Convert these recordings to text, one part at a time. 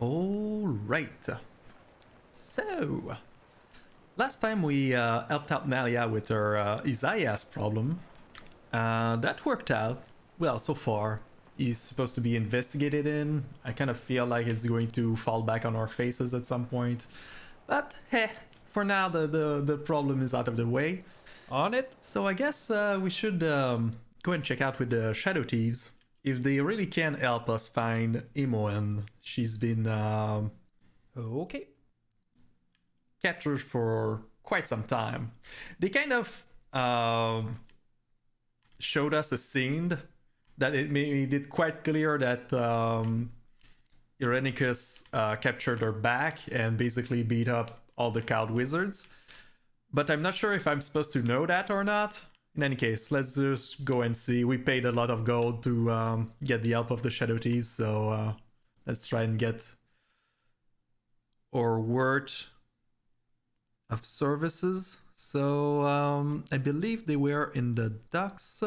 Alright. So, last time we helped out Malia with her Isaiah's problem. That worked out well so far. He's supposed to be investigated in. I kind of feel like it's going to fall back on our faces at some point. But hey, for now the problem is out of the way. On it. So I guess we should go and check out with the Shadow Thieves if they really can help us find Imoen. She's been okay, captured for quite some time. They kind of showed us a scene that it made it quite clear that Irenicus captured her back and basically beat up all the Cloud Wizards. But I'm not sure if I'm supposed to know that or not. In any case, let's just go and see. We paid a lot of gold to get the help of the Shadow Thieves, so let's try and get our worth of services. So I believe they were in the docks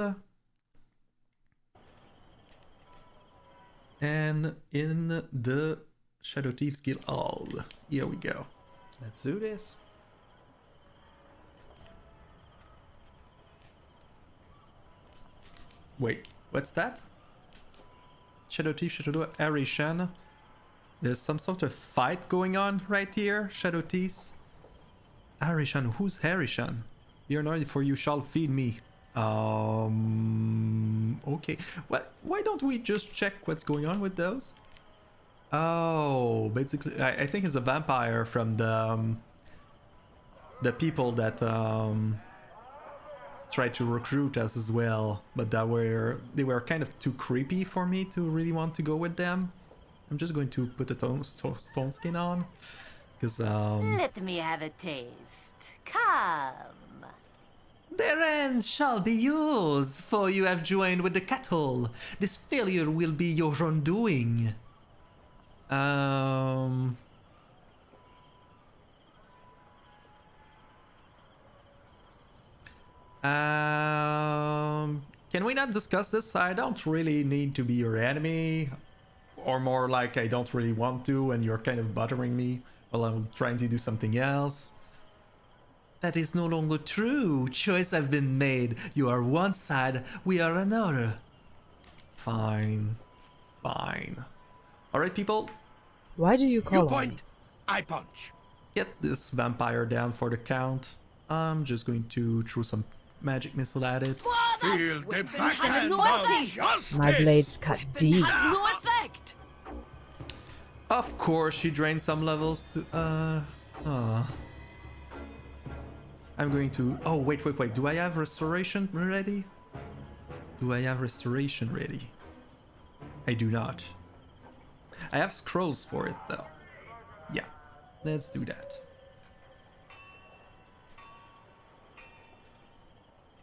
and in the Shadow Thieves Guild. Here we go. Let's do this. Wait, what's that? Shadow Thief, Shadow Arishan. There's some sort of fight going on right here, Shadow Thieves. Arishan, who's Arishan? You're not for you shall feed me. Okay. What? Why don't we just check what's going on with those? Oh, basically, I think it's a vampire from the people that tried to recruit us as well, but they were kind of too creepy for me to really want to go with them. I'm just going to put the stone skin on, because Let me have a taste. Come. their ends shall be yours, for you have joined with the cattle. This failure will be your undoing. Can we not discuss this? I don't really need to be your enemy, or more like I don't really want to, and you're kind of bothering me while I'm trying to do something else. That is no longer true. Choice have been made. You are one side, we are another. Fine. Fine. Alright, people. Why do you call You on point, me? I punch. Get this vampire down for the count. I'm just going to throw some magic missile at it. Feel the backhand no of effect. justice. My blades cut deep. Has no effect. Of course, she drained some levels to... I'm going to... Oh, wait. Do I have restoration ready? Do I have restoration ready? I do not. I have scrolls for it, though. Yeah, let's do that.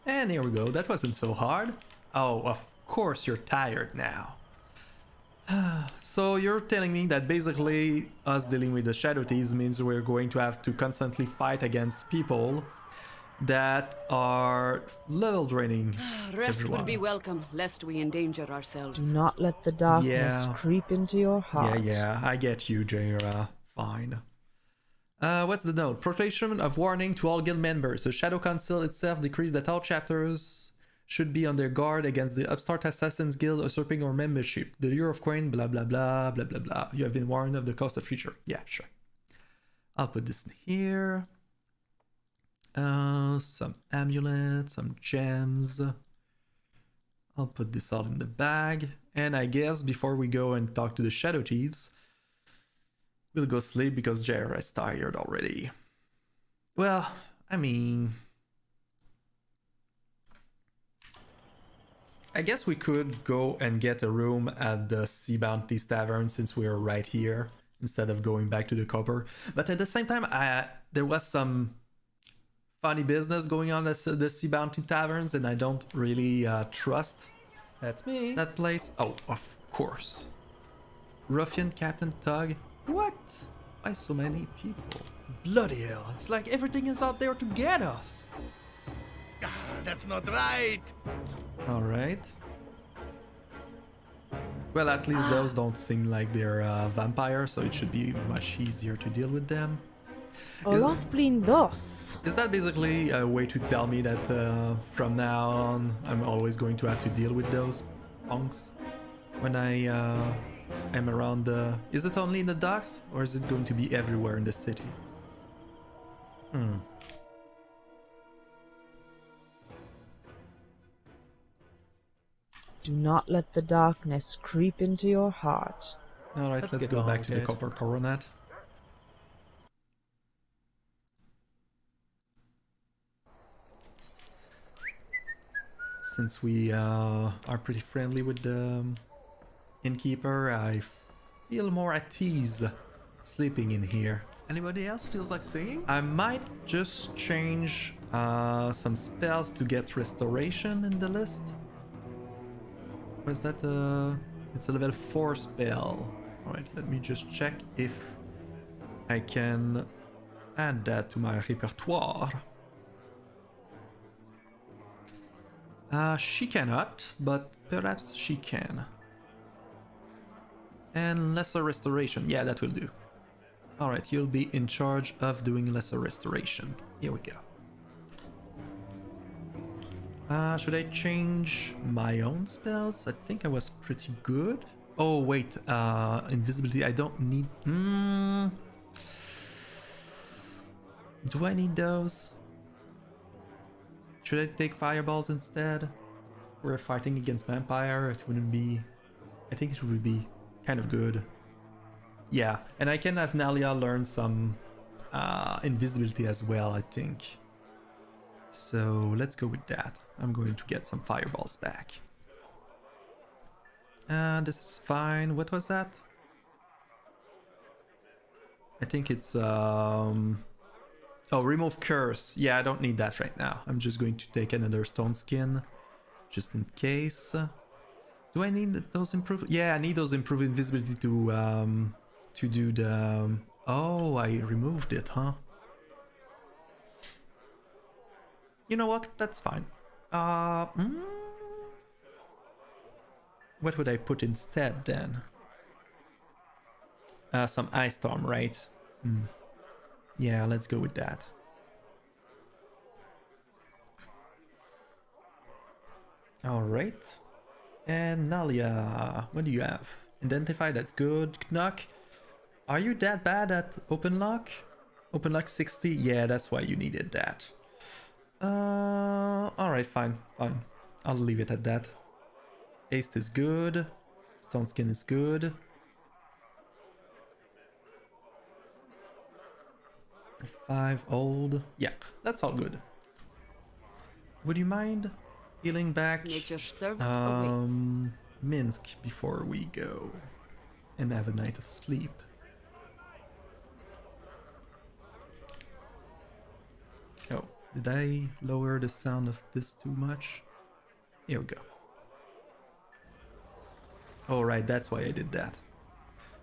And here we go. That wasn't so hard. Oh, of course you're tired now. So you're telling me that basically us dealing with the Shadow Thieves means we're going to have to constantly fight against people that are level draining Rest everyone. would be welcome, lest we endanger ourselves. Do not let the darkness Yeah. creep into your heart. Yeah, I get you, Jaira. Fine. What's the note? Proclamation of warning to all guild members. The Shadow Council itself decrees that all chapters should be on their guard against the upstart Assassins Guild usurping our membership. The Lure of Coin, blah blah blah, blah blah blah. You have been warned of the cost of future. Yeah, sure. I'll put this in here. Some amulets, some gems. I'll put this all in the bag. And I guess before we go and talk to the Shadow Thieves, we'll go sleep because Jaira is tired already. Well, I mean... I guess we could go and get a room at the Sea Bounties Tavern since we're right here, instead of going back to the Copper. But at the same time, there was some funny business going on at the Sea Bounty Taverns, and I don't really trust That's me. that place. Oh, of course. Ruffian Captain Tug. What? Why so many people? Bloody hell, it's like everything is out there to get us. Ah, that's not right. Alright. Well, at least those don't seem like they're vampires, so it should be much easier to deal with them. Olaf Blindos. Is that basically a way to tell me that from now on I'm always going to have to deal with those punks when I am around the... Is it only in the docks, or is it going to be everywhere in the city? Do not let the darkness creep into your heart. Alright, let's go back to the Copper Coronet. Since we are pretty friendly with the innkeeper, I feel more at ease sleeping in here. Anybody else feels like singing? I might just change some spells to get restoration in the list. Was that it's a level 4 spell. Alright, let me just check if I can add that to my repertoire. She cannot, but perhaps she can. And lesser restoration, yeah, that will do. Alright, you'll be in charge of doing lesser restoration. Here we go. Should I change my own spells? I think I was pretty good. Oh wait, invisibility, I don't need... Do I need those? Should I take fireballs instead? We're fighting against vampire, it wouldn't be... I think it would be kind of good. Yeah, and I can have Nalia learn some invisibility as well, I think. So let's go with that. I'm going to get some fireballs back. And this is fine. What was that? I think it's... Oh, remove curse. Yeah, I don't need that right now. I'm just going to take another stone skin, just in case. Do I need those improve? Yeah, I need those improved invisibility to do the... Oh, I removed it, huh? You know what? That's fine. What would I put instead then? Some ice storm, right? Yeah, let's go with that. Alright. And Nalia, what do you have? Identify, that's good. Knock. Are you that bad at open lock? Open lock 60? Yeah, that's why you needed that. Alright, fine. I'll leave it at that. Haste is good. Stone skin is good. 5 old. Yeah, that's all good. Would you mind healing back Nature's servant awaits. Minsk before we go and have a night of sleep? Oh, did I lower the sound of this too much? Here we go. Oh right, that's why I did that.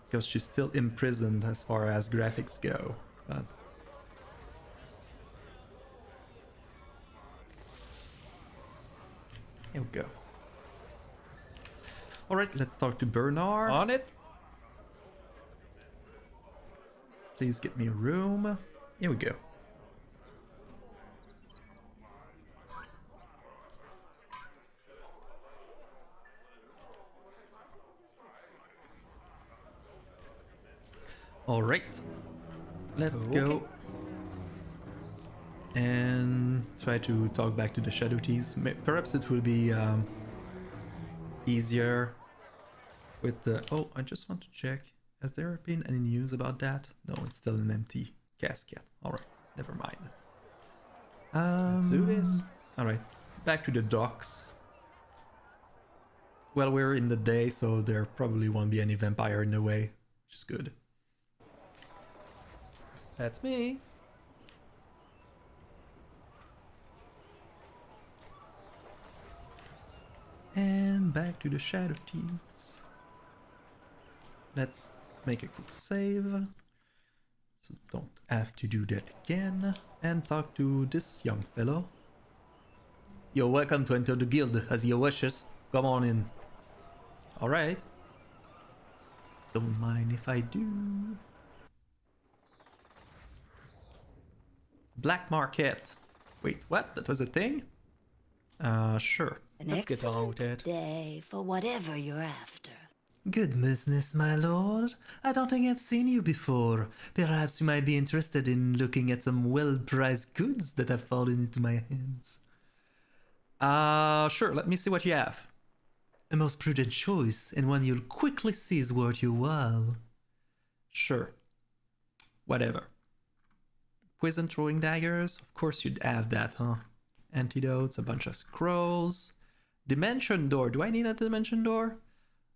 Because she's still imprisoned as far as graphics go. But here we go. Alright, let's talk to Bernard. On it. Please get me a room. Here we go. Alright, let's go and try to talk back to the Shadow Thieves. Perhaps it will be easier with the... Oh, I just want to check. Has there been any news about that? No, it's still an empty casket. Alright, never mind. Let's do this. Alright, back to the docks. Well, we're in the day, so there probably won't be any vampire in the way, which is good. That's me. And back to the Shadow Thieves. Let's make a quick save, so don't have to do that again, and talk to this young fellow. You're welcome to enter the guild as your wishes. Come on in. Alright. Don't mind if I do. Black market. Wait, what? That was a thing? Sure. An Let's get on with excellent it. day for whatever you're after. Good business, my lord. I don't think I've seen you before. Perhaps you might be interested in looking at some well-priced goods that have fallen into my hands. Sure, let me see what you have. A most prudent choice, and one you'll quickly see is worth your while. Sure. Whatever. Poison throwing daggers? Of course you'd have that, huh? Antidotes, a bunch of scrolls. Dimension door. Do I need a dimension door?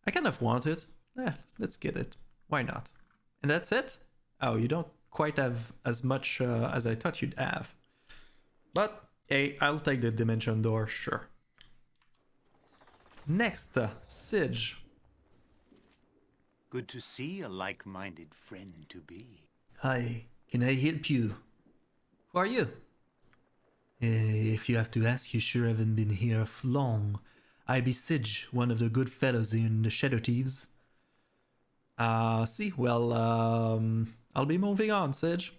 I kind of want it. Let's get it. Why not? And that's it? Oh, you don't quite have as much as I thought you'd have. But, hey, I'll take the dimension door, sure. Next, Sige. Good to see a like-minded friend to be. Hi, can I help you? Who are you? If you have to ask, you sure haven't been here for long. I be Sige, one of the good fellows in the Shadow Thieves. Well, I'll be moving on, Sige.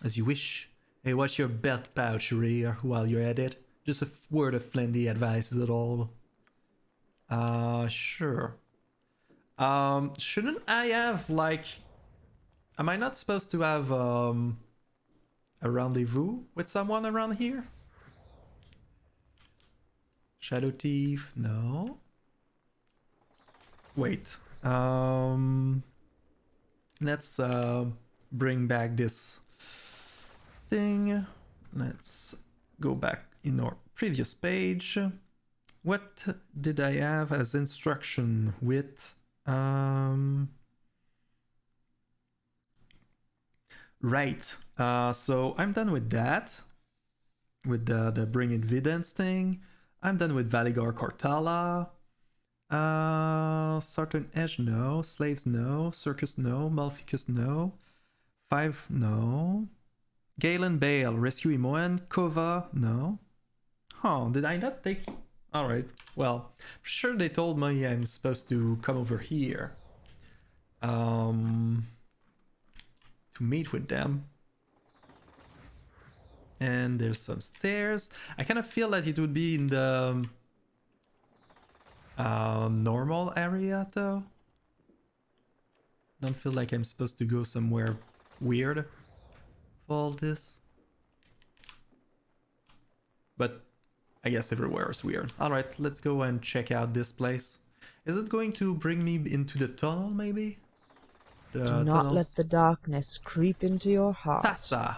As you wish. Hey, watch your belt pouch, rear, while you're at it. Just a word of friendly advice is it all. Sure. Shouldn't I have, like... Am I not supposed to have, a rendezvous with someone around here? Shadow Thief, no. Wait. Let's bring back this thing. Let's go back in our previous page. What did I have as instruction with right. So I'm done with that. With the bring evidence thing. I'm done with Valigar Cortala. Certain Edge, no. Slaves, no. Circus, no. Malficus, no. 5, no. Galen Bale, Rescue Imoen. Kova, no. Oh, did I not take... Alright, well, for sure they told me I'm supposed to come over here. To meet with them. And there's some stairs. I kind of feel that it would be in the normal area though. Don't feel like I'm supposed to go somewhere weird for all this. But I guess everywhere is weird. Alright, let's go and check out this place. Is it going to bring me into the tunnel maybe? Do not let the darkness creep into your heart. Tassa!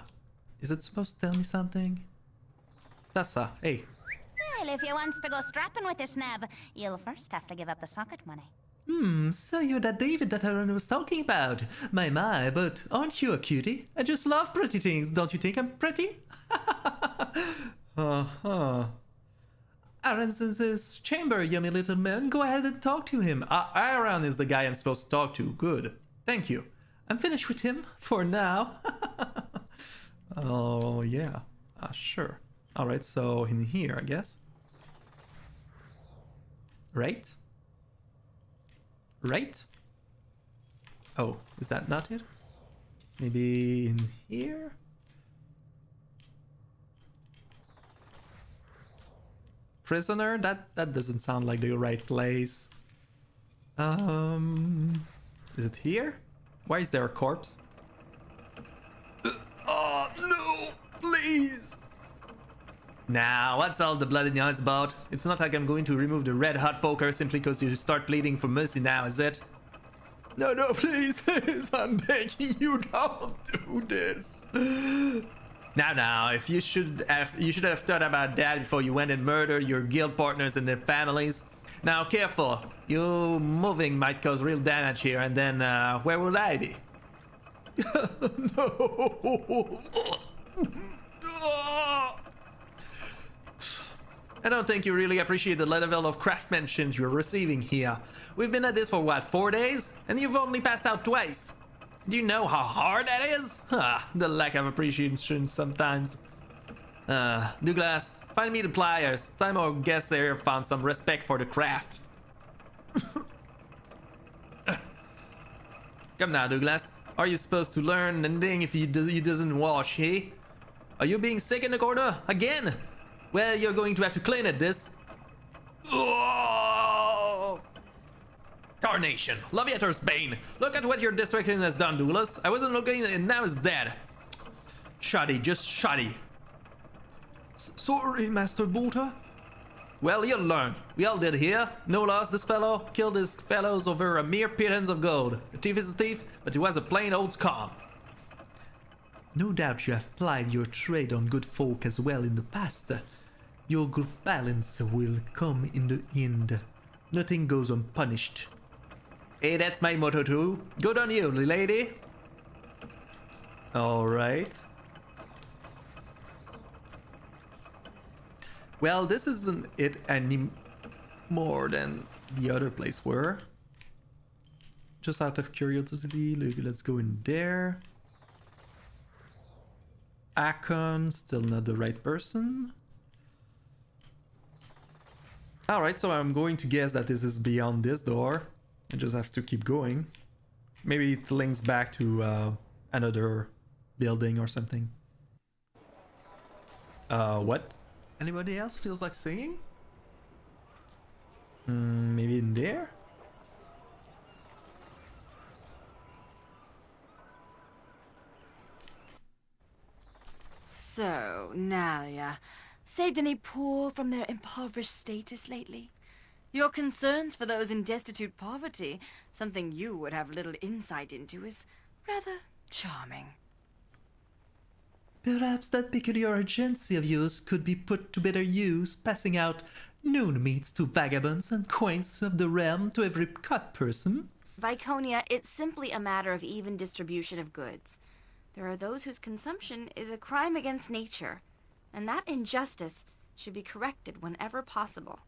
Is it supposed to tell me something? Tassa, hey. Well, if you wants to go strapping with this nab, you'll first have to give up the socket money. So you're that David that Aaron was talking about. My, but aren't you a cutie? I just love pretty things. Don't you think I'm pretty? Aaron's in his chamber, yummy little man. Go ahead and talk to him. Aaron is the guy I'm supposed to talk to. Good. Thank you. I'm finished with him for now. Oh, yeah. Sure. Alright, so in here, I guess. Right? Right? Oh, is that not it? Maybe in here? Prisoner? That doesn't sound like the right place. Is it here? Why is there a corpse? Oh, no! Please! Now, what's all the bloody noise about? It's not like I'm going to remove the red hot poker simply because you start pleading for mercy now, is it? No, please, please, I'm begging you, don't do this. Now, if you should have thought about that before you went and murdered your guild partners and their families. Now, careful. You moving might cause real damage here, and then, where will I be? No. I don't think you really appreciate the level of craftsmanship you're receiving here. We've been at this for what, 4 days? And you've only passed out twice. Do you know how hard that is? The lack of appreciation sometimes. Douglas, find me the pliers. Time our guests here found some respect for the craft. Come now, Douglas. Are you supposed to learn anything if you doesn't wash, hey? Are you being sick in the corner again? Well, you're going to have to clean it, this. Oh! Tarnation. Leviator's Bane. Look at what your distracting has done, Douglas. I wasn't looking and now it's dead. Shoddy, just shoddy. Sorry, Master Baldur. Well, you'll learn. We all did here. No loss, this fellow killed his fellows over a mere pittance of gold. A thief is a thief, but he was a plain old scum. No doubt you have plied your trade on good folk as well in the past. Your good balance will come in the end. Nothing goes unpunished. Hey, that's my motto too. Good on you, lady. Alright. Well, this isn't it any more than the other place were. Just out of curiosity, let's go in there. Akon, still not the right person. Alright, so I'm going to guess that this is beyond this door. I just have to keep going. Maybe it links back to another building or something. What? Anybody else feels like singing? Maybe in there? So, Nalia, saved any poor from their impoverished status lately? Your concerns for those in destitute poverty, something you would have little insight into, is rather charming. Perhaps that peculiar agency of yours could be put to better use, passing out noon meats to vagabonds and coins of the realm to every cut person. Viconia, it's simply a matter of even distribution of goods. There are those whose consumption is a crime against nature, and that injustice should be corrected whenever possible.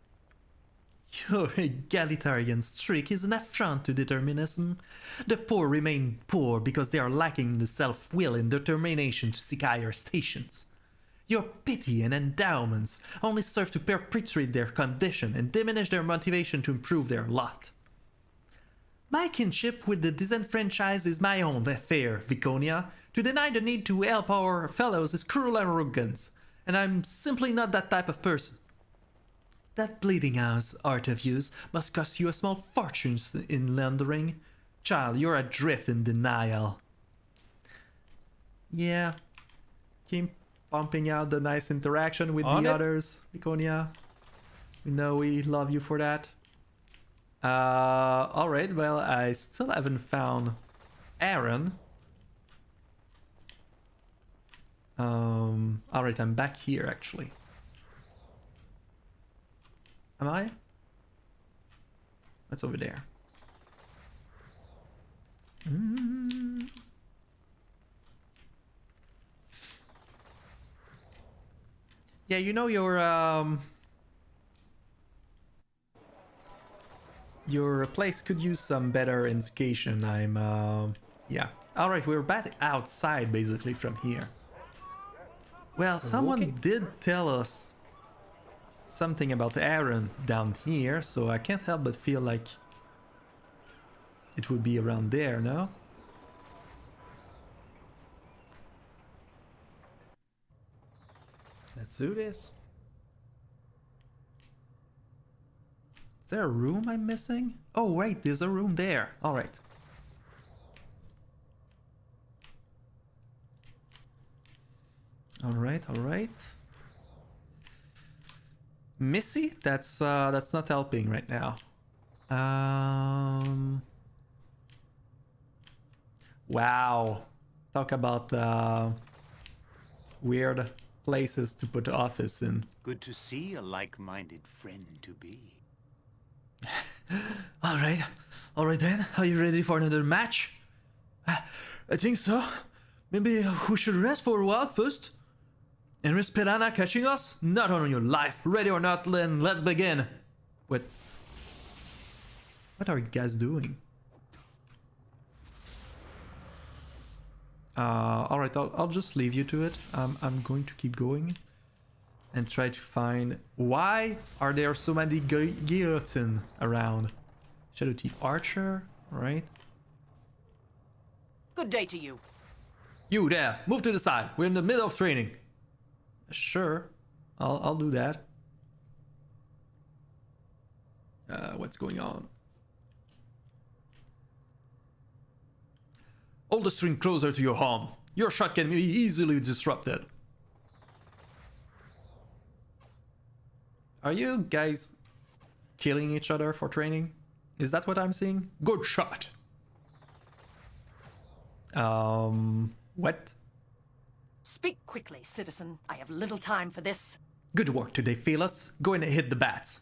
Your egalitarian streak is an affront to determinism. The poor remain poor because they are lacking the self-will and determination to seek higher stations. Your pity and endowments only serve to perpetuate their condition and diminish their motivation to improve their lot. My kinship with the disenfranchised is my own affair, Viconia. To deny the need to help our fellows is cruel arrogance, and I'm simply not that type of person. That bleeding house art of yours must cost you a small fortune in laundering. Child, you're adrift in denial. Yeah. Keep pumping out the nice interaction with the others, Viconia. We know we love you for that. Alright, well, I still haven't found Aaron. Alright, I'm back here actually. Am I? What's over there? Yeah, you know your place could use some better indication. Yeah. Alright, we're back outside basically from here. Well, someone did tell us something about Aaron down here, so I can't help but feel like it would be around there, no? Let's do this. Is there a room I'm missing? Oh wait, there's a room there. Alright. Alright. Missy? That's not helping right now. Wow. Talk about weird places to put office in. Good to see a like-minded friend to be. Alright then. Are you ready for another match? I think so. Maybe we should rest for a while first. And risk Piranha catching us? Not on your life. Ready or not, then let's begin. What are you guys doing? Alright, I'll just leave you to it. I'm going to keep going and try to find why are there so many guillotine around. Shadow Thief Archer, right? Good day to you. You there, move to the side. We're in the middle of training. Sure, I'll do that. What's going on? Hold the string closer to your home. Your shot can be easily disrupted. Are you guys killing each other for training? Is that what I'm seeing? Good shot. What? Speak quickly, citizen. I have little time for this. Good work today, Fearless. Go in and hit the bats.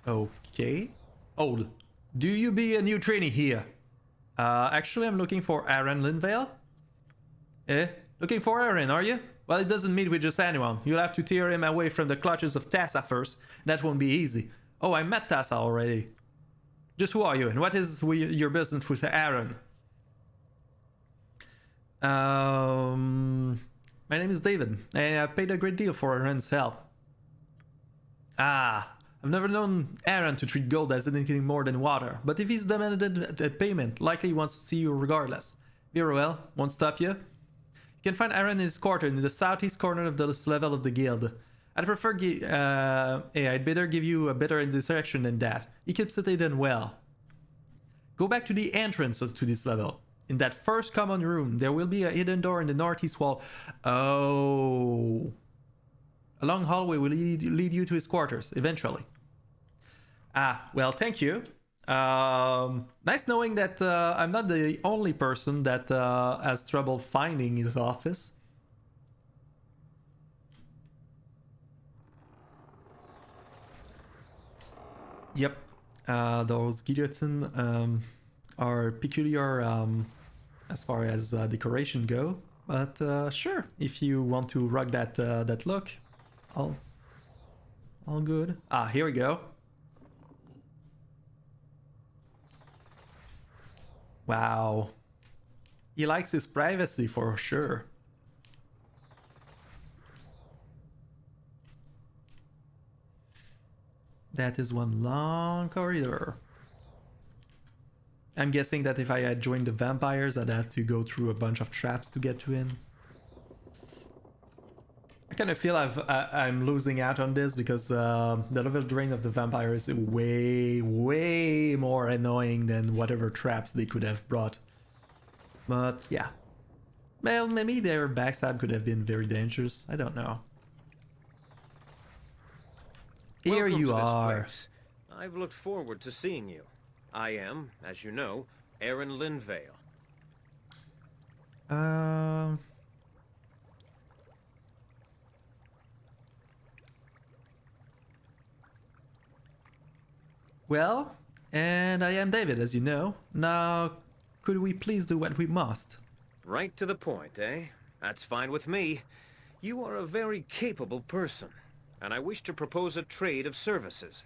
Okay. Hold. Do you be a new trainee here? Actually, I'm looking for Aaron Linvale. Looking for Aaron, are you? Well, it doesn't meet with just anyone. You'll have to tear him away from the clutches of Tassa first. That won't be easy. Oh, I met Tassa already. Just who are you, and what is your business with Aaron? My name is David, and I paid a great deal for Aaron's help. Ah, I've never known Aaron to treat gold as anything more than water, but if he's demanded a payment, likely he wants to see you regardless. Very well, won't stop you. You can find Aaron in his quarter in the southeast corner of this level of the guild. I'd prefer I'd better give you a better indirection than that. He keeps it hidden well. Go back to the entrance to this level. In that first common room, there will be a hidden door in the northeast wall. Oh. A long hallway will lead you to his quarters, eventually. Ah, well, thank you. Nice knowing that I'm not the only person that has trouble finding his office. Yep, those guillotines are peculiar as far as decoration go, but sure, if you want to rock that that look, all good. Ah, here we go. Wow, he likes his privacy for sure. That is one long corridor. I'm guessing that if I had joined the vampires, I'd have to go through a bunch of traps to get to him. I kind of feel I'm losing out on this because the level drain of the vampire is way more annoying than whatever traps they could have brought. But yeah. Well, maybe their backstab could have been very dangerous. I don't know. Here Welcome you to this are. place. I've looked forward to seeing you. I am, as you know, Aaron Linvale. Well, and I am David, as you know. Now, could we please do what we must? Right to the point, eh? That's fine with me. You are a very capable person, and I wish to propose a trade of services.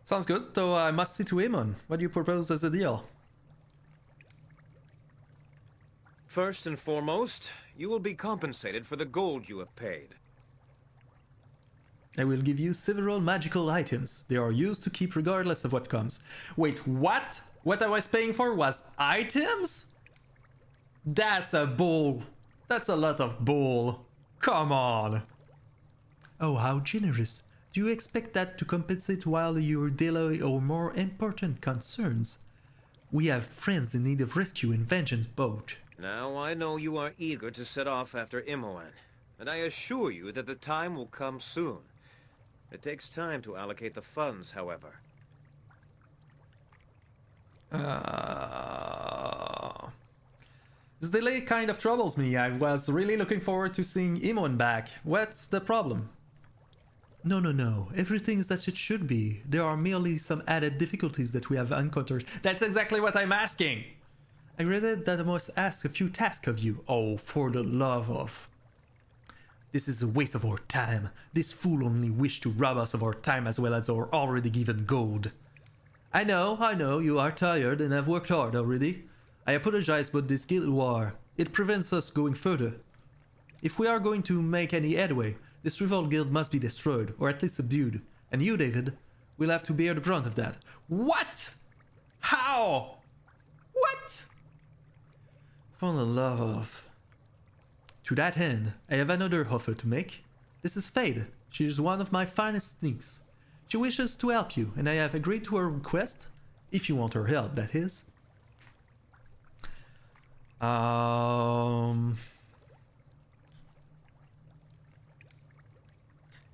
Sounds good, though I must see to Imoen. What do you propose as a deal? First and foremost, you will be compensated for the gold you have paid. I will give you several magical items. They are used to keep regardless of what comes. Wait, what? What I was paying for was items? That's a bull. That's a lot of bull. Come on. Oh, how generous. Do you expect that to compensate while you delay our more important concerns? We have friends in need of rescue and vengeance both. Now, I know you are eager to set off after Imoen, and I assure you that the time will come soon. It takes time to allocate the funds, however. This delay kind of troubles me. I was really looking forward to seeing Imoen back. What's the problem? No. Everything is as it should be. There are merely some added difficulties that we have encountered. That's exactly what I'm asking! I regret that I must ask a few tasks of you. Oh, for the love of... This is a waste of our time. This fool only wished to rob us of our time as well as our already given gold. I know, you are tired and have worked hard already. I apologize, but this guild war, it prevents us going further. If we are going to make any headway, this rival guild must be destroyed, or at least subdued. And you, David, will have to bear the brunt of that. What? How? What? Fall in love. To that end, I have another offer to make. This is Fade. She is one of my finest sneaks. She wishes to help you, and I have agreed to her request. If you want her help, that is. And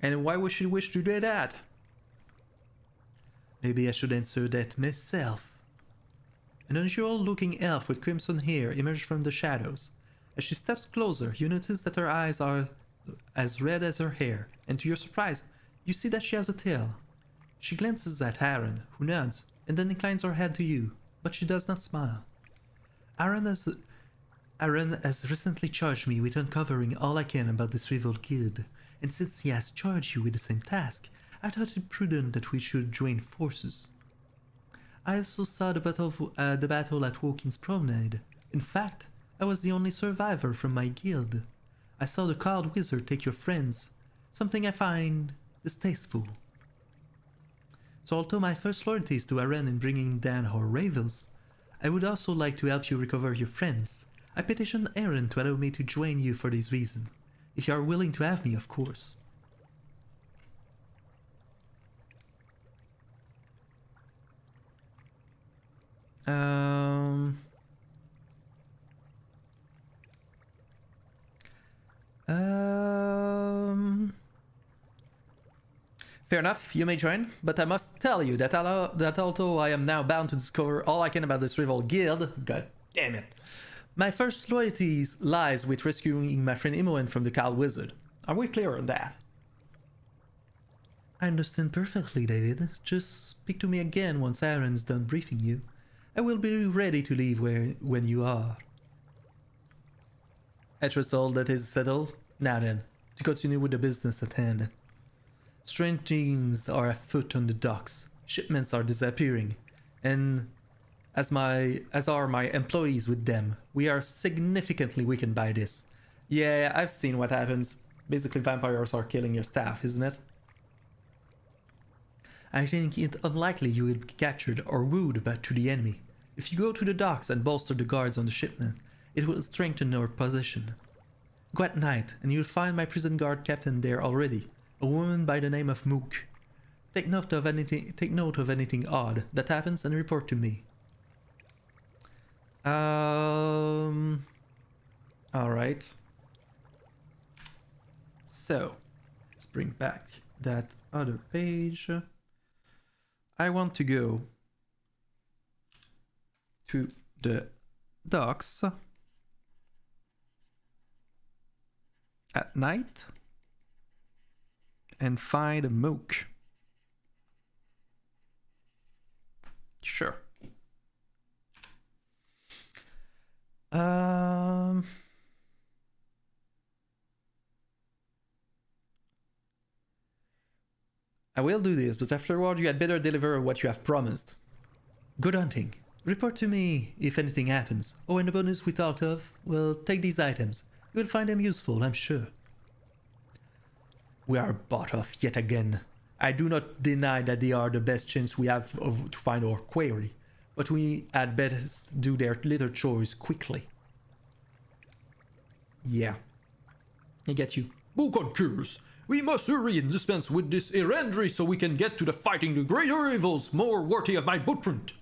why would she wish to do that? Maybe I should answer that myself. An unusual-looking elf with crimson hair emerged from the shadows. As she steps closer, you notice that her eyes are as red as her hair, and to your surprise, you see that she has a tail. She glances at Aaron, who nods, and then inclines her head to you, but she does not smile. Aaron has recently charged me with uncovering all I can about this rival guild, and since he has charged you with the same task, I thought it prudent that we should join forces. I also saw the battle at Wokin's Promenade. In fact, I was the only survivor from my guild. I saw the cowled wizard take your friends, something I find distasteful. So although my first loyalty is to Aren in bringing down our rivals, I would also like to help you recover your friends. I petitioned Eren to allow me to join you for this reason. If you are willing to have me, of course. Fair enough, you may join, but I must tell you that although I am now bound to discover all I can about this rival guild, god damn it, my first loyalty lies with rescuing my friend Imoen from the cowled wizard. Are we clear on that? I understand perfectly, David. Just speak to me again once Aaron's done briefing you. I will be ready to leave when you are. I trust all that is settled. Now then, to continue with the business at hand. Strange things are afoot on the docks. Shipments are disappearing, and as are my employees with them. We are significantly weakened by this. Yeah, I've seen what happens. Basically, vampires are killing your staff, isn't it? I think it unlikely you will be captured or wooed back to the enemy. If you go to the docks and bolster the guards on the shipment, it will strengthen our position. Go at night, and you'll find my prison guard captain there already, a woman by the name of Mook. Take note of anything odd that happens and report to me. Alright. So, let's bring back that other page. I want to go to the docks at night and find a Mook. Sure. I will do this, but afterward you had better deliver what you have promised. Good hunting. Report to me if anything happens. Oh, and the bonus we talked of? Well, take these items. You will find them useful, I'm sure. We are bought off yet again. I do not deny that they are the best chance we have to find our quarry, but we had best do their little chores quickly. Yeah. I get you. Buccaneers, we must hurry and dispense with this errandry so we can get to the fighting the greater evils more worthy of my footprint.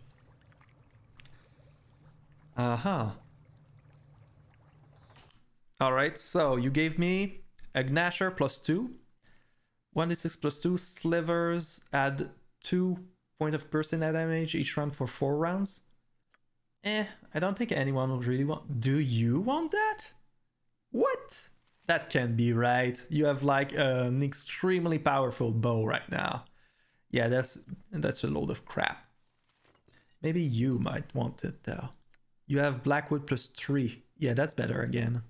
Alright, so you gave me a Gnasher +2, 1d6 +2, slivers, add 2 points of personal damage each round for 4 rounds. I don't think anyone would really want... Do you want that? What? That can't be right. You have like an extremely powerful bow right now. Yeah, that's a load of crap. Maybe you might want it though. You have Blackwood +3. Yeah, that's better again.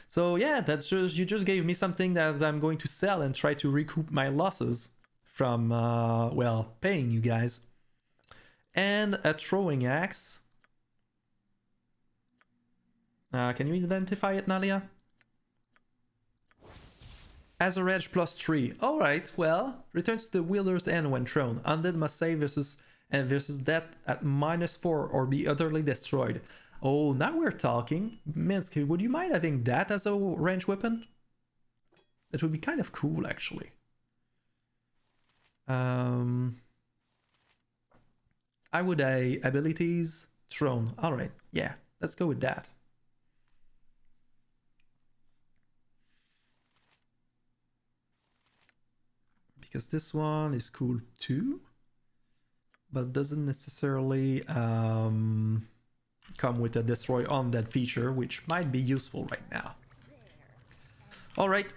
So yeah, that's just, you just gave me something that I'm going to sell and try to recoup my losses from, well, paying you guys. And a throwing axe. Can you identify it, Nalia? As a reg +3. Alright, well, returns to the wielder's end when thrown. Undead must save versus that at -4 or be utterly destroyed. Oh, now we're talking. Minsky, would you mind having that as a range weapon? That would be kind of cool, actually. I would abilities, throne. All right, yeah, let's go with that. Because this one is cool too, but doesn't necessarily come with a destroy undead feature, which might be useful right now. All right,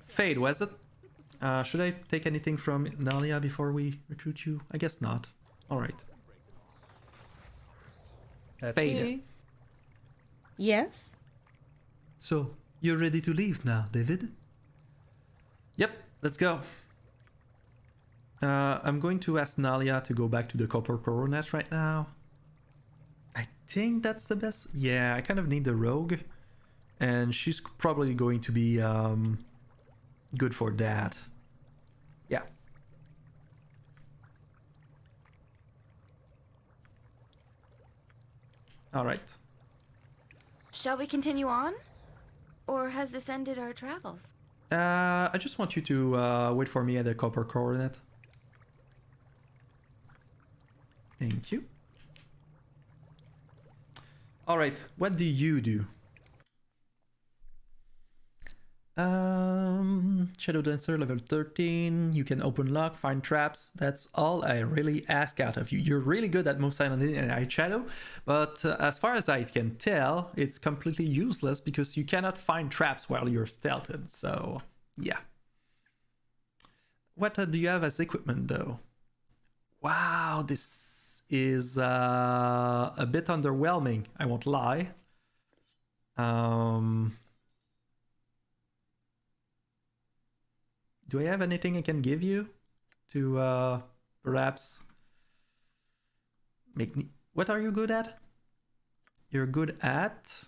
Fade, was it? Should I take anything from Nalia before we recruit you? I guess not. Alright. Fade. Me. Yes? So, you're ready to leave now, David? Yep, let's go. I'm going to ask Nalia to go back to the Copper Coronet right now. I think that's the best. Yeah, I kind of need the rogue. And she's probably going to be good for that. Yeah. All right. Shall we continue on? Or has this ended our travels? I just want you to wait for me at the Copper Coronet. Thank you. All right, what do you do? Shadow Dancer level 13. You can open lock, find traps. That's all I really ask out of you. You're really good at move silently and eye shadow, but as far as I can tell, it's completely useless because you cannot find traps while you're stealthed. So yeah. What do you have as equipment though? Wow, this is a bit underwhelming. I won't lie. Do I have anything I can give you to perhaps make me... What are you good at? You're good at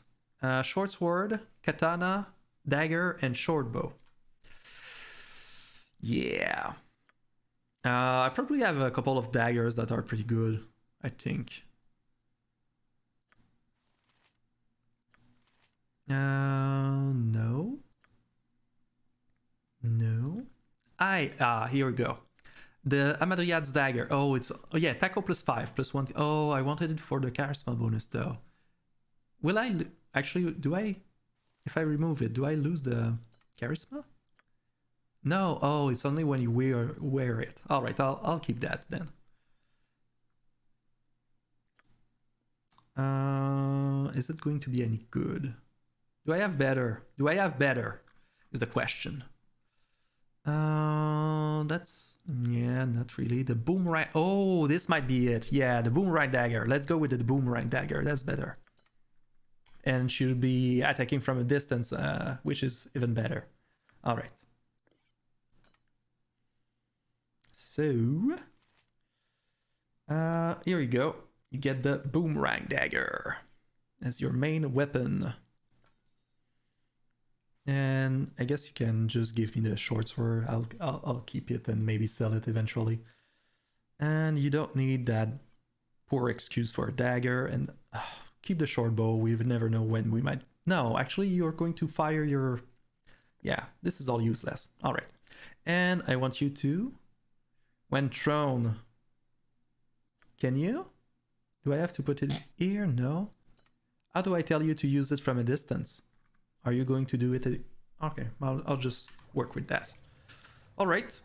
short sword, katana, dagger, and short bow. Yeah. I probably have a couple of daggers that are pretty good, I think. No. No. Here we go. The Amadriad's dagger. Oh, it's... Oh, yeah, tackle +5, +1. Oh, I wanted it for the charisma bonus, though. Will I... Actually, do I... If I remove it, do I lose the charisma? No. Oh, it's only when you wear it. All right, I'll keep that then. Is it going to be any good? Do I have better? Do I have better? Is the question. That's... Yeah, not really. The boomerang... Oh, this might be it. Yeah, the boomerang dagger. Let's go with the boomerang dagger. That's better. And she'll be attacking from a distance, which is even better. All right. So... here you go. You get the boomerang dagger as your main weapon. And I guess you can just give me the short sword. I'll keep it and maybe sell it eventually. And you don't need that poor excuse for a dagger. And keep the short bow. We would never know when we might... No, actually you're going to fire your... Yeah, this is all useless. All right. And I want you to... When thrown... Can you? Do I have to put it here? No. How do I tell you to use it from a distance? Are you going to do it? Okay, I'll just work with that. All right.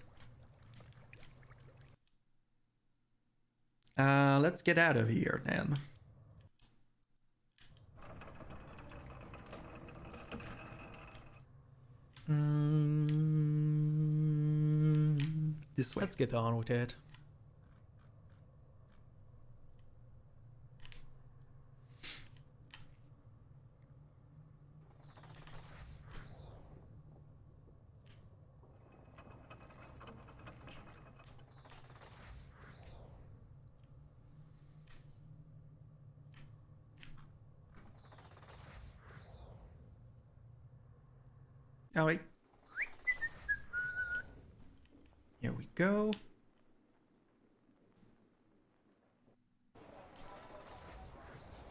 Let's get out of here then. This way. Let's get on with it. All right. Here we go.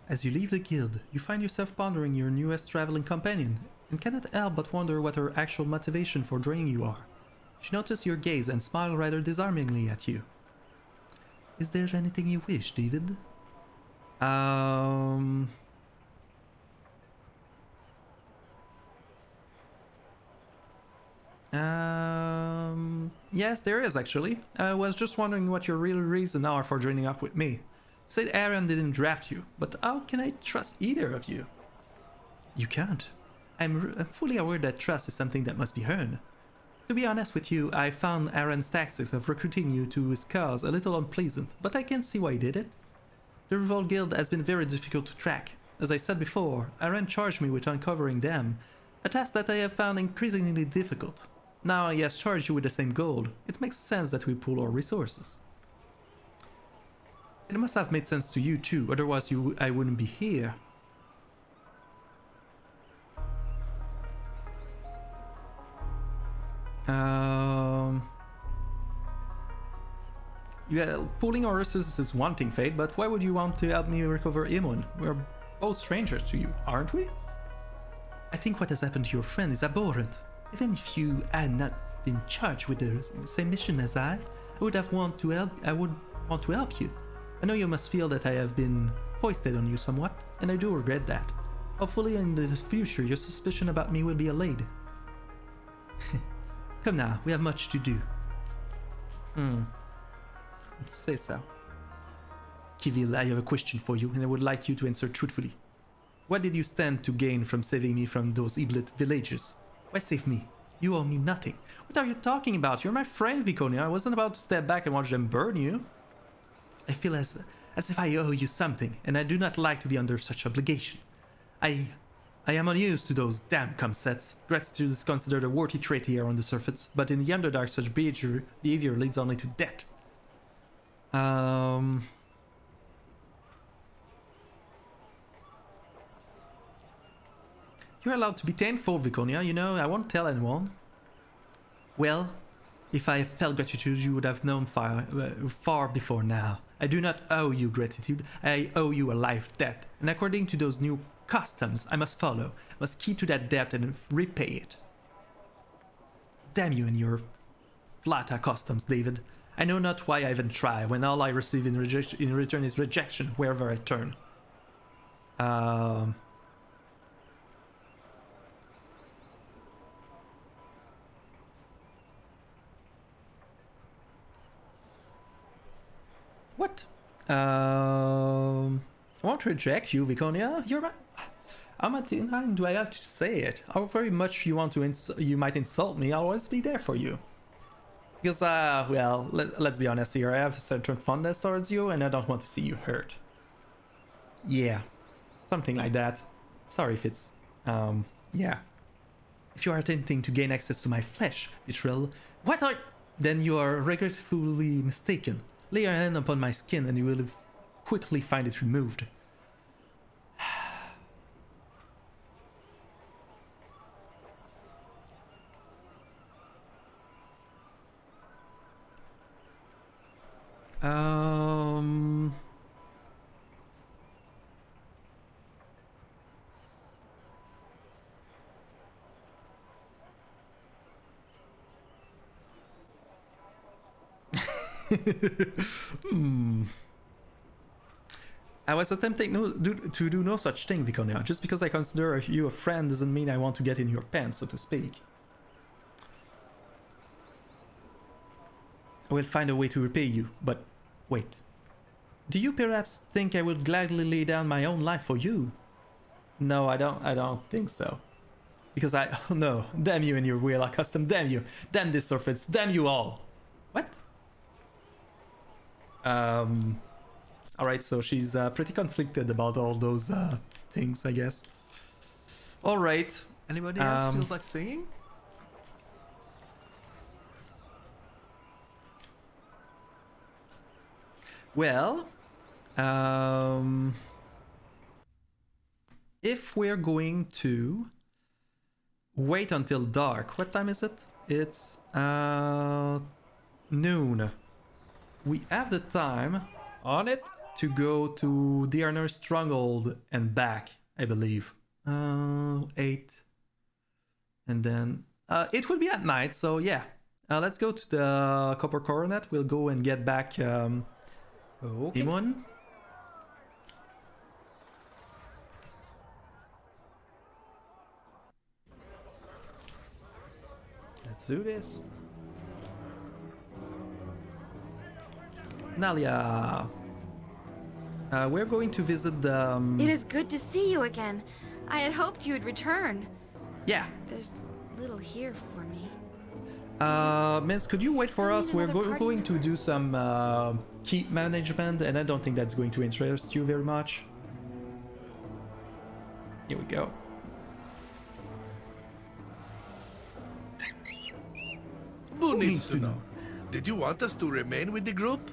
As you leave the guild, you find yourself pondering your newest traveling companion, and cannot help but wonder what her actual motivation for joining you are. She notices your gaze and smiles rather disarmingly at you. Is there anything you wish, David? Yes, there is actually. I was just wondering what your real reason are for joining up with me. You said Aaron didn't draft you, but how can I trust either of you? You can't. I'm fully aware that trust is something that must be earned. To be honest with you, I found Aaron's tactics of recruiting you to his cause a little unpleasant, but I can see why he did it. The Revolt Guild has been very difficult to track. As I said before, Aaron charged me with uncovering them, a task that I have found increasingly difficult. Now he has charged you with the same goal. It makes sense that we pool our resources. It must have made sense to you too, otherwise I wouldn't be here. Yeah, pooling our resources is one thing, Fate, but why would you want to help me recover Imoen? We're both strangers to you, aren't we? I think what has happened to your friend is abhorrent. Even if you had not been charged with the same mission as I would want to help you. I know you must feel that I have been foisted on you somewhat, and I do regret that. Hopefully in the future your suspicion about me will be allayed. Come now, we have much to do. Say so. Kivil, I have a question for you, and I would like you to answer truthfully. What did you stand to gain from saving me from those Iblet villagers? Why save me? You owe me nothing. What are you talking about? You're my friend, Viconia. I wasn't about to step back and watch them burn you. I feel as if I owe you something, and I do not like to be under such obligation. I am unused to those damn comsets. Gratitude is considered a worthy trait here on the surface, but in the Underdark such behavior leads only to death. You're allowed to be thankful, Viconia, you know, I won't tell anyone. Well, if I felt gratitude, you would have known far before now. I do not owe you gratitude, I owe you a life debt, and according to those new customs I must follow, must keep to that debt and repay it. Damn you and your flatter customs, David. I know not why I even try, when all I receive in return is rejection wherever I turn. What? I won't reject you, Viconia. You're my... How much time do I have to say it? How very much you want to you might insult me, I'll always be there for you. Because, well, let's be honest here, I have a certain fondness towards you, and I don't want to see you hurt. Yeah, something like that. Sorry if it's, yeah. If you are attempting to gain access to my flesh, Vitriol, then you are regretfully mistaken. Lay your hand upon my skin and you will quickly find it removed. I was attempting to do no such thing, Viconia. Just because I consider you a friend doesn't mean I want to get in your pants, so to speak. I will find a way to repay you, but wait. Do you perhaps think I would gladly lay down my own life for you? No, I don't think so. Because oh no, damn you and your wheel custom, damn you, damn this surface, damn you all. What? Alright, so she's pretty conflicted about all those things, I guess. Alright. Anybody else feels like singing? Well, if we're going to wait until dark, what time is it? It's noon. We have the time on it to go to the Arner Stronghold and back, I believe. 8. And then it will be at night, so yeah. Let's go to the Copper Coronet. We'll go and get back Okay. Imoen. Let's do this. Nalia. We're going to visit the... It is good to see you again. I had hoped you would return. Yeah. There's little here for me. Mins, could you wait for Still us? need We're another party going to member? do some keep management, and I don't think that's going to interest you very much. Here we go. Who needs to know? Did you want us to remain with the group?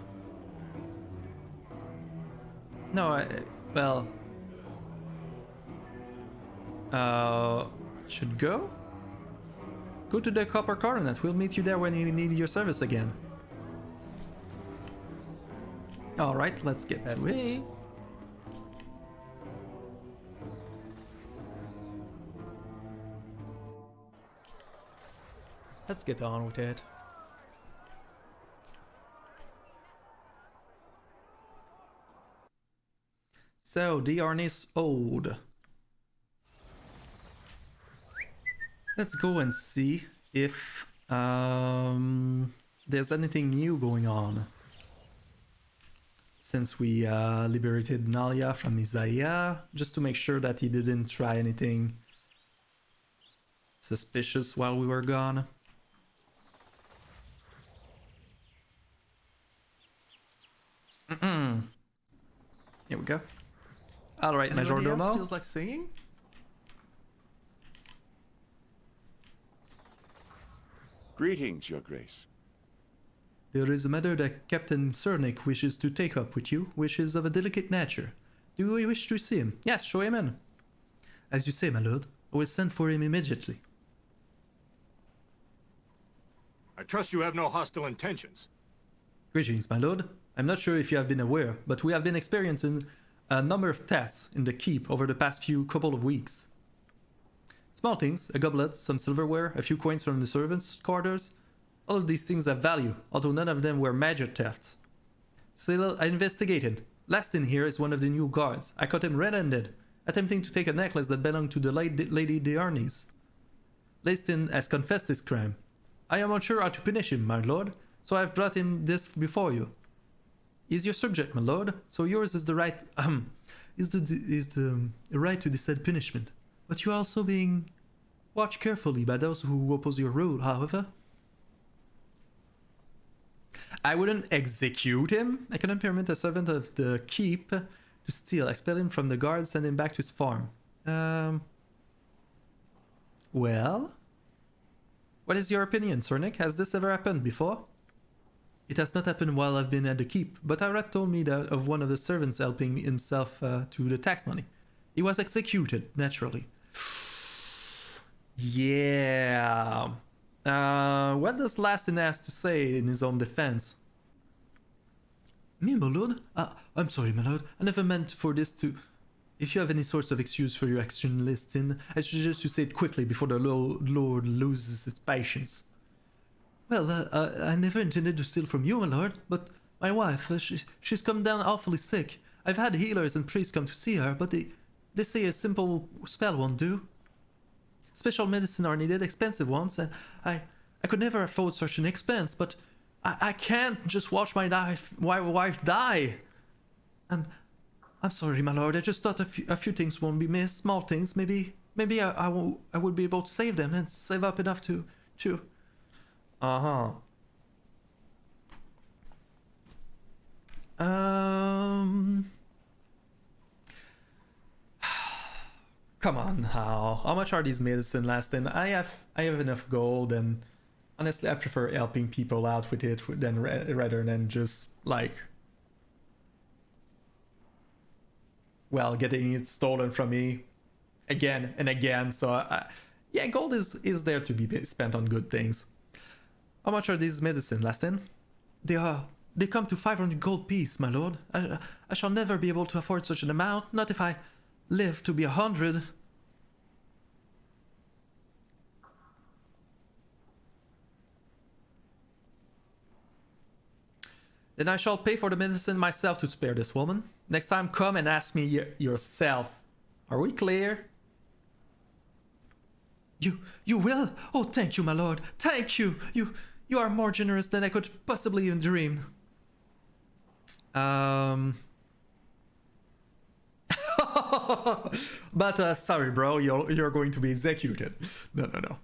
No, well... should go? Go to the Copper Coronet. We'll meet you there when you need your service again. Alright, let's get That's to it. me. Let's get on with it. So, the Arnis Ode. Let's go and see if there's anything new going on. Since we liberated Nalia from Isaiah, just to make sure that he didn't try anything suspicious while we were gone. Here we go. Alright, Anybody else Majordomo. feels like singing? Greetings, Your Grace. There is a matter that Captain Cernick wishes to take up with you, which is of a delicate nature. Do you wish to see him? Yes, show him in. As you say, my lord, I will send for him immediately. I trust you have no hostile intentions. Greetings, my lord. I'm not sure if you have been aware, but we have been experiencing a number of thefts in the keep over the past couple of weeks. Small things, a goblet, some silverware, a few coins from the servants' quarters. All of these things have value, although none of them were major thefts. Still, I investigated. Last in here is one of the new guards. I caught him red-handed, attempting to take a necklace that belonged to the Lady Diarnes. Leistin has confessed his crime. I am unsure how to punish him, my lord, so I have brought him this before you. He is your subject, my lord, so yours is the right is the right to decide punishment. But you are also being watched carefully by those who oppose your rule, however. I wouldn't execute him. I cannot permit a servant of the keep to steal. Expel him from the guard, send him back to his farm. Well? What is your opinion, Cernick? Has this ever happened before? It has not happened while I've been at the keep, but Arad told me that of one of the servants helping himself to the tax money. He was executed, naturally. Yeah. What does Lastin have to say in his own defense? Me, my lord? I'm sorry, my lord. I never meant for this to... If you have any sorts of excuse for your action, Listin, I suggest you say it quickly before the lord loses his patience. Well, I never intended to steal from you, my lord, but my wife, she's come down awfully sick. I've had healers and priests come to see her, but they say a simple spell won't do. Special medicine are needed, expensive ones, and I could never afford such an expense, but I can't just watch my wife die. I'm sorry, my lord, I just thought a few things won't be missed, small things. Maybe I would be able to save them and save up enough to... Uh-huh. Come on now. How much are these medicine lasting? I have enough gold, and honestly I prefer helping people out with it than rather than just like, well, getting it stolen from me again and again. So yeah, gold is there to be spent on good things. How much are these medicine lasting? They are They come to 500 gold piece, my lord. I shall never be able to afford such an amount, not if I live to be 100. Then I shall pay for the medicine myself to spare this woman. Next time, come and ask me yourself. Are we clear? You will? Oh, thank you, my lord. Thank you. You are more generous than I could possibly even dream. But sorry, bro. You're going to be executed. No.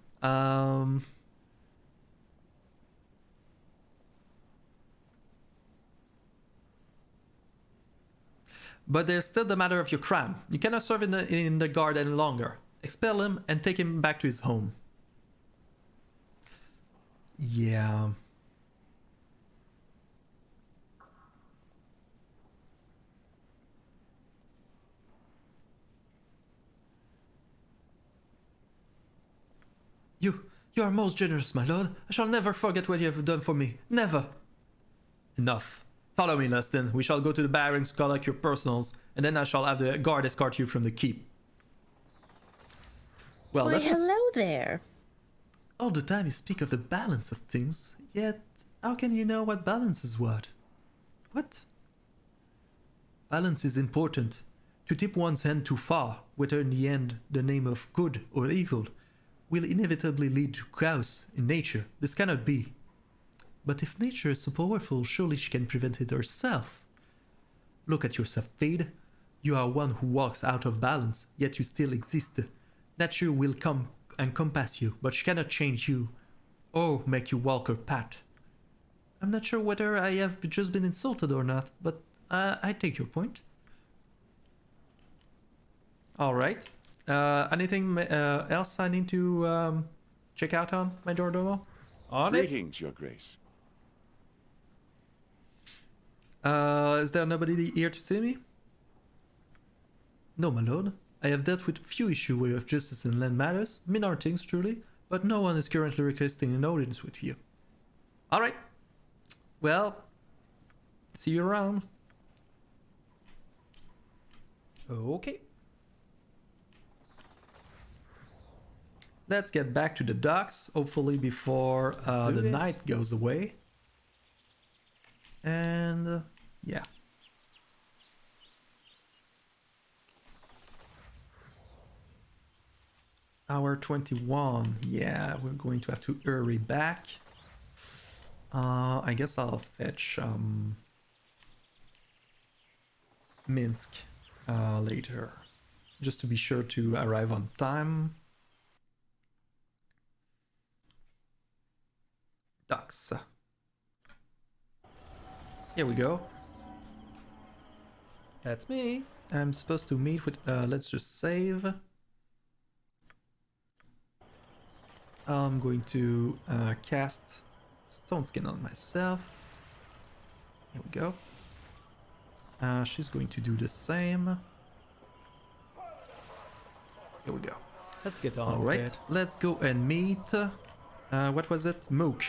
But there's still the matter of your crime. You cannot serve in the guard any longer. Expel him and take him back to his home. Yeah. You are most generous, my lord. I shall never forget what you have done for me. Never. Enough. Follow me, Lustin. We shall go to the barracks, collect your personals, and then I shall have the guard escort you from the keep. Well, why, hello there. All the time you speak of the balance of things, yet how can you know what balance is what? What? Balance is important. To tip one's hand too far, whether in the end the name of good or evil, will inevitably lead to chaos in nature. This cannot be. But if nature is so powerful, surely she can prevent it herself. Look at yourself, Fade. You are one who walks out of balance, yet you still exist. Nature will come and compass you, but she cannot change you or make you walk her path. I'm not sure whether I have just been insulted or not, but I take your point. Alright. Anything else I need to check out on, Majordomo? Greetings, Your Grace. Is there nobody here to see me? No, my lord. I have dealt with few issues with justice in land matters, minor things truly, but no one is currently requesting an audience with you. Alright. Well, see you around. Okay. Let's get back to the docks, hopefully before the night goes away. And yeah. Hour 21. Yeah, we're going to have to hurry back. I guess I'll fetch Minsk later, just to be sure to arrive on time. Ducks. Here we go. That's me. I'm supposed to meet with, let's just save. I'm going to cast Stone Skin on myself. Here we go. She's going to do the same. Here we go. Let's get on. Alright, let's go and meet, what was it? Mook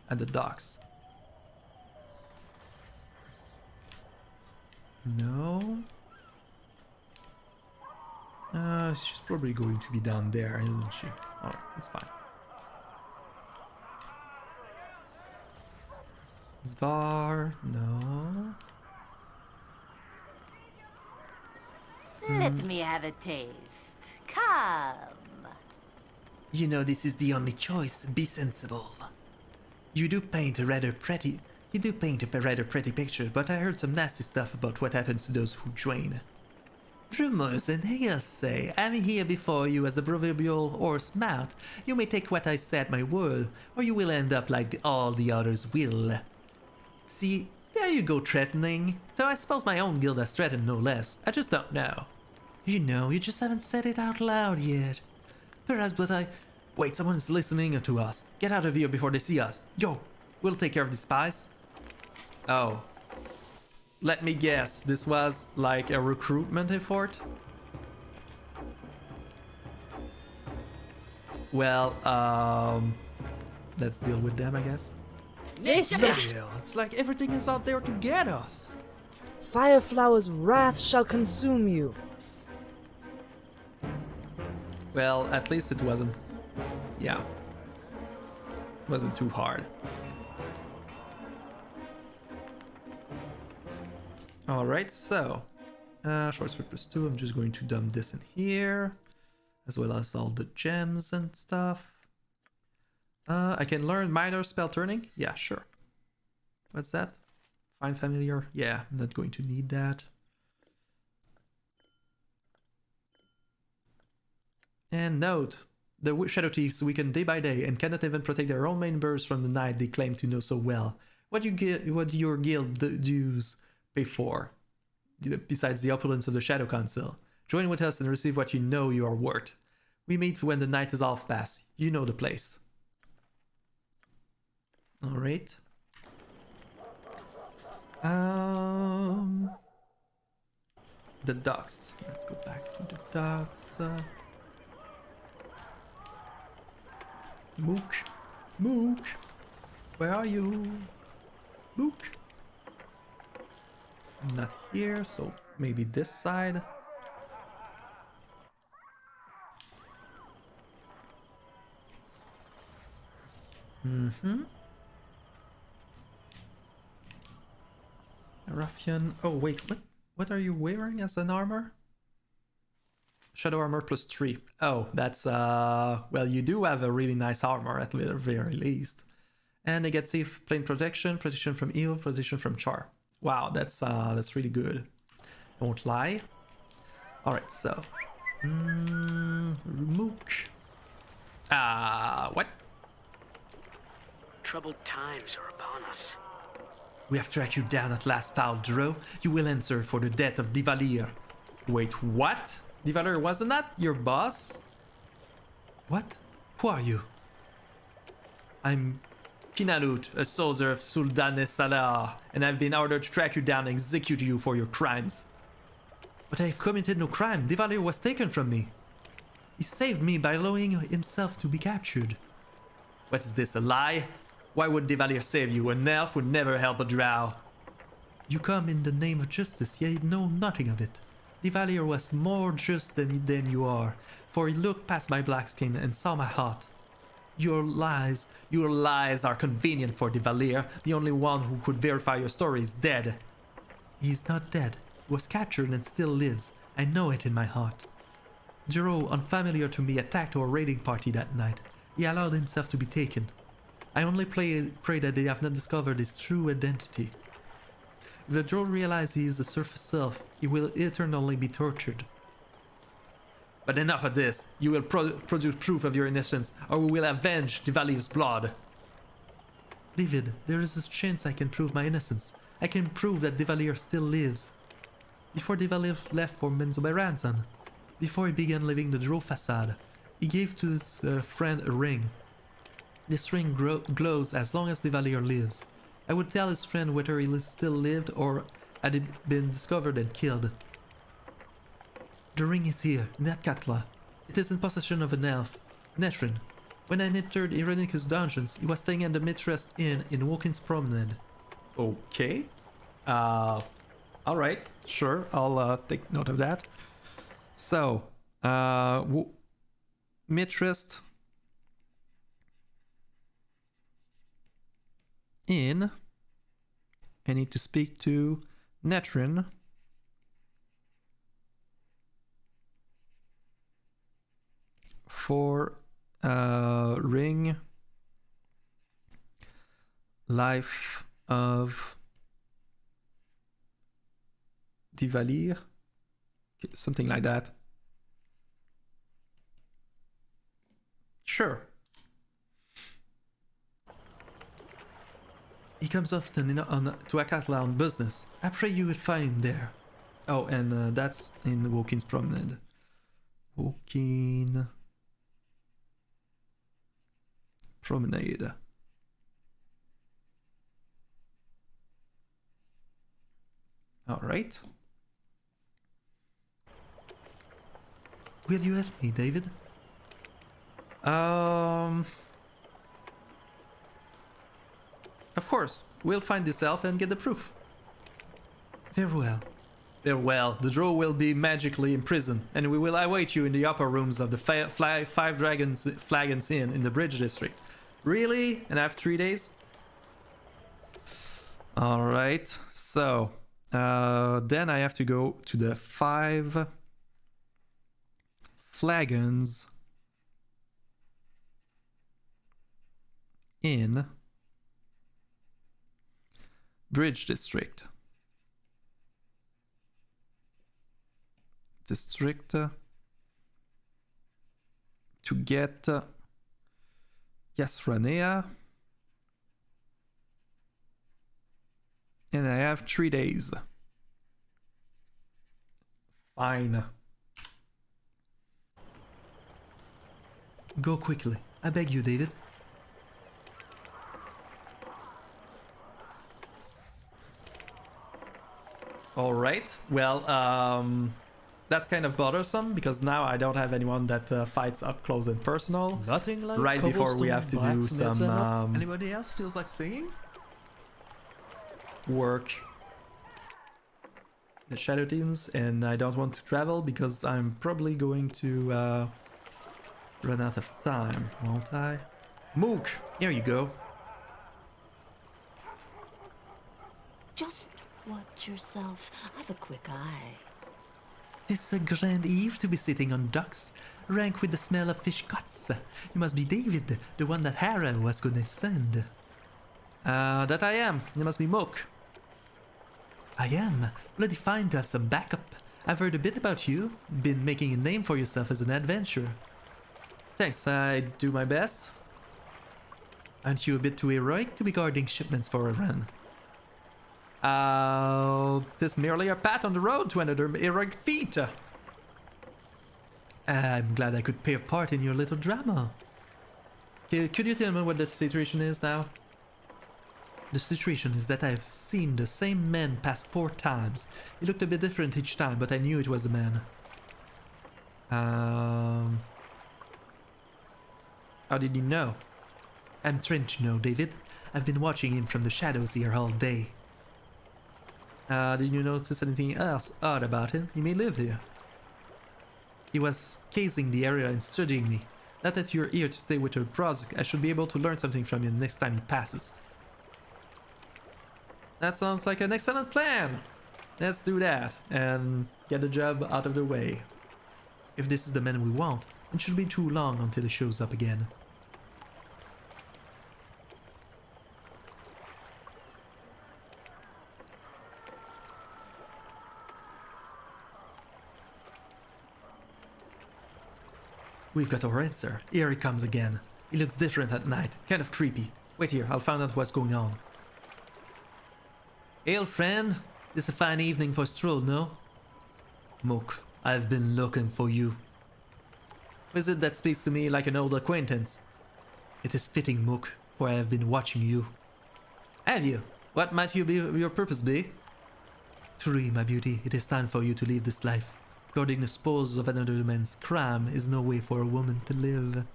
at the docks. No. She's probably going to be down there, isn't she? Alright, that's fine. Zvar, no. Let me have a taste. Come. You know this is the only choice. Be sensible. You do paint a rather pretty picture, but I heard some nasty stuff about what happens to those who drain. Rumors and hearsay. I'm here before you as a proverbial horse mouth. You may take what I said my word, or you will end up like all the others will. See, there you go threatening. Though I suppose my own guild has threatened no less. I just don't know. You know, you just haven't said it out loud yet. Perhaps, but I... Wait, someone is listening to us. Get out of here before they see us. Yo, we'll take care of the spies. Oh. Let me guess, this was like a recruitment effort? Well, let's deal with them, I guess. This Hell, it's like everything is out there to get us. Fireflower's wrath shall consume you. Well, at least it wasn't. Yeah. Wasn't too hard. Alright, so. Short sword +2. I'm just going to dump this in here. As well as all the gems and stuff. I can learn minor spell turning? Yeah, sure. What's that? Find familiar? Yeah, I'm not going to need that. And note, the Shadow Thieves weaken day by day and cannot even protect their own members from the night they claim to know so well. What do your guild dues pay for? Besides the opulence of the Shadow Council. Join with us and receive what you know you are worth. We meet when the night is half past. You know the place. Alright. The docks. Let's go back to the docks. Mook. Mook. Where are you? Mook. Not here, so maybe this side. Mm-hmm. Ruffian. Oh wait, what are you wearing as an armor? Shadow armor +3. Oh, that's well, you do have a really nice armor at the very least. And they get safe plane protection, protection from evil, protection from char. Wow, that's really good. I won't lie. Alright, so Mook. What? Troubled times are upon us. We have tracked you down at last, Baldur. You will answer for the death of Divalier. Wait, what? Divalier wasn't that your boss? What? Who are you? I'm Kinalut, a soldier of Sultan Salah, and I've been ordered to track you down and execute you for your crimes. But I've committed no crime. Divalier was taken from me. He saved me by allowing himself to be captured. What is this, a lie? Why would Divalier save you? An elf would never help a drow. You come in the name of justice, yet know nothing of it. Divalier was more just than you are, for he looked past my black skin and saw my heart. Your lies are convenient for Divalier. The only one who could verify your story is dead. He's not dead. He was captured and still lives. I know it in my heart. Jero, unfamiliar to me, attacked our raiding party that night. He allowed himself to be taken. I only pray that they have not discovered his true identity. If the Drow realizes he is the surface self, he will eternally be tortured. But enough of this. You will produce proof of your innocence, or we will avenge Divalier's blood. David, there is a chance I can prove my innocence. I can prove that Divalier still lives. Before Divalier left for Menzoberranzan, before he began living the Drow facade, he gave to his friend a ring. This ring glows as long as Divalier lives. I would tell his friend whether he still lived or had he been discovered and killed. The ring is here, in that Katla. It is in possession of an elf, Netrin. When I entered Irenicus' dungeons, he was staying at the Midrest Inn in Wokin's Promenade. Okay. Alright, sure, I'll take note of that. So, Midrest Inn. I need to speak to Netrin. For ring life of Divalier, something like that. Sure. He comes often to Akatla on business. I pray you will find him there. Oh, and that's in Wokin's Promenade. Wokin Promenade. All right. Will you help me, David? Of course, we'll find this elf and get the proof. Very well. Very well. The drow will be magically imprisoned, and we will await you in the upper rooms of the Five Dragons Flagons Inn in the Bridge District. Really? And I have 3 days? Alright, so... then I have to go to the 5 Flagons in Bridge District. To get Yasranea. And I have 3 days. Fine. Go quickly. I beg you, David. Alright, well, that's kind of bothersome because now I don't have anyone that fights up close and personal. Nothing like right before we have to do some Anybody else feels like singing? work. The Shadow Thieves, and I don't want to travel because I'm probably going to run out of time, won't I? Mook, here you go. Just watch yourself. I've a quick eye. It's a grand eve to be sitting on docks, rank with the smell of fish guts. You must be David, the one that Hera was gonna send. That I am. You must be Mook. I am. Bloody fine to have some backup. I've heard a bit about you. Been making a name for yourself as an adventurer. Thanks, I do my best. Aren't you a bit too heroic to be guarding shipments for a run? This merely a pat on the road to another heroic feat. I'm glad I could play a part in your little drama. Could you tell me what the situation is now? The situation is that I've seen the same man pass 4 times. He looked a bit different each time, but I knew it was the man. How did you know? I'm trained to know, David. I've been watching him from the shadows here all day. Did you notice anything else odd about him? He may live here. He was casing the area and studying me. Now that you're here to stay with your project, I should be able to learn something from you next time he passes. That sounds like an excellent plan! Let's do that and get the job out of the way. If this is the man we want, it shouldn't be too long until he shows up again. We've got our answer. Here he comes again. He looks different at night, kind of creepy. Wait here, I'll find out what's going on. Hail, friend. This is a fine evening for a stroll, no? Mook, I've been looking for you. Who is it that speaks to me like an old acquaintance? It is fitting, Mook, for I have been watching you. Have you? What might your purpose be? Truly, my beauty, it is time for you to leave this life. Guarding the spoils of another man's crime is no way for a woman to live.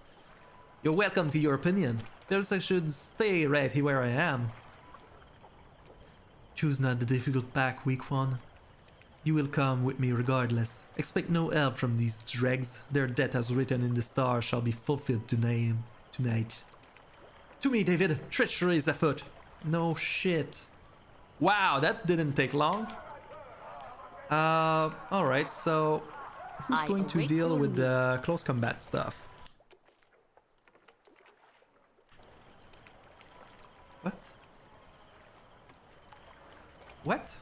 You're welcome to your opinion. Perhaps I should stay right here where I am. Choose not the difficult path, weak one. You will come with me regardless. Expect no help from these dregs. Their death as written in the stars shall be fulfilled tonight. To me, David, treachery is afoot. No shit. Wow, that didn't take long. Alright, so who's going to deal with the close combat stuff? What? What?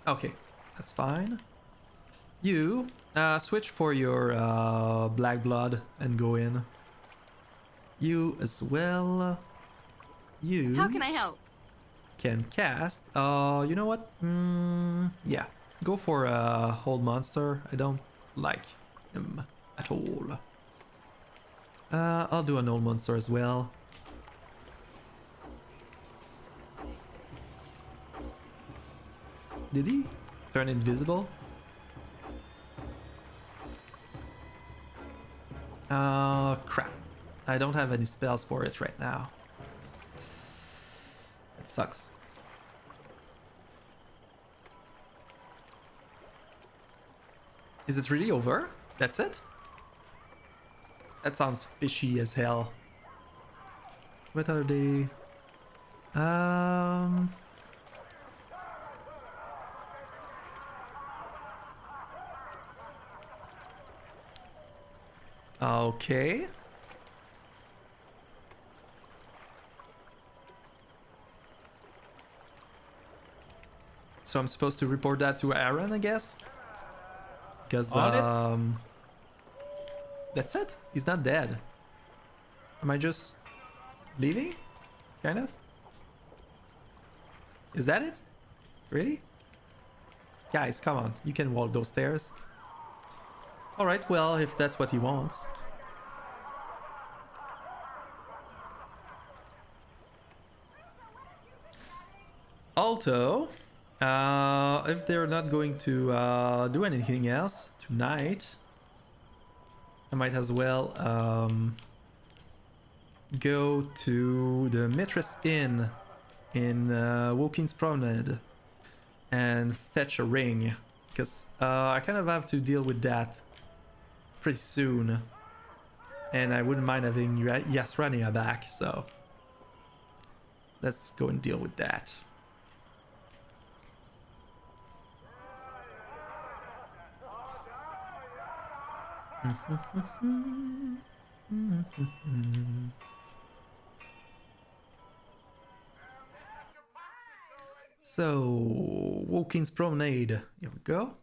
Okay, that's fine. You, switch for your black blood and go in. You as well. You. How can I help? Can cast. You know what? Yeah, go for a hold monster. I don't like him at all. I'll do an old monster as well. Did he turn invisible? Crap. I don't have any spells for it right now. That sucks. Is it really over? That's it? That sounds fishy as hell. What are they? Okay. So I'm supposed to report that to Aaron, I guess? Because, that's it. He's not dead. Am I just leaving? Kind of? Is that it? Really? Guys, come on. You can walk those stairs. Alright, well, if that's what he wants. Also, if they're not going to do anything else tonight, I might as well go to the Mistress Inn in Wokin's Promenade and fetch a ring, because I kind of have to deal with that pretty soon, and I wouldn't mind having Yasrania back, so let's go and deal with that. So, Wokin's Promenade. Here we go.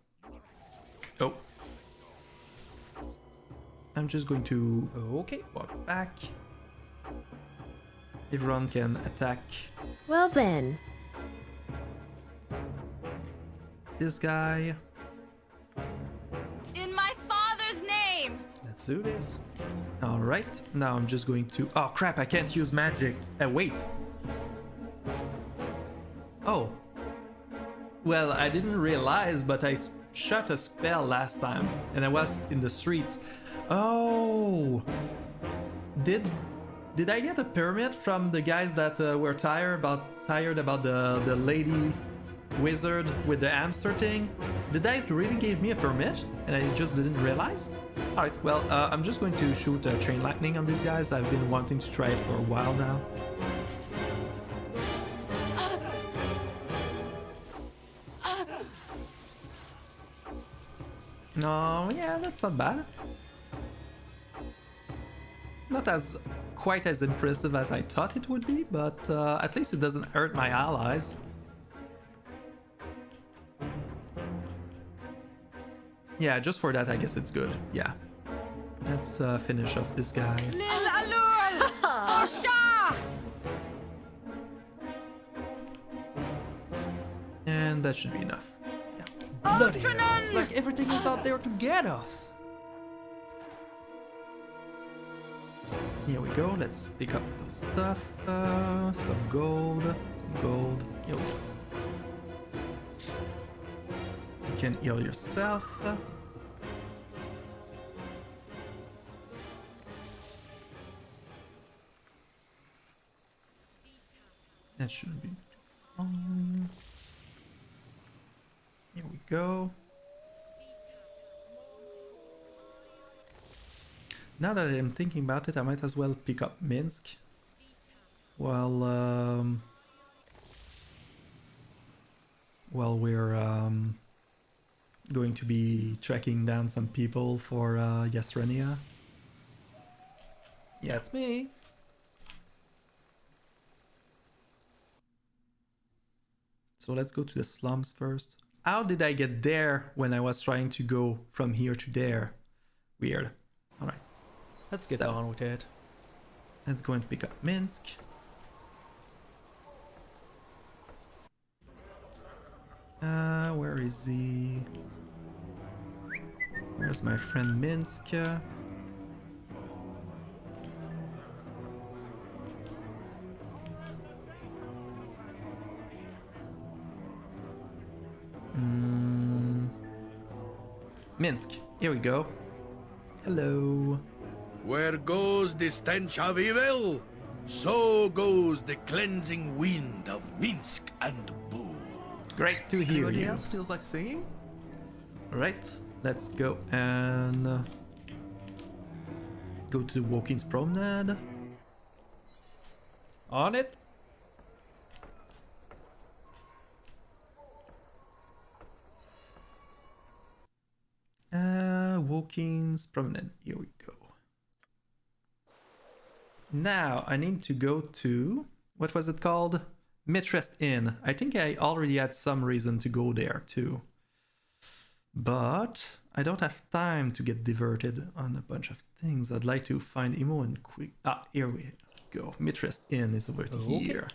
Oh. I'm just going to... Okay, walk back. Everyone can attack. Well then. This guy. In my father's name! Let's do this. Alright, now I'm just going to... Oh crap, I can't use magic. Wait. Oh. Well, I didn't realize, but I shot a spell last time, and I was in the streets. Oh. Did I get a permit from the guys that were tired about the lady wizard with the hamster thing? Did that really give me a permit and I just didn't realize? Alright, well, I'm just going to shoot a chain lightning on these guys. I've been wanting to try it for a while now. No, yeah, that's not bad. Not as quite as impressive as I thought it would be, but at least it doesn't hurt my allies. Yeah, just for that, I guess it's good. Yeah. Let's finish off this guy. Lil Alul! Osha! And that should be enough. Bloody hell, it's like everything is out there to get us. Here we go, let's pick up the stuff. Some gold. Here we go. You can heal yourself. That shouldn't be long. Here we go. Now that I'm thinking about it, I might as well pick up Minsk while we're going to be tracking down some people for Yasrania. Yeah, it's me. So let's go to the slums first. How did I get there when I was trying to go from here to there? Weird. Alright. Let's get on with it. Let's go and pick up Minsk. Where is he? Where's my friend Minsk? Minsk, here we go. Hello. Where goes the stench of evil? So goes the cleansing wind of Minsk and Boo. Great to hear Anybody you. else feels like singing? Alright, let's go and go to the Walking's Promenade. On it. Walking's Promenade. Here we go. Now I need to go to, what was it called? Mitrest Inn. I think I already had some reason to go there too. But I don't have time to get diverted on a bunch of things. I'd like to find Imoen quick. Ah, here we go. Mitrest Inn is over here.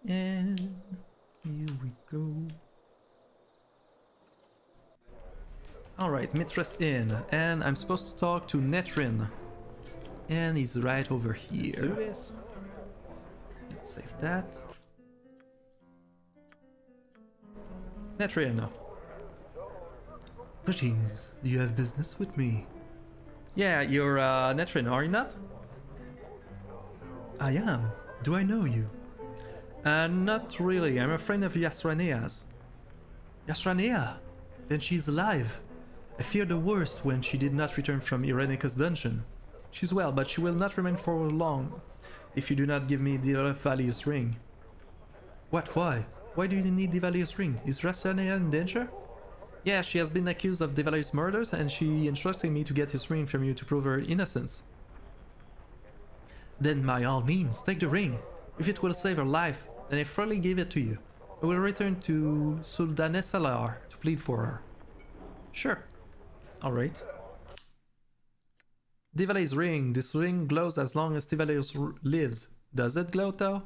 And here we go. Alright, Mitress Inn, and I'm supposed to talk to Netrin. And he's right over here. Let's do this. Let's save that. Netrin. Greetings, do you have business with me? Yeah, you're Netrin, are you not? I am. Do I know you? Not really. I'm a friend of Yasranea's. Yasranea? Then she's alive. I feared the worst when she did not return from Ireneca's dungeon. She's well, but she will not remain for long if you do not give me the Valius ring. What? Why? Why do you need the Valius ring? Is Yasranea in danger? Yeah, she has been accused of the Valius murders, and she instructed me to get his ring from you to prove her innocence. Then by all means, take the ring. If it will save her life, then I freely give it to you. I will return to Suldanesalar to plead for her. Sure. Alright. Divale's ring. This ring glows as long as Divaleus lives. Does it glow though?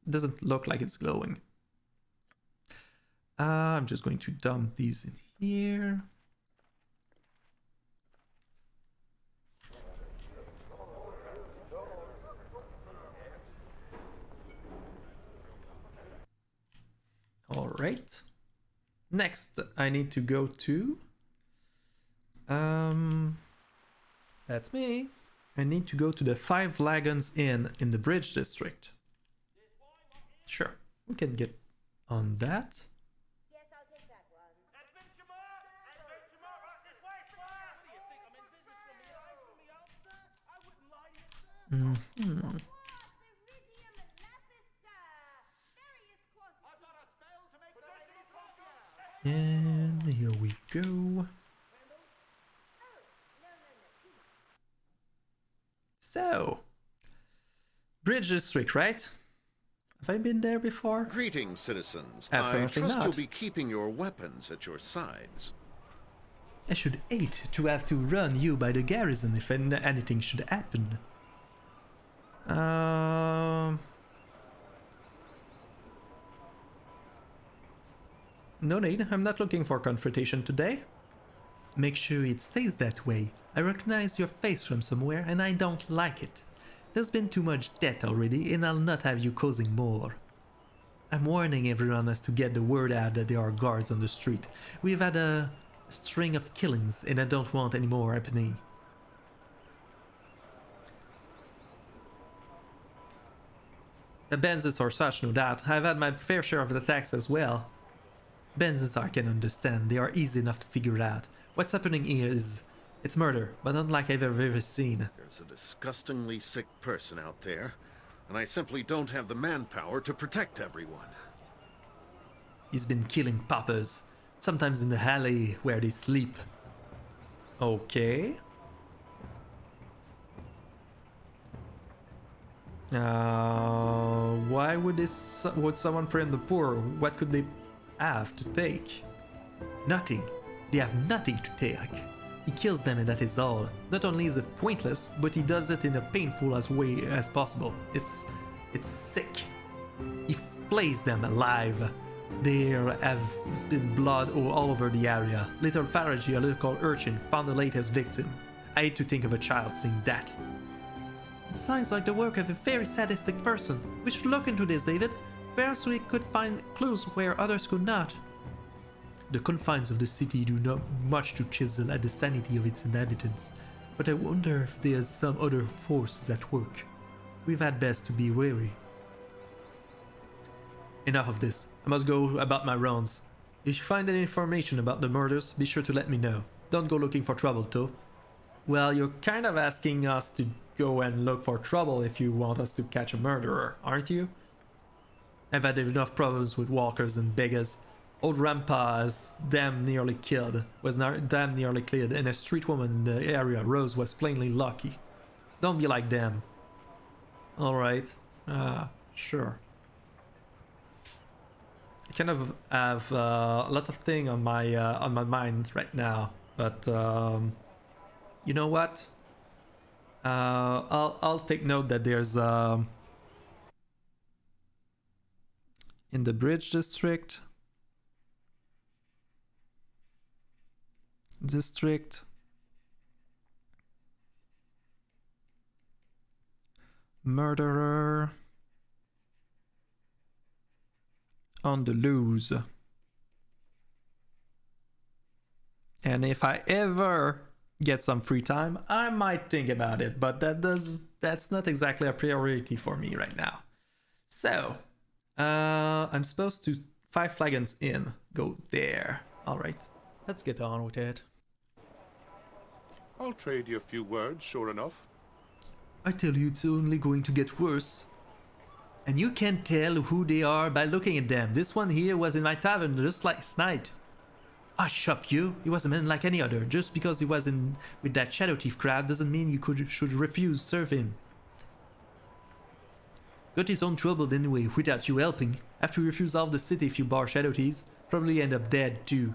Doesn't look like it's glowing. I'm just going to dump these in here. Alright. Next, I need to go to... That's me. I need to go to the Five Lagons Inn in the Bridge District. Sure, we can get on that. Yes, I'll take that one. Mm-hmm. And here we go. So, Bridge District, right? Have I been there before? Greetings, citizens. Apparently I trust not. you'll be keeping your weapons at your sides. I should hate to have to run you by the garrison if anything should happen. No need, I'm not looking for confrontation today. Make sure it stays that way. I recognize your face from somewhere and I don't like it. There's been too much death already and I'll not have you causing more. I'm warning everyone as to get the word out that there are guards on the street. We've had a string of killings and I don't want any more happening. The bandits are such, no doubt. I've had my fair share of attacks as well. Bandits I can understand, they are easy enough to figure out. What's happening here is... it's murder, but unlike I've ever seen. There's a disgustingly sick person out there, and I simply don't have the manpower to protect everyone. He's been killing paupers, sometimes in the alley where they sleep. Okay. Why would someone prey on the poor? What could they have to take? Nothing. They have nothing to take. He kills them and that is all. Not only is it pointless, but he does it in a painful way as possible. It's sick. He flays them alive. There has been blood all over the area. Little Faraji, a local urchin, found the latest victim. I hate to think of a child seeing that. It sounds like the work of a very sadistic person. We should look into this, David. Perhaps we could find clues where others could not. The confines of the city do not much to chisel at the sanity of its inhabitants, but I wonder if there's some other forces at work. We've had best to be wary. Enough of this. I must go about my rounds. If you find any information about the murders, be sure to let me know. Don't go looking for trouble, though. Well, you're kind of asking us to go and look for trouble if you want us to catch a murderer, aren't you? I've had enough problems with walkers and beggars. Old Rampa is damn nearly killed, and a street woman in the area, Rose, was plainly lucky. Don't be like them. Alright, sure. I kind of have a lot of things on my mind right now, but you know what? I'll take note that there's in the Bridge District, murderer on the loose. And if I ever get some free time, I might think about it, but that's not exactly a priority for me right now. So I'm supposed to 5 flagons in, go there. All right, let's get on with it. I'll trade you a few words, sure enough. I tell you, it's only going to get worse. And you can tell who they are by looking at them. This one here was in my tavern just last night. Ah, shut you. He was a man like any other. Just because he was in with that Shadow Thief crowd doesn't mean you should refuse serve him. Got his own trouble anyway, without you helping. After you refuse all the city if you bar Shadow Thieves, probably end up dead too.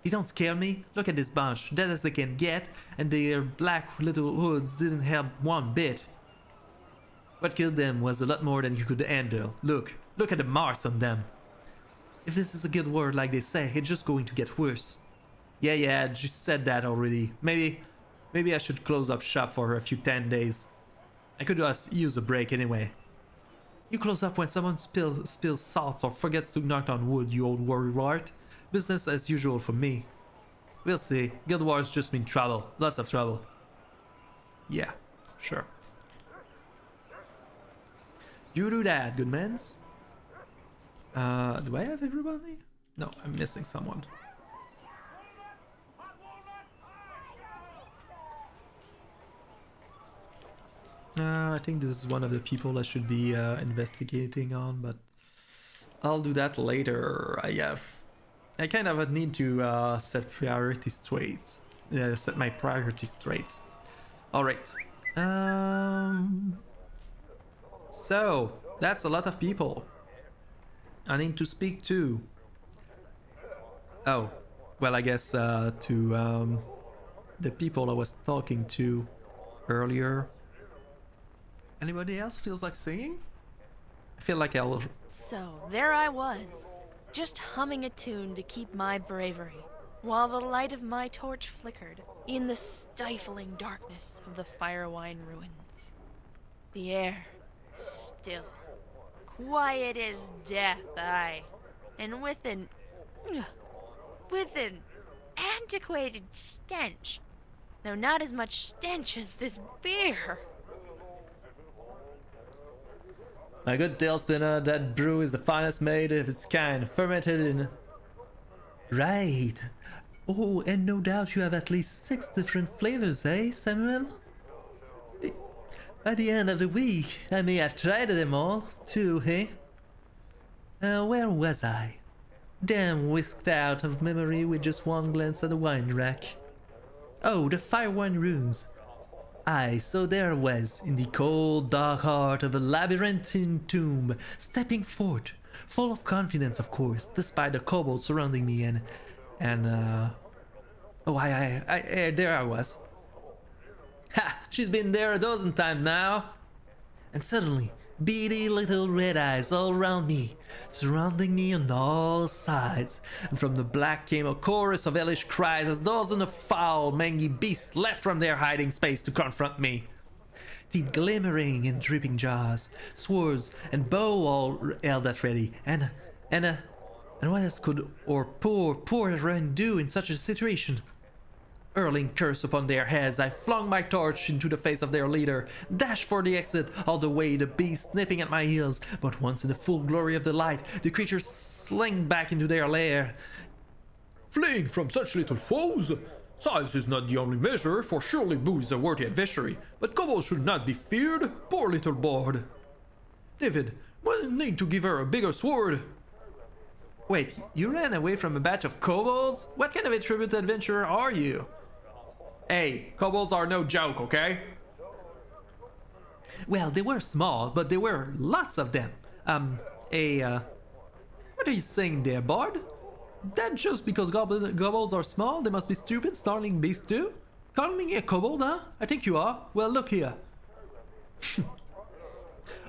They don't scare me. Look at this bunch, dead as they can get, and their black little hoods didn't help one bit. What killed them was a lot more than you could handle. Look at the marks on them. If this is a guild war like they say, it's just going to get worse. Yeah, I just said that already. Maybe I should close up shop for a few 10 days. I could just use a break anyway. You close up when someone spills salt or forgets to knock on wood, you old worrywart. Business as usual for me. We'll see. Guild wars just mean trouble. Lots of trouble. Yeah, sure. You do that, good mans. Do I have everybody? No, I'm missing someone. I think this is one of the people I should be investigating on, but I'll do that later. I kind of need to set priorities straight. Set my priorities straight. Alright. So, that's a lot of people I need to speak to. Oh, well, I guess to the people I was talking to earlier. Anybody else feels like singing? I feel like I'll... So, there I was, just humming a tune to keep my bravery, while the light of my torch flickered in the stifling darkness of the Firewine ruins. The air still, quiet as death, aye, and with an antiquated stench, though not as much stench as this beer. My good tailspinner, that brew is the finest made of its kind, fermented in... Right. Oh, and no doubt you have at least 6 different flavors, eh, Samuel? By the end of the week, I may have tried them all, too, eh? Where was I? Damn whisked out of memory with just one glance at the wine rack. Oh, the Firewine ruins. Aye, so there I was, in the cold, dark heart of a labyrinthine tomb, stepping forth, full of confidence, of course, despite the kobolds surrounding me and there I was. Ha! She's been there a dozen times now! And suddenly, Beady little red eyes all around me, surrounding me on all sides, and from the black came a chorus of hellish cries as dozens of foul, mangy beasts leapt from their hiding space to confront me. Teeth glimmering in dripping jaws, swords and bow all held at ready, and what else could our poor Ren do in such a situation? Hurling curse upon their heads, I flung my torch into the face of their leader, dashed for the exit, all the way the beast nipping at my heels. But once in the full glory of the light, the creatures slink back into their lair. Fleeing from such little foes? Size is not the only measure, for surely Boo is a worthy adversary, but kobolds should not be feared. Poor little bird. David, we'll need to give her a bigger sword. Wait, you ran away from a batch of kobolds? What kind of a tribute adventurer are you? Hey, kobolds are no joke, okay? Well, they were small, but there were lots of them. What are you saying there, Bard? That just because kobolds are small, they must be stupid, snarling beasts too? Calling me a kobold, huh? I think you are. Well, look here.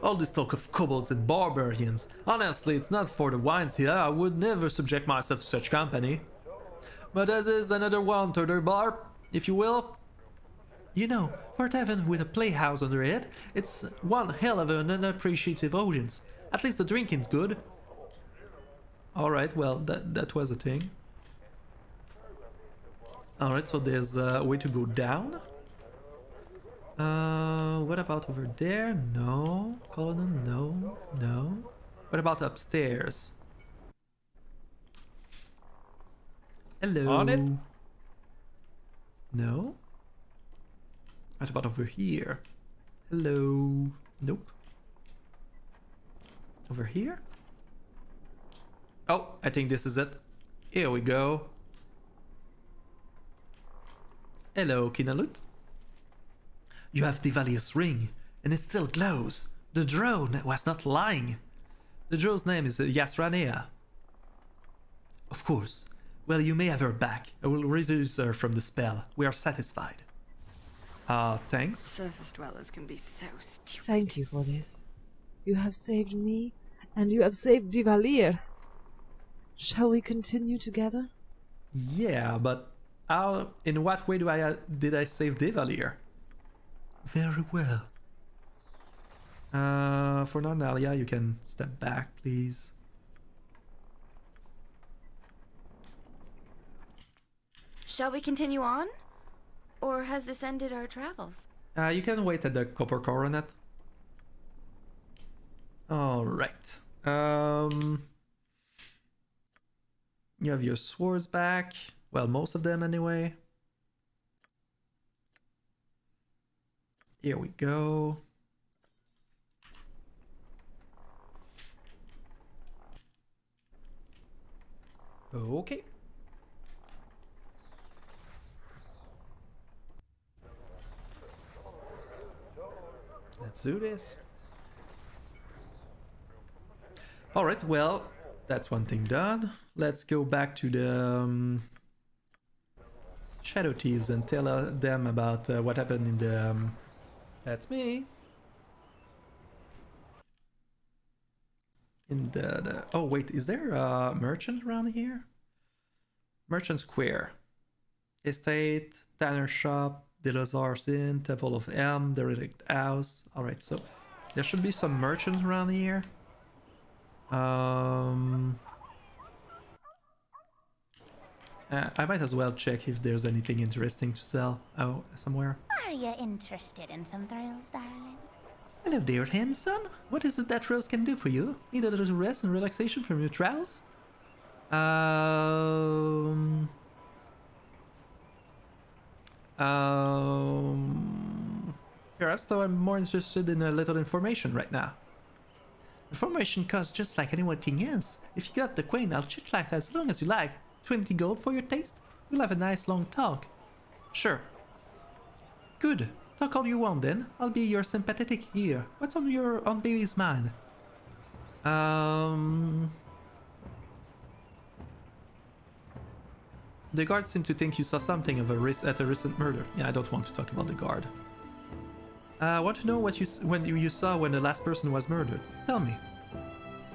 All this talk of kobolds and barbarians. Honestly, it's not for the wines here. I would never subject myself to such company. But as is another one to their bar, if you will. You know, for a tavern with a playhouse under it, it's one hell of an unappreciative audience. At least the drinking's good. Alright, well, that was a thing. Alright, so there's a way to go down. What about over there? No. Colonel, no. What about upstairs? Hello. On it? No. What about over here? Hello. Nope. Over here? Oh, I think this is it. Here we go. Hello, Kinalut. You have Divalia's ring, and it still glows. The drone was not lying. The drone's name is Yasranea. Of course. Well, you may have her back. I will release her from the spell. We are satisfied. Thanks. Surface dwellers can be so stupid. Thank you for this. You have saved me, and you have saved Divalir. Shall we continue together? Yeah, but how? In what way did I save Divalir? Very well. For now, Nalia, you can step back, please. Shall we continue on? Or has this ended our travels? You can wait at the Copper Coronet. Alright. You have your swords back. Well, most of them anyway. Here we go. Okay. Let's do this. Alright, well, that's one thing done. Let's go back to the Shadow Thieves and tell them about what happened in the... that's me. In the... oh wait, is there a merchant around here? Merchant Square. Estate, Tanner Shop, De Lazar's Inn, Temple of Elm, the Relict House. Alright, so there should be some merchants around here. I might as well check if there's anything interesting to sell somewhere. Are you interested in some thrills, darling? Hello there, handsome. What is it that Rose can do for you? Need a little rest and relaxation from your trials? Perhaps, though I'm more interested in a little information right now. Information costs just like anything else. If you got the coin, I'll chit-chat as long as you like. 20 gold for your taste? We'll have a nice long talk. Sure. Good. Talk all you want then. I'll be your sympathetic ear. What's on your baby's mind? The guard seemed to think you saw something of a at a recent murder. Yeah, I don't want to talk about the guard. I want to know what you saw when the last person was murdered. Tell me.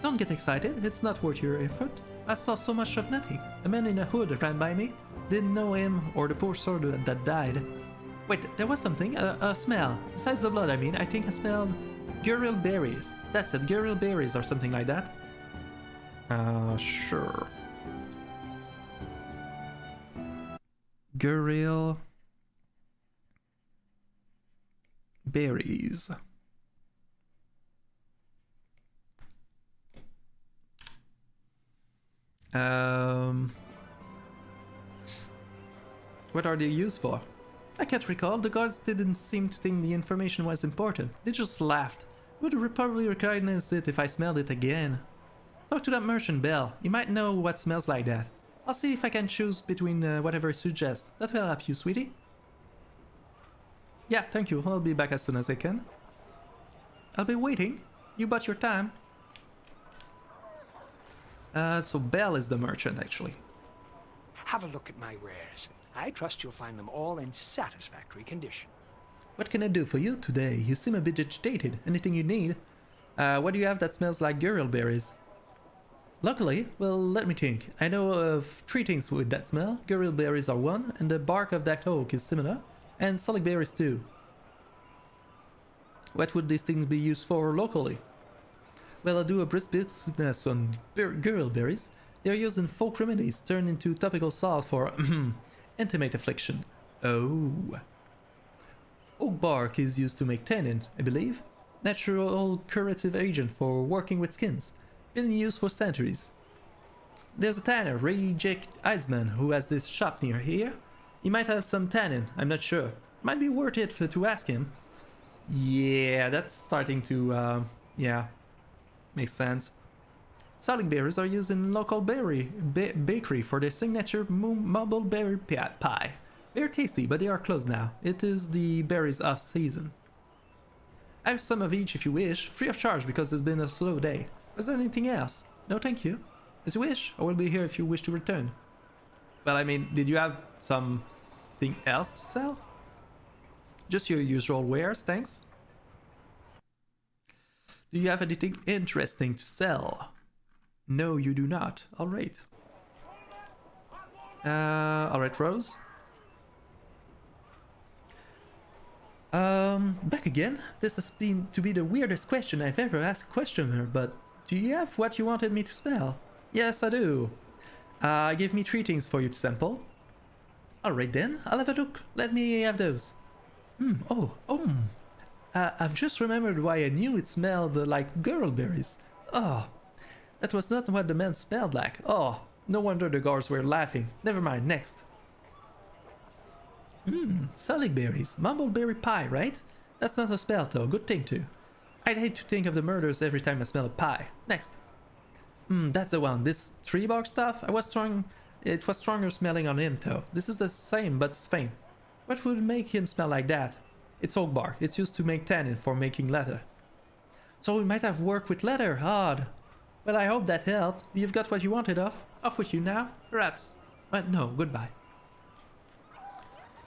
Don't get excited, it's not worth your effort. I saw so much of nothing. A man in a hood ran by me. Didn't know him or the poor soul that died. Wait, there was something, a smell. Besides the blood, I mean, I think I smelled guril berries. That's it, guril berries or something like that. Sure. Guril berries. What are they used for? I can't recall. The guards didn't seem to think the information was important. They just laughed. Would probably recognize it if I smelled it again. Talk to that merchant, Belle. He might know what smells like that. I'll see if I can choose between whatever you suggest. That will help you, sweetie. Yeah, thank you. I'll be back as soon as I can. I'll be waiting. You bought your time. So Belle is the merchant, actually. Have a look at my wares. I trust you'll find them all in satisfactory condition. What can I do for you today? You seem a bit agitated. Anything you need? What do you have that smells like guril berries? Luckily, well, let me think. I know of 3 things with that smell. Guril berries are one, and the bark of that oak is similar, and solic berries too. What would these things be used for locally? Well, I do a brisk business on guril berries. They are used in folk remedies, turned into topical salt for intimate affliction. Oh. Oak bark is used to make tannin, I believe. Natural curative agent for working with skins. Been in use for centuries. There's a tanner, Reject Eidsman, who has this shop near here. He might have some tannin, I'm not sure. Might be worth it to ask him. Yeah, that's starting to, yeah, makes sense. Solic berries are used in local bakery for their signature mumble berry pie. Very tasty, but they are closed now. It is the berries off season. I have some of each if you wish, free of charge because it's been a slow day. Was there anything else? No, thank you. As you wish, I will be here if you wish to return. Well, I mean, did you have something else to sell? Just your usual wares, thanks. Do you have anything interesting to sell? No, you do not. Alright. Alright, Rose. Back again? This has been to be the weirdest question I've ever asked a questioner, but do you have what you wanted me to spell? Yes, I do. Give me 3 things for you to sample. Alright then, I'll have a look. Let me have those. I've just remembered why I knew it smelled like guril berries. Oh, that was not what the man smelled like. Oh, no wonder the guards were laughing. Never mind, next. Solic berries. Mumbleberry pie, right? That's not a spell though, good thing too. I'd hate to think of the murders every time I smell a pie. Next. That's the one. This tree bark stuff? It was stronger smelling on him though. This is the same, but it's faint. What would make him smell like that? It's oak bark. It's used to make tannin for making leather. So we might have worked with leather. Odd. Well, I hope that helped. You've got what you wanted off. Off with you now. Perhaps. No, goodbye.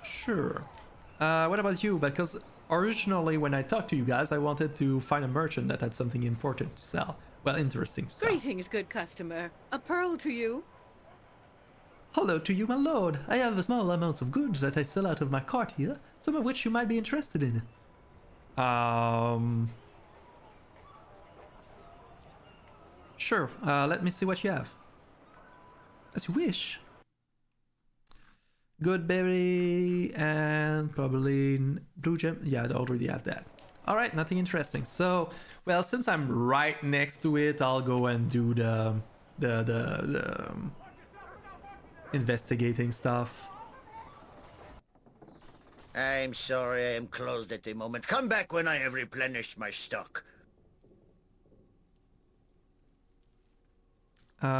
Sure. What about you? Because originally when I talked to you guys, I wanted to find a merchant that had something important to sell. Well, interesting to sell. Greetings, good customer. A pearl to you. Hello to you, my lord. I have small amounts of goods that I sell out of my cart here, some of which you might be interested in. Sure, let me see what you have. As you wish. Good berry and probably blue gem. Yeah, I already have that. Alright, nothing interesting. So, well, since I'm right next to it, I'll go and do the investigating stuff. I'm sorry, I am closed at the moment. Come back when I have replenished my stock. Why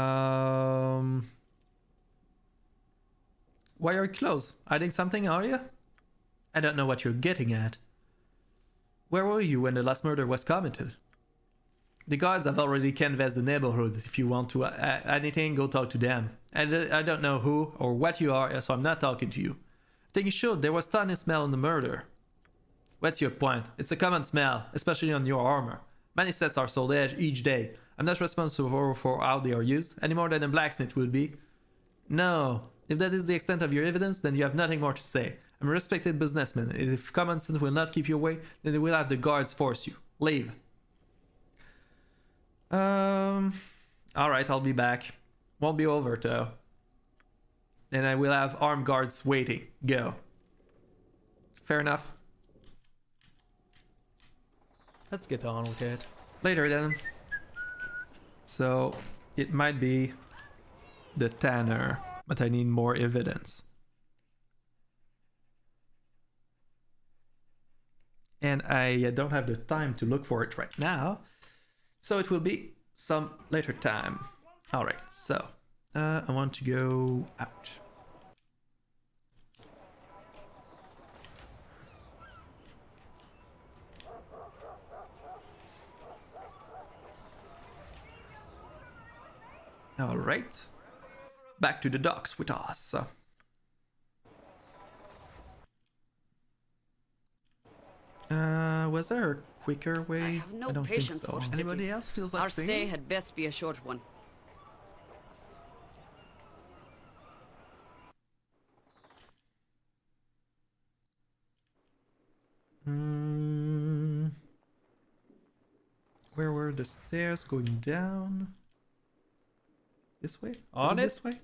are you closed? Hiding something, are you? I don't know what you're getting at. Where were you when the last murder was committed? The guards have already canvassed the neighborhood. If you want to anything, go talk to them. I don't know who or what you are, so I'm not talking to you. I think you should. There was tannin smell in the murder. What's your point? It's a common smell, especially on your armor. Many sets are sold each day. I'm not responsible for how they are used, any more than a blacksmith would be. No. If that is the extent of your evidence, then you have nothing more to say. I'm a respected businessman. If common sense will not keep you away, then they will have the guards force you. Leave. Alright, I'll be back. Won't be over though. And I will have armed guards waiting. Go. Fair enough. Let's get on with it. Later then. So, it might be the tanner, but I need more evidence. And I don't have the time to look for it right now. So it will be some later time. Alright, so I want to go out. Alright. Back to the docks with us. Was there a quicker way? I have no don't patience think so. for cities. Anybody else feels like Our staying? stay had best be a short one. Where were the stairs going down? This way? On it? This way?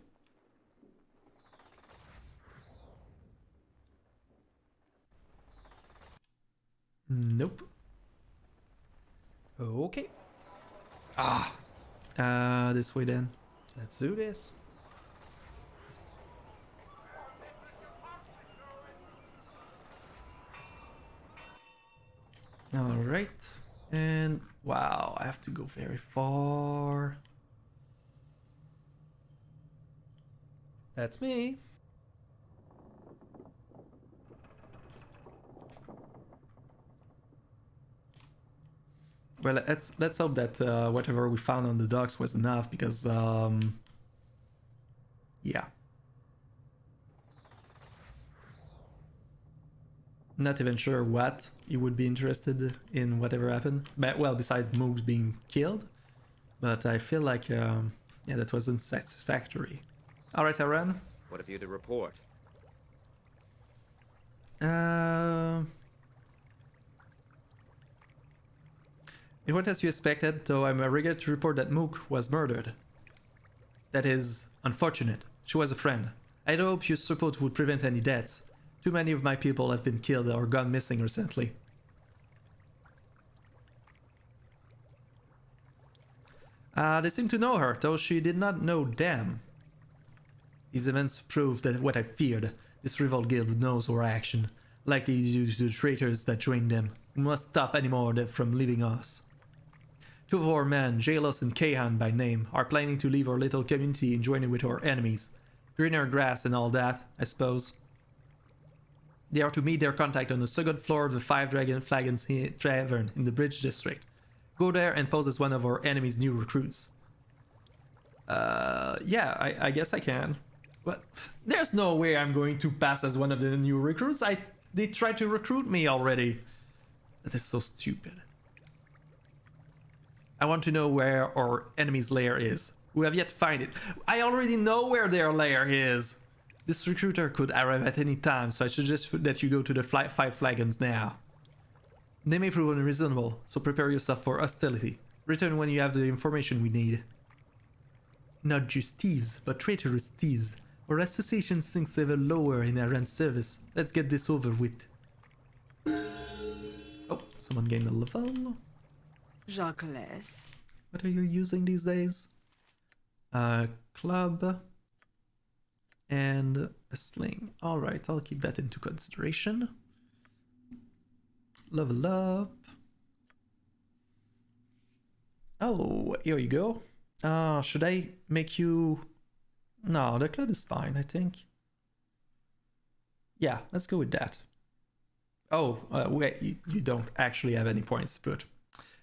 Nope. Okay. This way then. Let's do this. Alright. And wow, I have to go very far. That's me. Well, let's hope that whatever we found on the docks was enough, because yeah. Not even sure what you would be interested in whatever happened. But, well, besides Moogs being killed. But I feel like, yeah, that wasn't satisfactory. Alright, I ran. What have you to report? It went as you expected, though I'm regret to report that Mook was murdered. That is unfortunate. She was a friend. I hope your support would prevent any deaths. Too many of my people have been killed or gone missing recently. They seem to know her, though she did not know them. These events prove that what I feared. This rival guild knows our action, likely due to the traitors that joined them. We must stop any more from leaving us. Two of our men, Jalos and Kahan by name, are planning to leave our little community and join in with our enemies. Greener grass and all that, I suppose. They are to meet their contact on the second floor of the Five Dragon Flagons Tavern in the Bridge District. Go there and pose as one of our enemy's new recruits. Yeah, I guess I can. But there's no way I'm going to pass as one of the new recruits. They tried to recruit me already. That is so stupid. I want to know where our enemy's lair is. We have yet to find it. I already know where their lair is. This recruiter could arrive at any time, so I suggest that you go to the Five Flagons now. They may prove unreasonable, so prepare yourself for hostility. Return when you have the information we need. Not just thieves, but traitorous thieves. Our association sinks ever lower in Aran's service. Let's get this over with. Oh, someone gained a level. Jacques. What are you using these days? Club and a sling. Alright, I'll keep that into consideration. Level up. Oh, here you go. Should I make you... No, the club is fine, I think. Yeah, let's go with that. Oh, wait, you don't actually have any points, but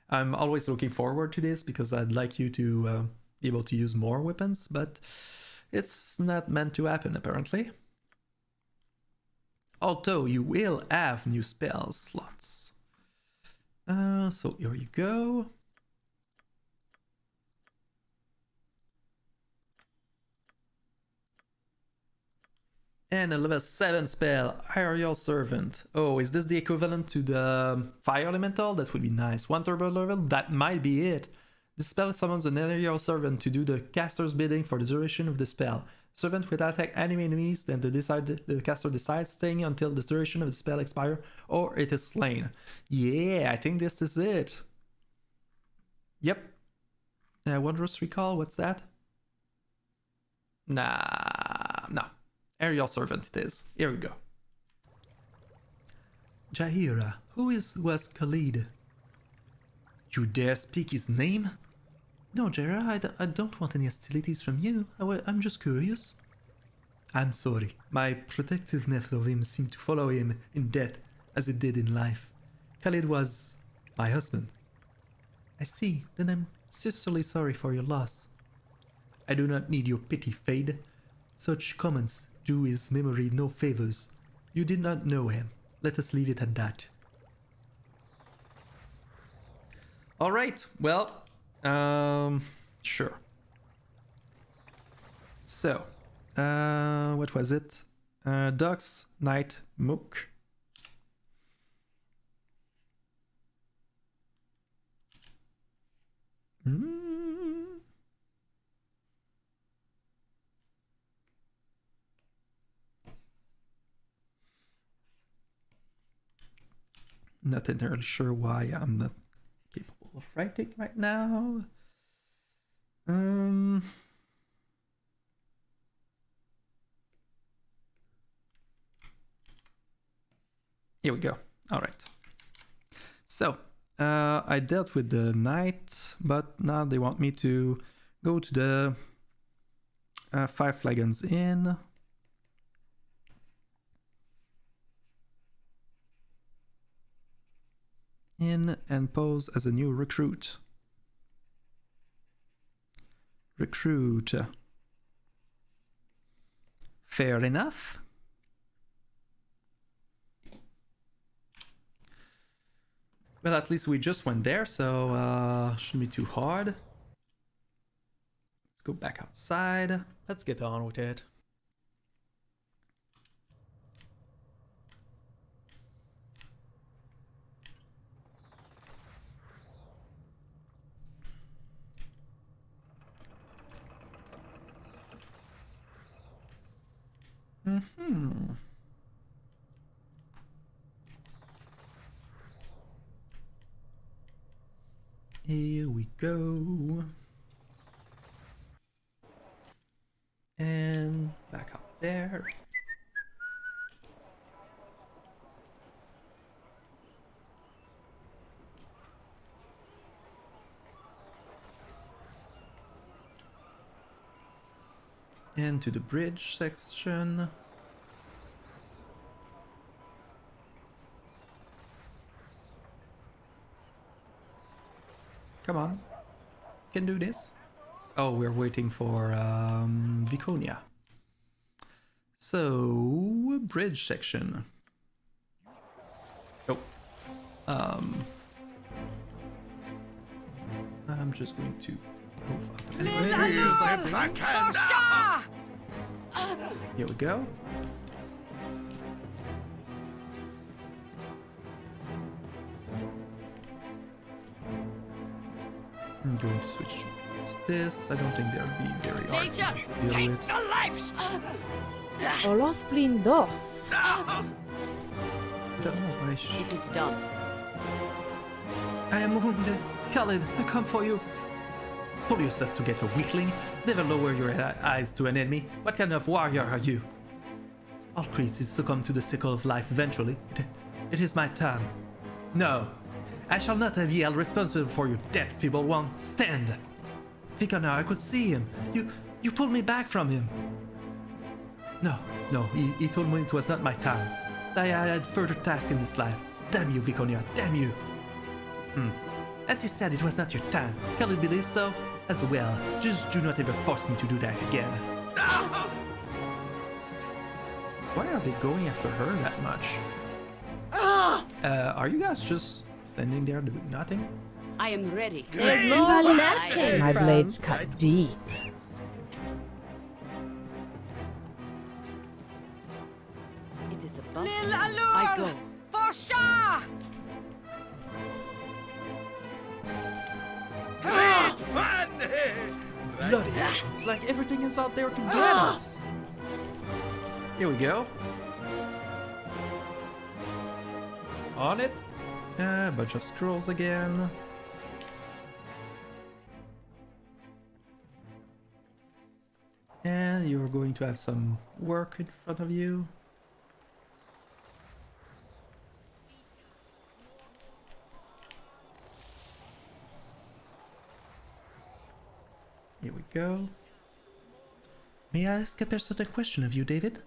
I'm always looking forward to this because I'd like you to be able to use more weapons, but it's not meant to happen, apparently. Although you will have new spell slots. So here you go. And a level 7 spell, Aerial Servant. Oh, is this the equivalent to the Fire Elemental? That would be nice. 1 turbo level? That might be it. The spell summons an Aerial Servant to do the caster's bidding for the duration of the spell. Servant will attack enemy enemies, then the caster decides, staying until the duration of the spell expires or it is slain. Yeah, I think this is it. Yep. Wondrous Recall, what's that? Nah, no. Aerial Servant it is. Here we go. Jaheira, was Khalid? You dare speak his name? No, Jaheira, I don't want any hostilities from you. I'm just curious. I'm sorry. My protectiveness of him seemed to follow him in death as it did in life. Khalid was my husband. I see. Then I'm sincerely sorry for your loss. I do not need your pity, Fade. Such comments do his memory no favors. You did not know him. Let us leave it at that. Alright, well, sure. So, what was it? Ducks, Night, Mook. Not entirely sure why I'm not capable of writing right now. Here we go. All right. So I dealt with the knight, but now they want me to go to the Five Flagons Inn. And pose as a new recruit. Fair enough. Well, at least we just went there, so shouldn't be too hard. Let's go back outside. Let's get on with it. Here we go. And back up there. And to the bridge section. Come on. Can do this. Oh, we're waiting for Viconia. So, bridge section. Oh. I'm just going to move out. Here we go. I'm going to switch to this. I don't think they'll be very hard to deal with. the lives! Olofblin dos. I don't know why It is done. I am wounded. Khalid, I come for you. Pull yourself together, weakling. Never lower your eyes to an enemy. What kind of warrior are you? All creatures succumb to the sickle of life eventually. It is my time. No, I shall not have ye held responsible for your death, feeble one. Stand! Viconia, I could see him. You pulled me back from him. No, he told me it was not my time. That I had further tasks in this life. Damn you, Viconia, damn you. As you said, it was not your time. Khalid believes so? As well. Just do not ever force me to do that again. Why are they going after her that much? Are you guys just standing there doing nothing? I am ready. There's more where that came My from. blades cut deep. It is above. Lil I Allure! go. For Shah! Great fun! Bloody hell, it's like everything is out there to get us. Here we go. On it. A bunch of scrolls again. And you're going to have some work in front of you. Here we go. May I ask a personal question of you, David?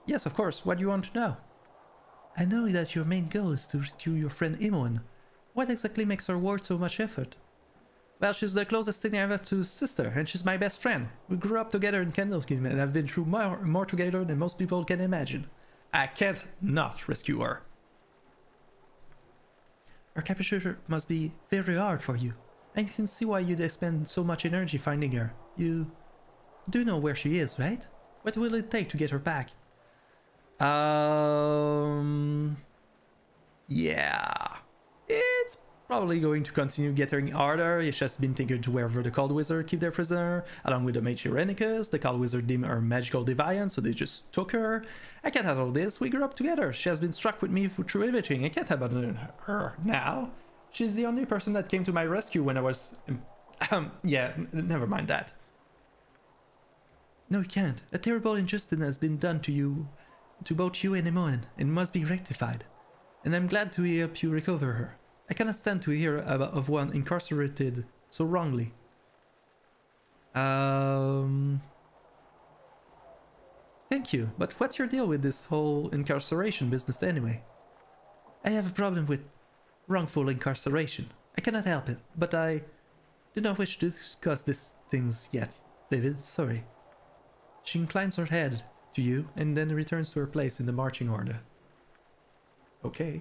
Yes, of course. What do you want to know? I know that your main goal is to rescue your friend Imoen. What exactly makes her worth so much effort? Well, she's the closest thing I have to sister, and she's my best friend. We grew up together in Candlekeep and have been through more together than most people can imagine. I can't not rescue her. Her capture must be very hard for you. I can see why you'd expend so much energy finding her. You do know where she is, right? What will it take to get her back? Yeah. It's probably going to continue getting harder. It's just been taken to wherever the Cold Wizard keep their prisoner, along with the Mage Irenicus. The Cold Wizard deemed her magical deviant, so they just took her. I can't handle this. We grew up together. She has been struck with me through everything. I can't abandon her now. She's the only person that came to my rescue when I was... yeah, never mind that. No, you can't. A terrible injustice has been done to you, to both you and Imoen, and must be rectified. And I'm glad to help you recover her. I cannot stand to hear of one incarcerated so wrongly. Thank you, but what's your deal with this whole incarceration business anyway? I have a problem with wrongful incarceration. I cannot help it, but I do not wish to discuss these things yet, David. Sorry. She inclines her head to you and then returns to her place in the marching order. Okay.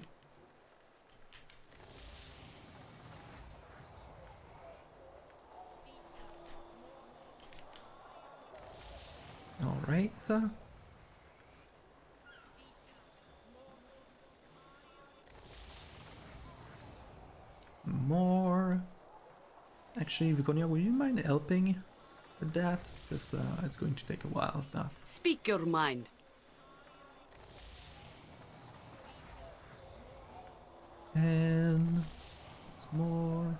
Alright. More. Actually, Viconia, would you mind helping with that? Because it's going to take a while now. Speak your mind. And it's more.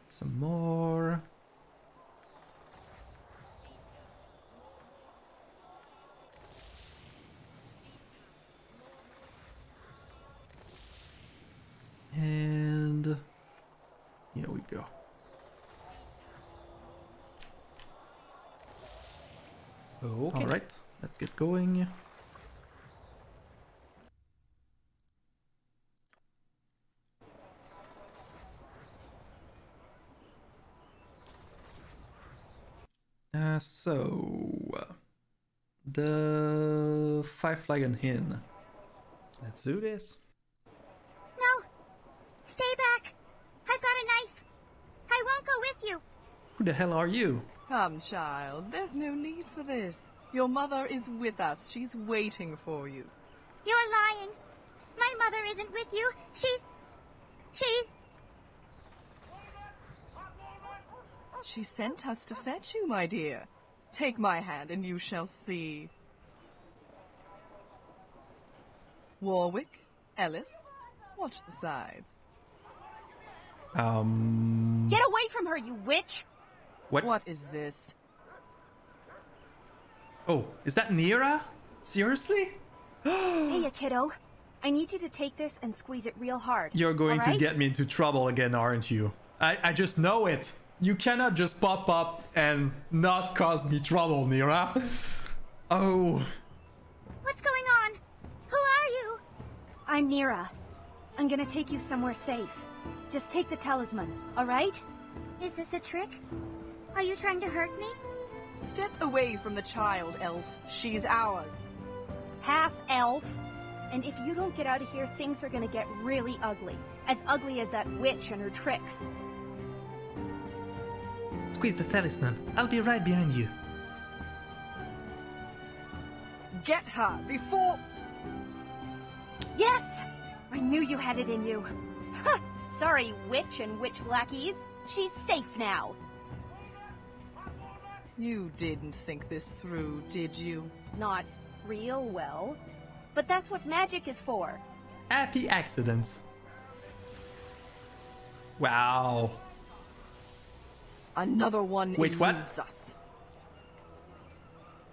Some more. And here we go. Okay. All right, let's get going. The Five-Flagon Inn. Let's do this. No! Stay back! I've got a knife! I won't go with you! Who the hell are you? Come, child. There's no need for this. Your mother is with us. She's waiting for you. You're lying! My mother isn't with you! She's... She sent us to fetch you, my dear. Take my hand and you shall see. Warwick, Ellis, watch the sides. Get away from her, you witch! What is this? Oh, is that Nira? Seriously? Hey, you kiddo. I need you to take this and squeeze it real hard. You're going all to right? get me into trouble again, aren't you? I just know it. You cannot just pop up and not cause me trouble, Nira. Oh. What's going on? Who are you? I'm Nira. I'm gonna take you somewhere safe. Just take the talisman, alright? Is this a trick? Are you trying to hurt me? Step away from the child, elf. She's ours. Half-elf? And if you don't get out of here, things are gonna get really ugly. As ugly as that witch and her tricks. Squeeze the talisman. I'll be right behind you. Get her before... Yes! I knew you had it in you. Ha! Sorry, witch and witch lackeys. She's safe now. You didn't think this through, did you? Not real well. But that's what magic is for. Happy accidents. Wow. Another one Wait, what? eludes us.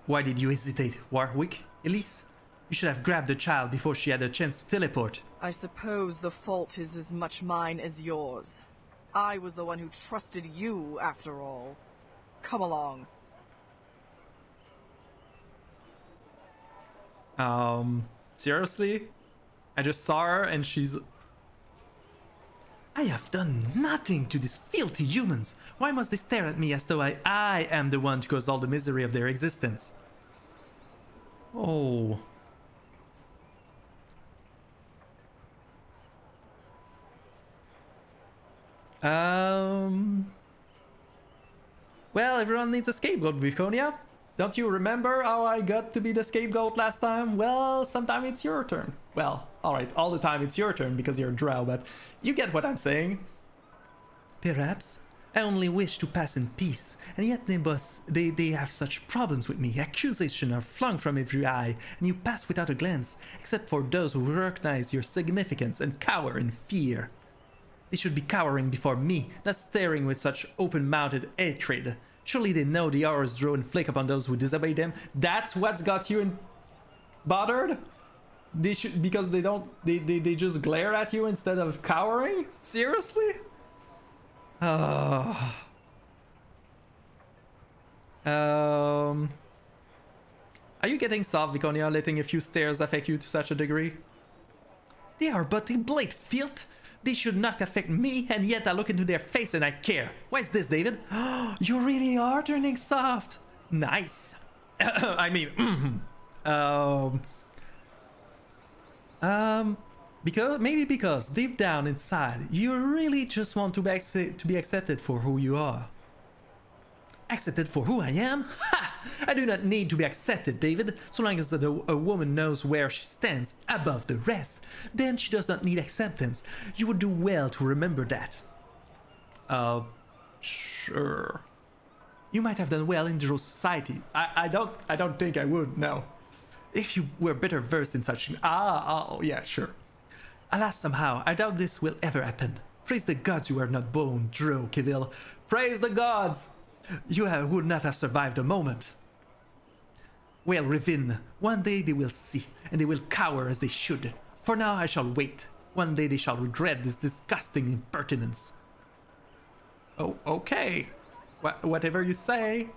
Why did you hesitate, Warwick? Elise? You should have grabbed the child before she had a chance to teleport. I suppose the fault is as much mine as yours. I was the one who trusted you, after all. Come along. Seriously? I just saw her and she's... I have done nothing to these filthy humans. Why must they stare at me as though I am the one to cause all the misery of their existence? Oh. Well, everyone needs a scapegoat, Viconia. Don't you remember how I got to be the scapegoat last time? Well, sometime it's your turn. Well, alright, all the time it's your turn because you're a drow, but you get what I'm saying. Perhaps. I only wish to pass in peace, and yet they have such problems with me. Accusations are flung from every eye, and you pass without a glance, except for those who recognize your significance and cower in fear. They should be cowering before me, not staring with such open-mouthed hatred. Surely they know the arrows draw and flick upon those who disobey them. That's what's got you bothered? They should, because they don't, they just glare at you instead of cowering? Seriously? Are you getting soft, Viconia, letting a few stares affect you to such a degree? They are but a blade filth. They should not affect me, and yet I look into their face and I care. Why is this, David? You really are turning soft. Nice. I mean, because deep down inside, you really just want to be accepted for who you are. Accepted for who I am? Ha! I do not need to be accepted, David. So long as a woman knows where she stands above the rest, then she does not need acceptance. You would do well to remember that. Sure. You might have done well in Drow society. I don't think I would, no. If you were better versed in such... oh, yeah, sure. Alas, somehow, I doubt this will ever happen. Praise the gods you are not born, Drow, Kivil. Praise the gods! You would not have survived a moment. Well, Rivin, one day they will see, and they will cower as they should. For now, I shall wait. One day they shall regret this disgusting impertinence. Oh, okay. Whatever you say.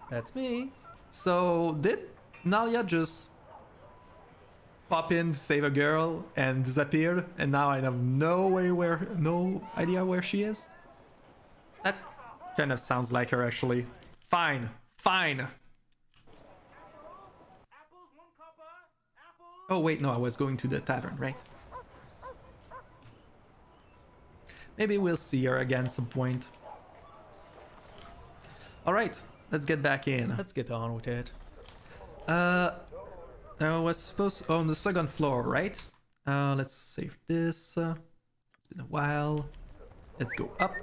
That's me. So, did Nalia just pop in to save a girl and disappear, and now I have no idea where she is? That kind of sounds like her, actually. Fine. Oh wait, no, I was going to the tavern, right? Maybe we'll see her again at some point. Alright, let's get back in. Let's get on with it. I was supposed to, on the second floor, right? Let's save this. It's been a while. Let's go up.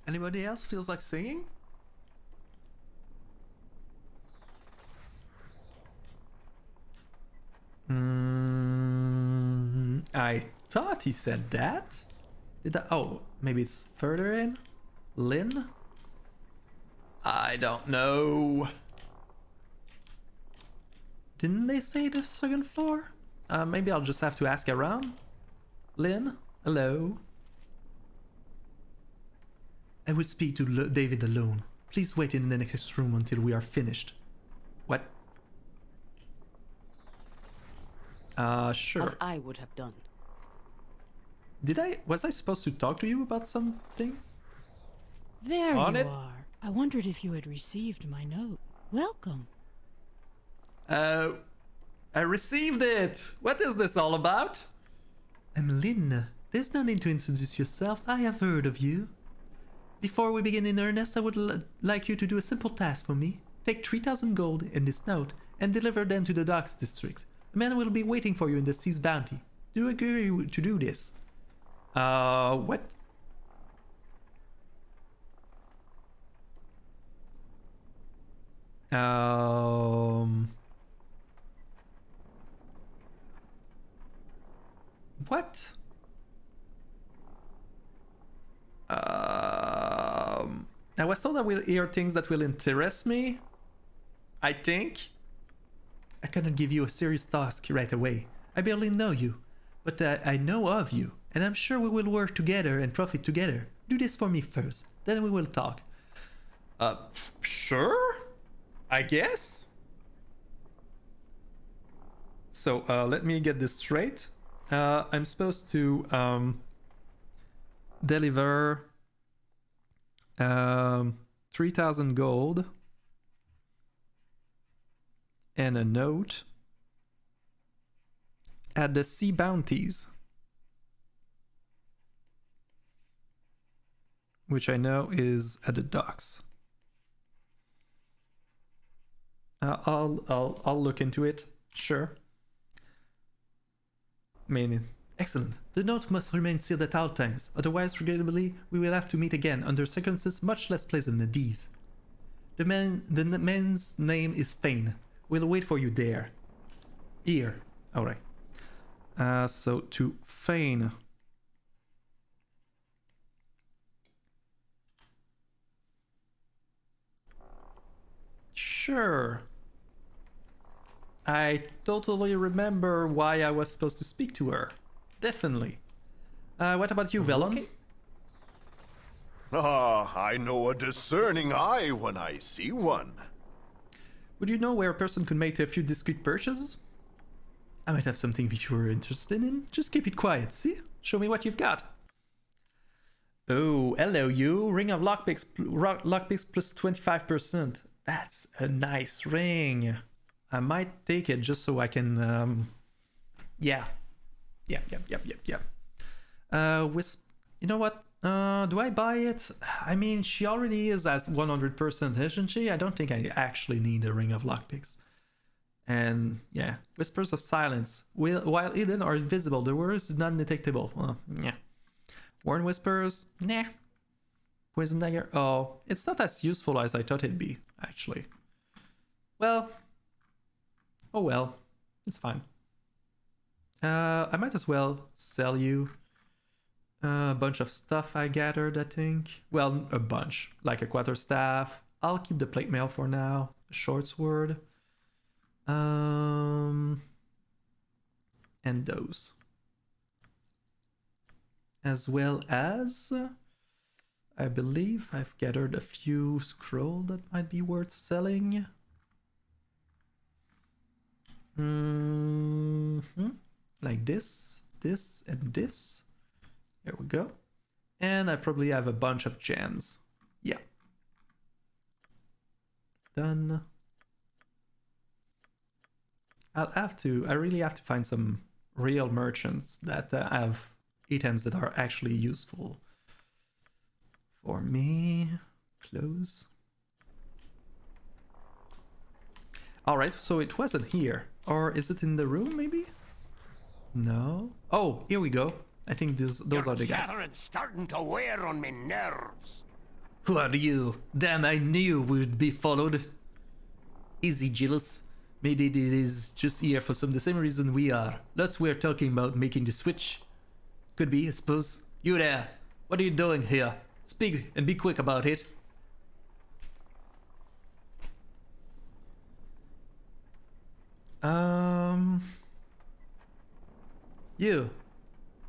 Anybody else feels like singing? I thought he said that. Did I? Oh, maybe it's further in? Lynn? I don't know. Didn't they say the second floor? Maybe I'll just have to ask around. Lynn? Hello? I would speak to David alone. Please wait in the next room until we are finished. What? Sure. As I would have done. Was I supposed to talk to you about something? There On you it? are. I wondered if you had received my note. Welcome. I received it! What is this all about? I'm Lynn. There's no need to introduce yourself. I have heard of you. Before we begin in earnest, I would like you to do a simple task for me. Take 3,000 gold in this note and deliver them to the docks district. A man will be waiting for you in the Sea's Bounty. Do you agree to do this? What? What? I was told I will hear things that will interest me. I think. I cannot give you a serious task right away. I barely know you, but I know of you, and I'm sure we will work together and profit together. Do this for me first, then we will talk. Sure? I guess? So, let me get this straight. I'm supposed to deliver 3,000 gold and a note at the Sea Bounties, which I know is at the docks. I'll look into it. Sure. Excellent. The note must remain sealed at all times, otherwise, regrettably, we will have to meet again under circumstances much less pleasant than these. The man's name is Fane. We'll wait for you there. Here. Alright. So to Fane. Sure. I totally remember why I was supposed to speak to her. Definitely. What about you, Velon? I know a discerning eye when I see one. Would you know where a person could make a few discreet purchases? I might have something which you're interested in. Just keep it quiet, see? Show me what you've got. Oh, hello you. Ring of lockpicks plus 25%. That's a nice ring. I might take it just so I can, yeah. Wisp, you know what? Do I buy it? I mean, she already is at 100%, isn't she? I don't think I actually need a ring of lockpicks. And yeah, Whispers of Silence. While hidden or invisible, the words is non-detectable. Yeah. Warn Whispers? Nah. Poison Dagger? Oh, it's not as useful as I thought it'd be, actually. Well. Oh well. It's fine. I might as well sell you a bunch of stuff I gathered, I think. Well, a bunch. Like a quarterstaff. I'll keep the plate mail for now. A short sword. And those. As well as, I believe I've gathered a few scrolls that might be worth selling. Like this, and this. There we go. And I probably have a bunch of gems. Yeah. Done. I really have to find some real merchants that have items that are actually useful for me. Close. Alright, so it wasn't here. Or is it in the room, maybe? No. Oh, here we go. I think those are the guys. Chatterin's starting to wear on me nerves. Who are you? Damn, I knew we'd be followed. Easy, Gilles. Maybe it is just here for the same reason we are. Lots we're talking about making the switch. Could be, I suppose. You there. What are you doing here? Speak and be quick about it.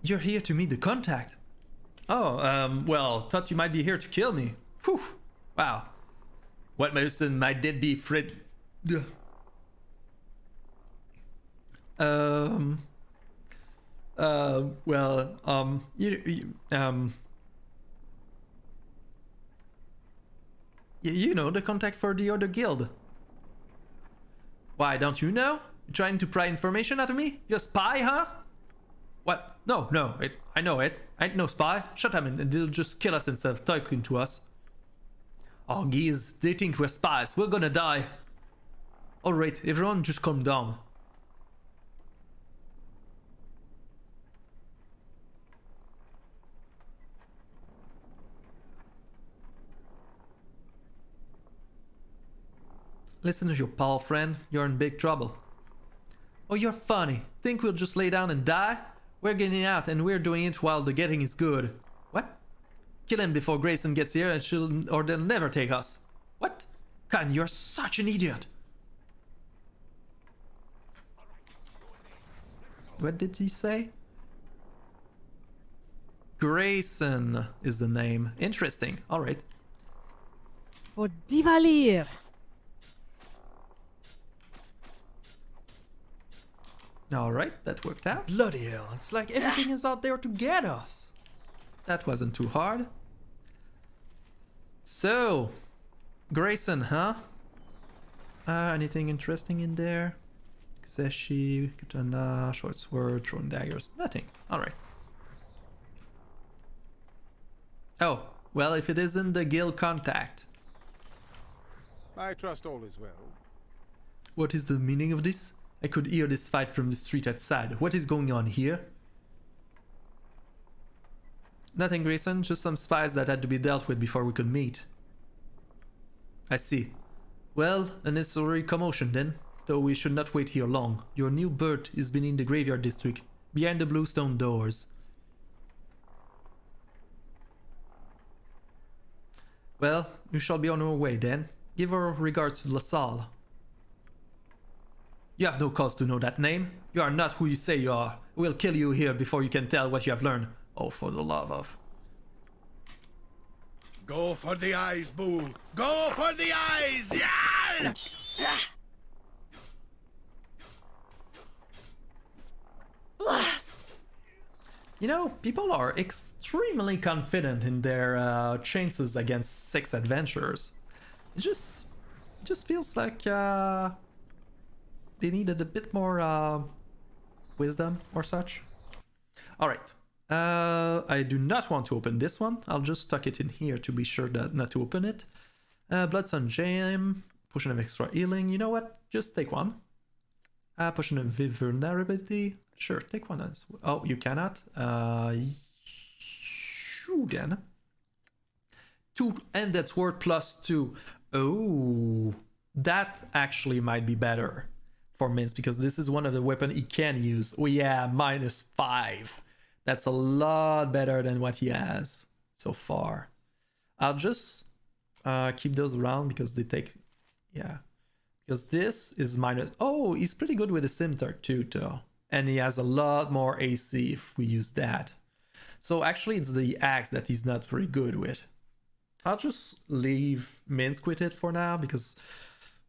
You're here to meet the contact. Oh, well, thought you might be here to kill me. Whew. Wow. What medicine my deadbeat friend... Um. Well. You know the contact for the other guild. Why, don't you know? You trying to pry information out of me? You a spy, huh? What? No, I know it. I ain't no spy. Shut up and they'll just kill us instead of talking to us. Oh, geez, they think we're spies. We're gonna die. Alright, everyone just calm down. Listen to your pal, friend. You're in big trouble. Oh, you're funny. Think we'll just lay down and die? We're getting out and we're doing it while the getting is good. What? Kill him before Grayson gets here and or they'll never take us. What? Khan, you're such an idiot. What did he say? Grayson is the name. Interesting. Alright. For Divalir. Alright, that worked out. Bloody hell, it's like everything is out there to get us. That wasn't too hard. So, Grayson, huh? Anything interesting in there? Xeshi, katana, short sword, throwing daggers. Nothing. Alright. Oh, well, if it isn't the guild contact. I trust all is well. What is the meaning of this? I could hear this fight from the street outside. What is going on here? Nothing, Grayson. Just some spies that had to be dealt with before we could meet. I see. Well, a necessary commotion then. Though we should not wait here long. Your new berth is beneath the graveyard district, behind the bluestone doors. Well, you shall be on our way then. Give our regards to LaSalle. You have no cause to know that name. You are not who you say you are. We'll kill you here before you can tell what you have learned. Oh, for the love of... Go for the eyes, Boo! Go for the eyes! Yeah! Blast! You know, people are extremely confident in their chances against 6 adventurers. It just feels like they needed a bit more wisdom or such. Alright. I do not want to open this one. I'll just tuck it in here to be sure that not to open it. Bloodsun Gem, potion of extra healing. You know what? Just take one. Potion of vulnerability. Sure, take one as well. Oh, you cannot. Then. 2 ended sword plus 2. Oh, that actually might be better for Mince because this is one of the weapons he can use. Oh yeah, -5. That's a lot better than what he has so far. I'll just keep those around because they take... Yeah. Because this is minus... Oh, he's pretty good with the scimitar too, though. And he has a lot more AC if we use that. So actually it's the axe that he's not very good with. I'll just leave Minsk with it for now because...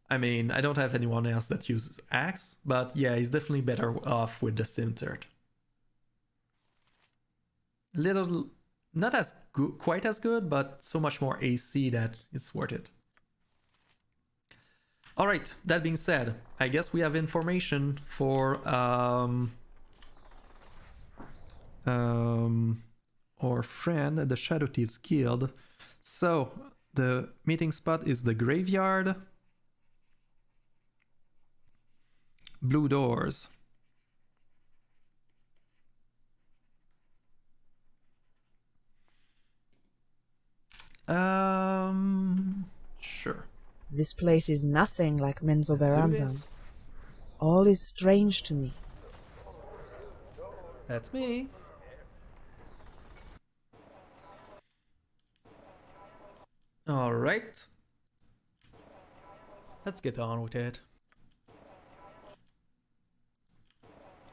I mean, I don't have anyone else that uses axe. But yeah, he's definitely better off with the scimitar. Little... Not as good, quite as good, but so much more AC that it's worth it. Alright, that being said, I guess we have information for our friend at the Shadow Thieves Guild. So, the meeting spot is the graveyard. Blue doors. Sure. This place is nothing like Menzoberranzan. All is strange to me. That's me. Alright. Let's get on with it.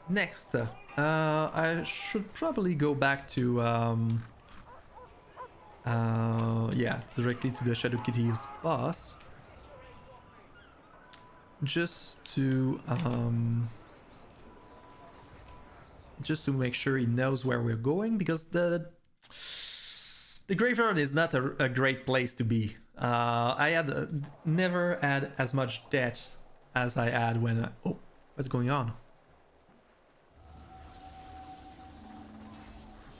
Next, I should probably go back to, yeah, directly to the Shadow Thieves boss. Just to just to make sure he knows where we're going, because the graveyard is not a great place to be. I had never had as much death as I had when oh, what's going on?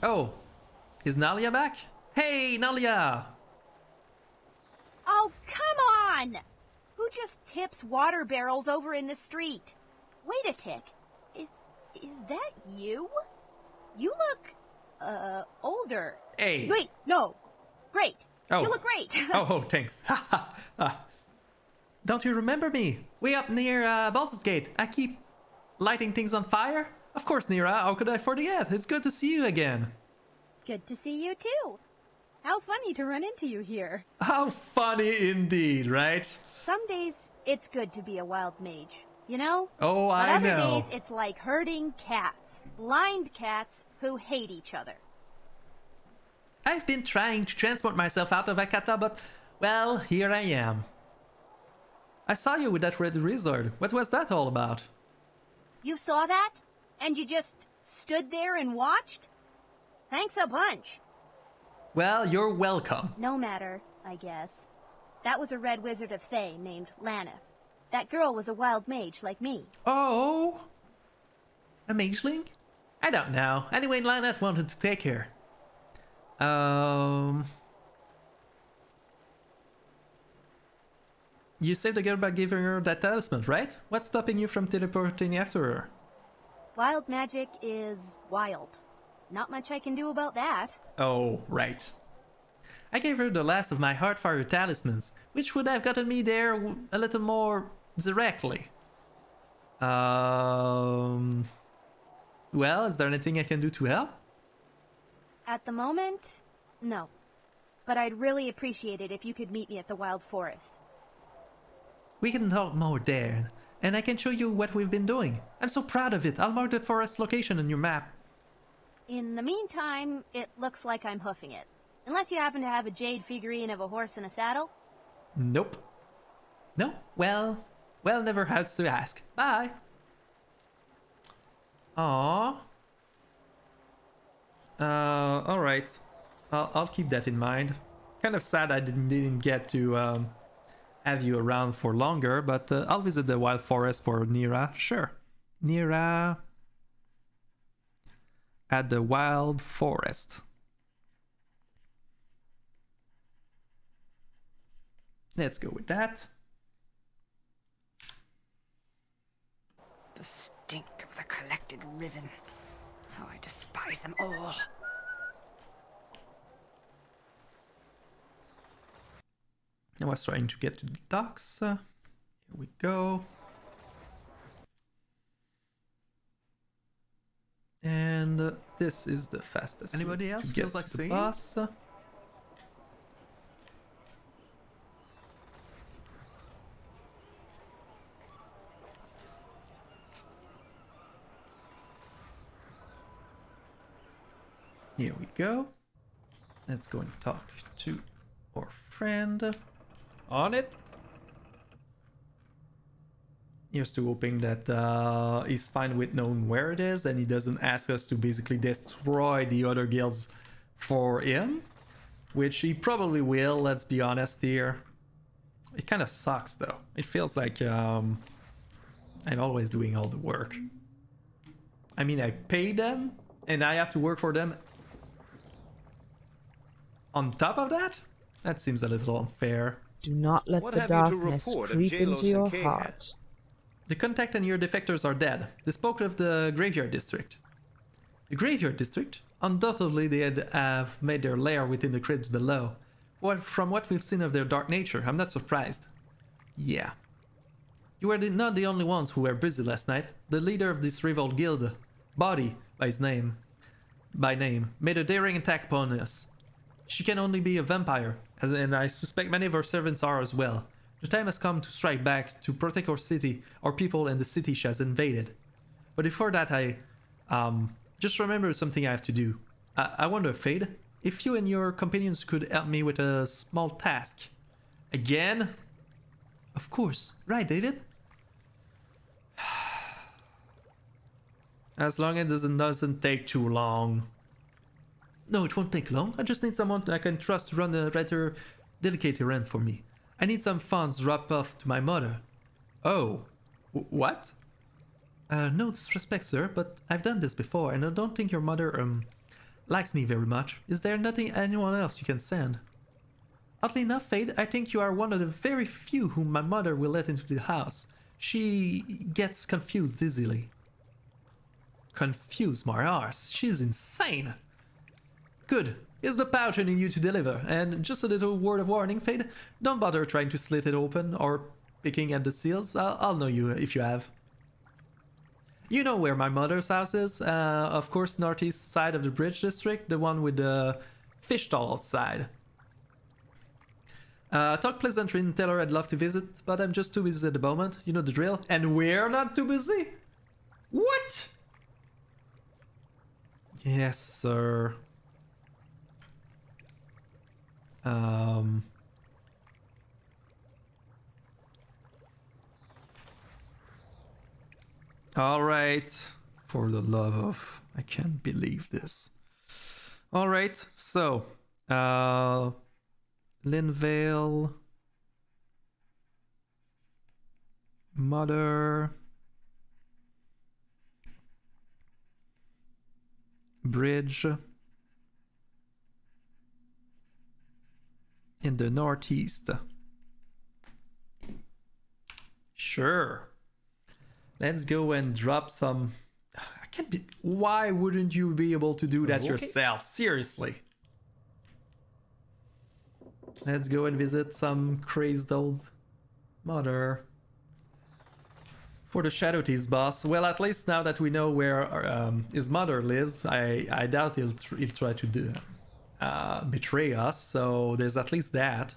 Oh, is Nalia back? Hey, Nalia! Oh, come on! Who just tips water barrels over in the street? Wait a tick. Is that you? You look, older. Hey! Wait, no. Great. Oh. You look great. Oh, thanks. Don't you remember me? Way up near Baldur's Gate. I keep lighting things on fire? Of course, Nira. How could I forget? It's good to see you again. Good to see you, too. How funny to run into you here. How funny indeed, right? Some days, it's good to be a wild mage, you know? Oh, but I other know. days, it's like herding cats. Blind cats who hate each other. I've been trying to transport myself out of Akata, but, well, here I am. I saw you with that red wizard. What was that all about? You saw that? And you just stood there and watched? Thanks a bunch. Well, you're welcome. No matter, I guess. That was a red wizard of Thay named Laneth. That girl was a wild mage like me. Oh? A mageling? I don't know. Anyway, Laneth wanted to take her. You saved the girl by giving her that talisman, right? What's stopping you from teleporting after her? Wild magic is wild. Not much I can do about that. Oh, right. I gave her the last of my Heartfire talismans, which would have gotten me there a little more directly. Well, is there anything I can do to help? At the moment, no. But I'd really appreciate it if you could meet me at the Wild Forest. We can talk more there, and I can show you what we've been doing. I'm so proud of it. I'll mark the forest location on your map. In the meantime, it looks like I'm hoofing it. Unless you happen to have a jade figurine of a horse in a saddle? Nope. No? Well, never hurts to ask. Bye. Aww. Alright. I'll keep that in mind. Kind of sad I didn't get to have you around for longer, but I'll visit the Wild Forest for Nira. Sure. Nira at the Wild Forest. Let's go with that. The stink of the collected riven. How I despise them all. I was trying to get to the docks. Here we go. And this is the fastest. Anybody else to get feels like to the seeing? bus. Here we go. Let's go and talk to our friend. On it. Here's to hoping that he's fine with knowing where it is and he doesn't ask us to basically destroy the other guilds for him. Which he probably will, let's be honest here. It kind of sucks though. It feels like I'm always doing all the work. I mean, I pay them and I have to work for them. On top of that? That seems a little unfair. Do not let the darkness creep into your heart. The contact and your defectors are dead. They spoke of the Graveyard District. The Graveyard District? Undoubtedly they have made their lair within the crypts below. From what we've seen of their dark nature, I'm not surprised. Yeah. You were not the only ones who were busy last night. The leader of this revolt guild, Body by name, made a daring attack upon us. She can only be a vampire, and I suspect many of her servants are as well. The time has come to strike back, to protect our city, our people, and the city she has invaded. But before that, I just remembered something I have to do. I wonder, Fade, if you and your companions could help me with a small task. Again? Of course. Right, David? As long as it doesn't take too long. No, it won't take long. I just need someone I can trust to run a rather delicate errand for me. I need some funds dropped off to my mother. Oh. What? No disrespect, sir, but I've done this before, and I don't think your mother, likes me very much. Is there anyone else you can send? Oddly enough, Fade, I think you are one of the very few whom my mother will let into the house. She gets confused easily. Confused my arse. She's insane. Good. Here's the pouch I need you to deliver, and just a little word of warning, Fade. Don't bother trying to slit it open or picking at the seals. I'll know you if you have. You know where my mother's house is? Of course, northeast side of the bridge district, the one with the fish stall outside. Talk pleasantry and tell her I'd love to visit, but I'm just too busy at the moment. You know the drill. And we're not too busy? What? Yes, sir. Alright. For the love of... I can't believe this. Alright, so... Linvale... Mother... Bridge... in the northeast. Sure. Let's go and drop some... I can't be... Why wouldn't you be able to do that yourself? Seriously. Let's go and visit some crazed old mother. For the Shadow Thieves boss, well, at least now that we know where his mother lives, I doubt he'll try to do betray us, so there's at least that.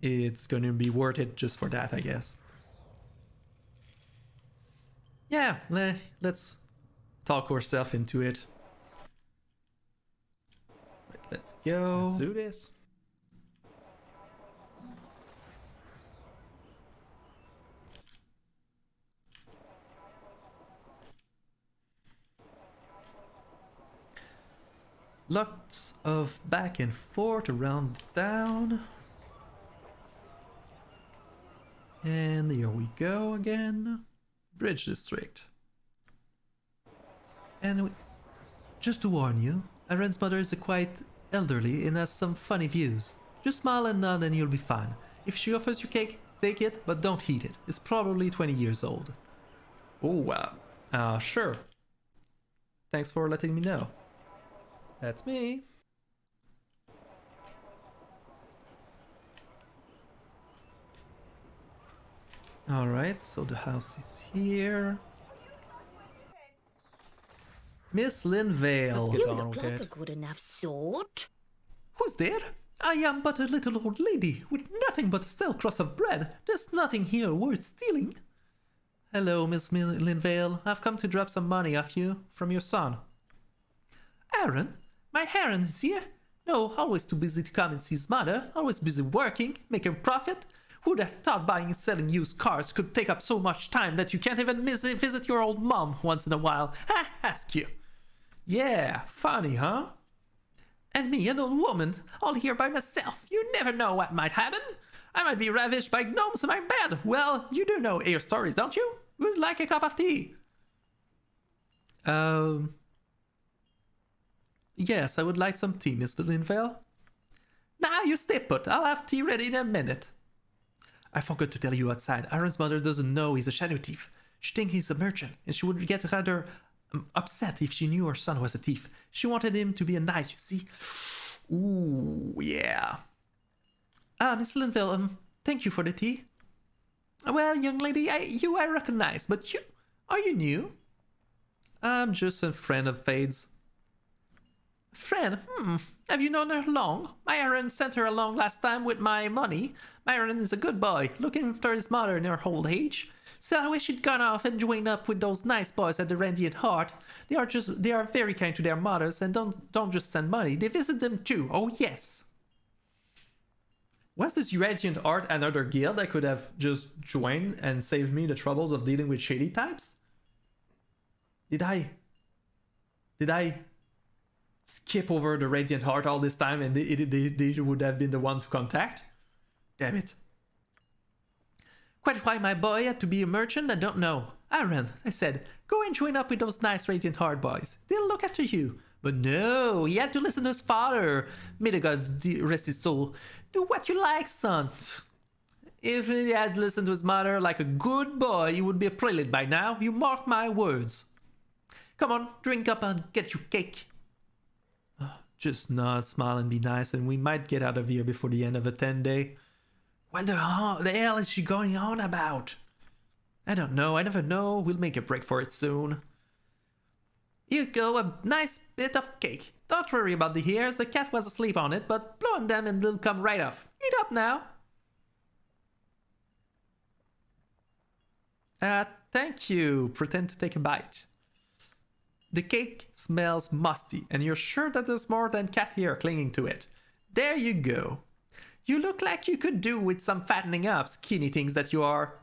It's going to be worth it just for that, I guess. Yeah, let's talk ourselves into it. Let's go. Let's do this. Lots of back and forth around town. And here we go again. Bridge district. And just to warn you, Aaron's mother is quite elderly and has some funny views. Just smile and nod and you'll be fine. If she offers you cake, take it, but don't eat it. It's probably 20 years old. Oh, sure. Thanks for letting me know. That's me. Alright, so the house is here. Miss Linvale. You look like a good enough sort. Who's there? I am but a little old lady with nothing but a stale crust of bread. There's nothing here worth stealing. Hello, Miss Linvale. I've come to drop some money off you from your son. Aaron? My Aaron is here? No, always too busy to come and see his mother. Always busy working, making profit. Who'd have thought buying and selling used cars could take up so much time that you can't even visit your old mom once in a while? I ask you. Yeah, funny, huh? And me, an old woman, all here by myself. You never know what might happen. I might be ravished by gnomes in my bed. Well, you do know your stories, don't you? Would like a cup of tea? Yes, I would like some tea, Miss Linvale. Nah, you stay put. I'll have tea ready in a minute. I forgot to tell you outside. Aaron's mother doesn't know he's a shadow thief. She thinks he's a merchant, and she would get rather upset if she knew her son was a thief. She wanted him to be a knight, you see. Ooh, yeah. Miss Linvale, thank you for the tea. Well, young lady, I recognize, but are you new? I'm just a friend of Fade's. Friend? Have you known her long? My Aaron sent her along last time with my money. My Aaron is a good boy, looking after his mother in her old age. Still, I wish he'd gone off and joined up with those nice boys at the Radiant Heart. They are very kind to their mothers and don't just send money. They visit them too. Oh yes. Was this Radiant Heart another guild I could have just joined and saved me the troubles of dealing with shady types? Did I Did I skip over the Radiant Heart all this time and they would have been the one to contact? Damn it. Quite why my boy had to be a merchant, I don't know. Aaron, I said, go and join up with those nice Radiant Heart boys. They'll look after you. But no, he had to listen to his father. May the gods rest his soul. Do what you like, son. If he had listened to his mother like a good boy, he would be a prelate by now. You mark my words. Come on, drink up and get your cake. Just nod, smile, and be nice, and we might get out of here before the end of a 10-day. What the hell is she going on about? I don't know, I never know. We'll make a break for it soon. Here you go, a nice bit of cake. Don't worry about the hairs, the cat was asleep on it, but blow on them and they'll come right off. Eat up now. Thank you. Pretend to take a bite. The cake smells musty, and you're sure that there's more than cat hair clinging to it. There you go. You look like you could do with some fattening up, skinny things that you are.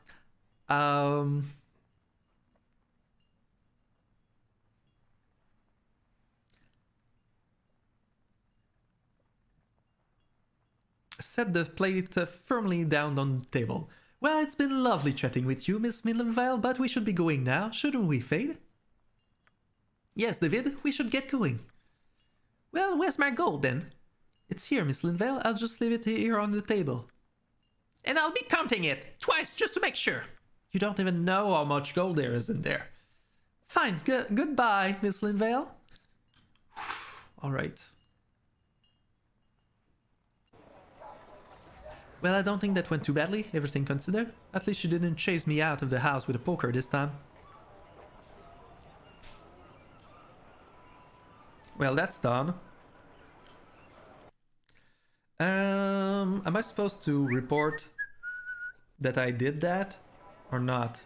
Set the plate firmly down on the table. Well, it's been lovely chatting with you, Miss Millenvale, but we should be going now, shouldn't we, Fade? Yes, David, we should get going. Well, where's my gold, then? It's here, Miss Linvale. I'll just leave it here on the table. And I'll be counting it, twice, just to make sure. You don't even know how much gold there is in there. Fine, goodbye, Miss Linvale. Alright. Well, I don't think that went too badly, everything considered. At least she didn't chase me out of the house with a poker this time. Well, that's done. Am I supposed to report that I did that or not?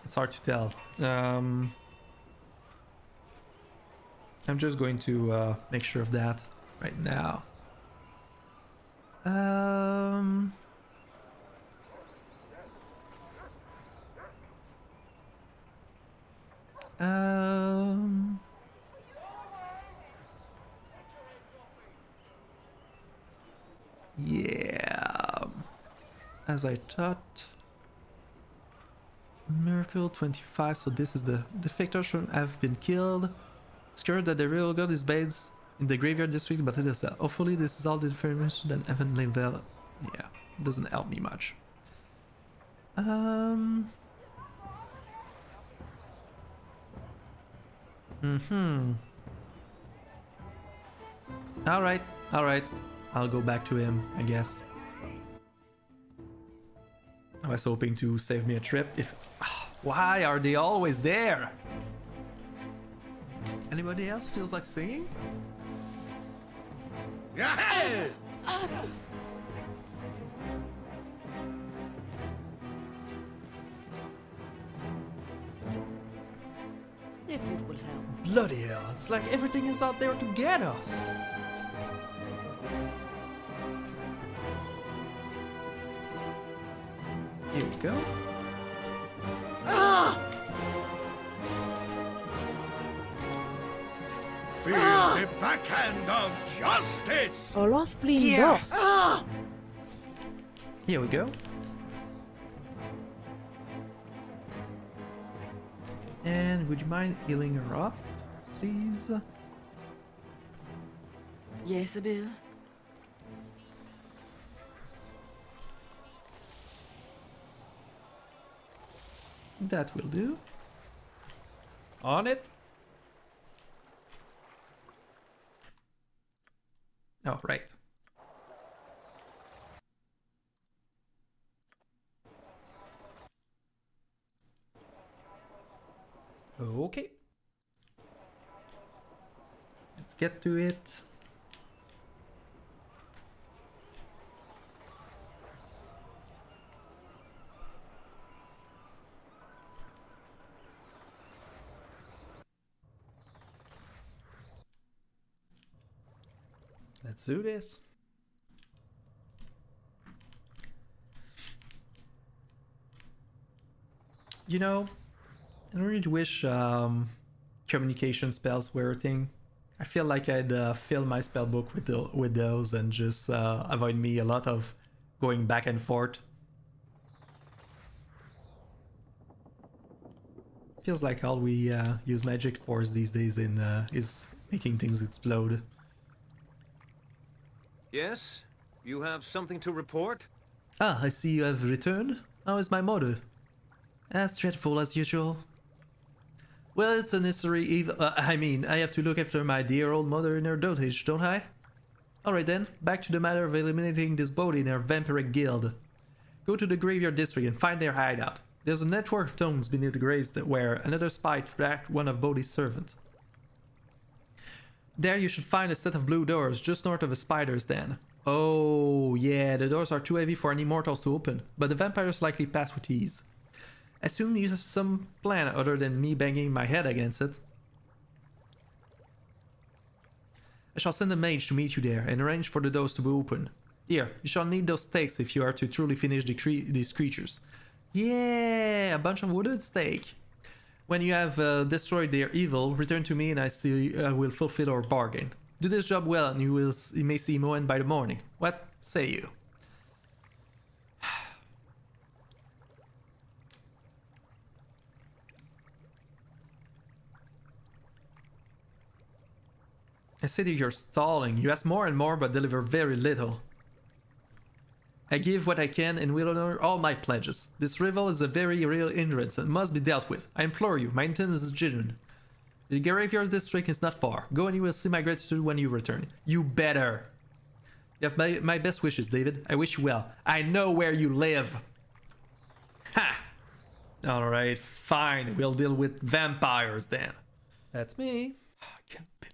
It's hard to tell. I'm just going to make sure of that right now. Yeah, as I thought. Miracle 25, so this is the defectors have been killed. Scared that the real god is based in the graveyard district, but it is hopefully this is all the information that Evan Linville. Yeah, doesn't help me much. Alright. I'll go back to him, I guess. I was hoping to save me a trip. Why are they always there? Anybody else feels like singing? If it will help. Bloody hell, it's like everything is out there to get us. Here we go. Feel the backhand of justice! Olof blir boss. Here we go. And would you mind healing her up, please? Yes, Abil. That will do. On it. Oh, right. Okay. Let's get to it. Let's do this. You know, I really wish communication spells were a thing. I feel like I'd fill my spell book with those and just avoid me a lot of going back and forth. Feels like all we use magic force these days in is making things explode. Yes? You have something to report? Ah, I see you have returned. How is my mother? As dreadful as usual. Well, it's a necessary evil. I mean, I have to look after my dear old mother in her dotage, don't I? Alright then, back to the matter of eliminating this body in our vampiric guild. Go to the graveyard district and find their hideout. There's a network of tombs beneath the graves that where another spy tracked one of Bodhi's servants. There you should find a set of blue doors just north of a spider's den. Oh, yeah, the doors are too heavy for any mortals to open, but the vampires likely pass with ease. Assume you have some plan other than me banging my head against it. I shall send a mage to meet you there and arrange for the doors to be open. Here, you shall need those stakes if you are to truly finish these creatures. Yeah, a bunch of wooden stake. When you have destroyed their evil, return to me and I will fulfill our bargain. Do this job well and you may see Imoen by the morning. What say you? I see that you're stalling. You ask more and more but deliver very little. I give what I can and will honor all my pledges. This rival is a very real hindrance and must be dealt with. I implore you, my intent is genuine. The graveyard district is not far. Go and you will see my gratitude when you return. You better. You have my best wishes, David. I wish you well. I know where you live. Ha! Alright, fine. We'll deal with vampires then. That's me. I can't believe it.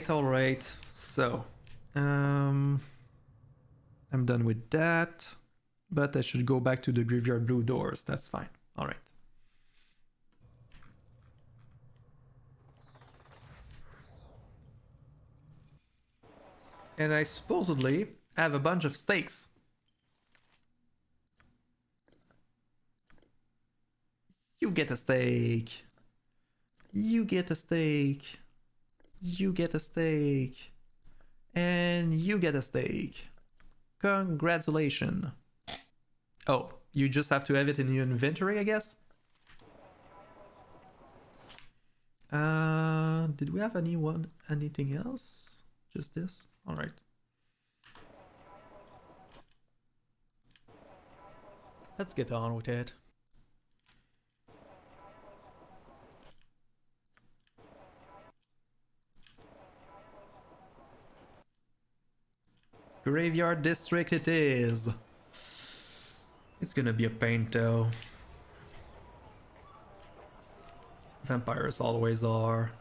Alright. So, I'm done with that. But I should go back to the graveyard blue doors. That's fine. Alright. And I supposedly have a bunch of stakes. You get a stake. You get a stake. You get a stake. And you get a stake. Congratulations. Oh, you just have to have it in your inventory, I guess? Did we have anything else? Just this? Alright. Let's get on with it. Graveyard district it is. It's gonna be a pain though. Vampires always are.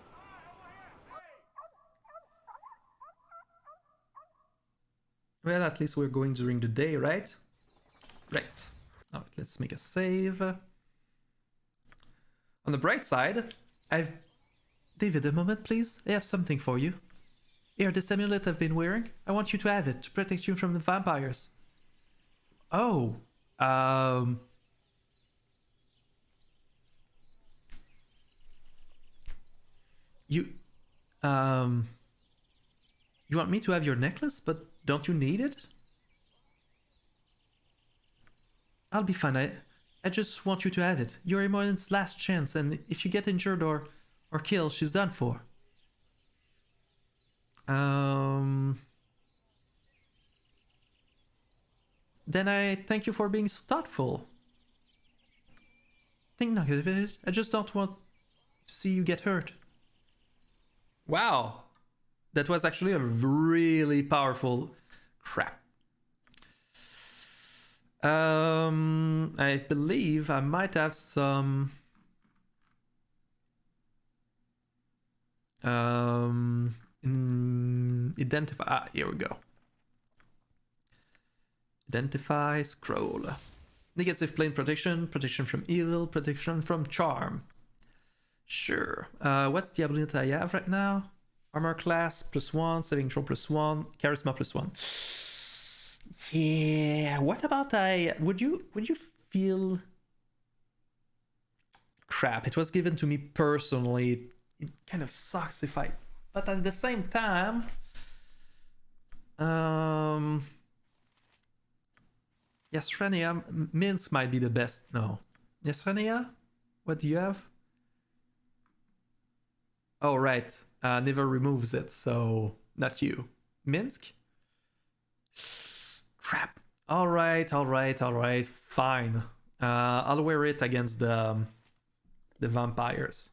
Well, at least we're going during the day, right? Right. Alright, let's make a save. On the bright side, David, a moment please. I have something for you. Here, this amulet I've been wearing. I want you to have it to protect you from the vampires. Oh. You want me to have your necklace, but don't you need it? I'll be fine. I just want you to have it. You're Imoen's last chance, and if you get injured or killed, she's done for. Then I thank you for being so thoughtful. Think nothing of it. I just don't want to see you get hurt. Wow. That was actually a really powerful crap. I believe I might have some identify. Here we go. Identify scroll. Negative plane protection, protection from evil, protection from charm. Sure. What's the ability I have right now? Armor class +1, saving throw +1, charisma +1. Yeah, what about would you feel... Crap, it was given to me personally. It kind of sucks if I... But at the same time... Yasrenia, Minsk might be the best. No. Yasrenia? What do you have? Oh, right. Never removes it, so not you. Minsk? Crap. Alright. Fine. I'll wear it against the vampires.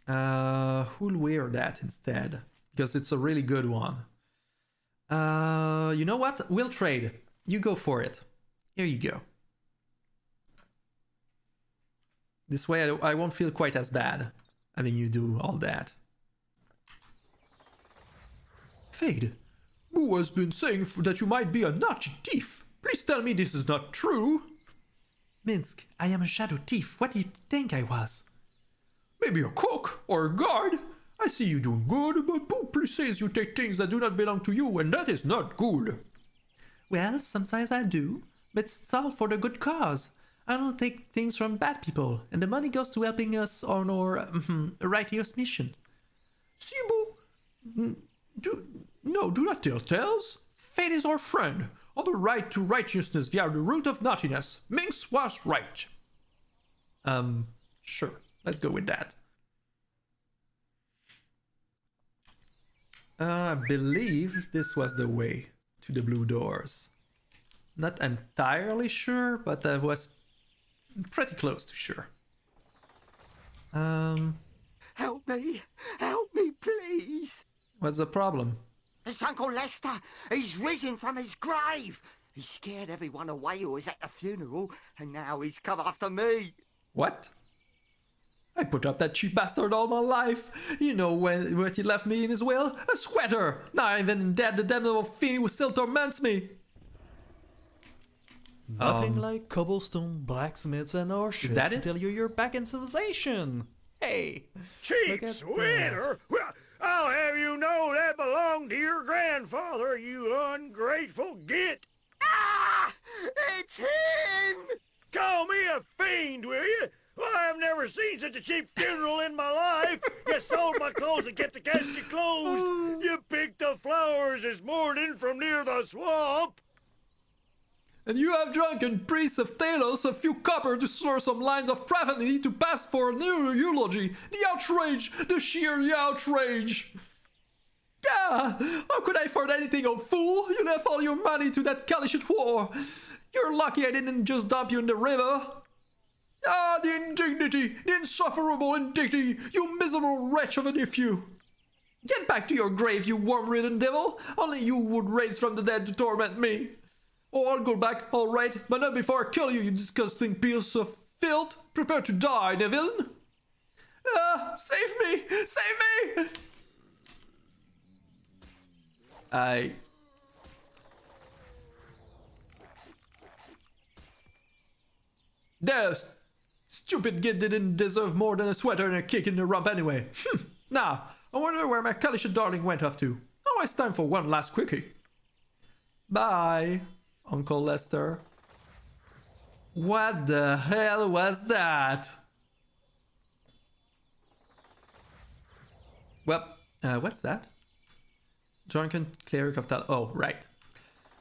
Who'll wear that instead? Because it's a really good one. You know what? We'll trade. You go for it. Here you go. This way I won't feel quite as bad having you do all that. Fade, Boo has been saying that you might be a naughty thief. Please tell me this is not true. Minsk, I am a shadow thief. What do you think I was? Maybe a cook or a guard. I see you doing good, but Boo please says you take things that do not belong to you, and that is not good. Well, sometimes I do, but it's all for the good cause. I don't take things from bad people, and the money goes to helping us on our righteous mission. See, Boo? Do not tell tales. Fate is our friend. On the right to righteousness via the root of naughtiness. Minx was right. Sure. Let's go with that. I believe this was the way to the blue doors. Not entirely sure, but I was pretty close to sure. Help me, please. What's the problem? It's Uncle Lester. He's risen from his grave. He scared everyone away who was at the funeral, and now he's come after me. What? I put up that cheap bastard all my life. You know what he left me in his will? A sweater. Now even dead, the damnable fiend who still torments me. Nothing like cobblestone blacksmiths and orchards to tell you're back in civilization. Hey, cheap sweater? Well, I'll have you know that belonged to your grandfather, you ungrateful git. Ah! It's him! Call me a fiend, will you? Well, I've never seen such a cheap funeral in my life. You sold my clothes and kept the casket closed. You picked the flowers this morning from near the swamp. And you have drunken priests of Talos a few copper to slur some lines of profanity to pass for a new eulogy. The outrage! The sheer outrage! Yeah! How could I afford anything, old fool? You left all your money to that Kalishit whore. You're lucky I didn't just dump you in the river. Ah, the indignity! The insufferable indignity! You miserable wretch of a nephew! Get back to your grave, you worm-ridden devil! Only you would raise from the dead to torment me! Oh, I'll go back, all right, but not before I kill you, you disgusting piece of filth! Prepare to die, Neville! Ah, save me! Save me! That stupid git didn't deserve more than a sweater and a kick in the rump anyway. Now, I wonder where my Kalisha darling went off to. Oh, it's time for one last quickie. Bye, Uncle Lester. What the hell was that? Well, what's that? Drunken cleric of Tal. Oh, right.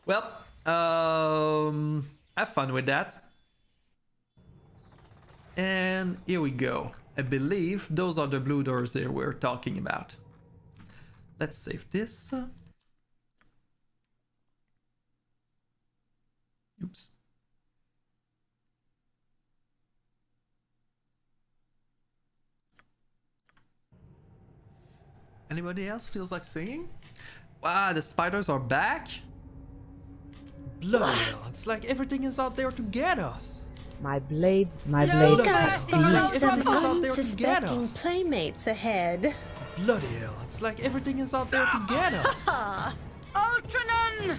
Well, have fun with that. And here we go. I believe those are the blue doors that we're talking about. Let's save this. Oops. Anybody else feels like singing? Wow, the spiders are back? Bloody hell, it's like everything is out there to get us. My blades You guys got some unsuspecting playmates ahead. Bloody hell, it's like everything is out there to get us. Ultranon!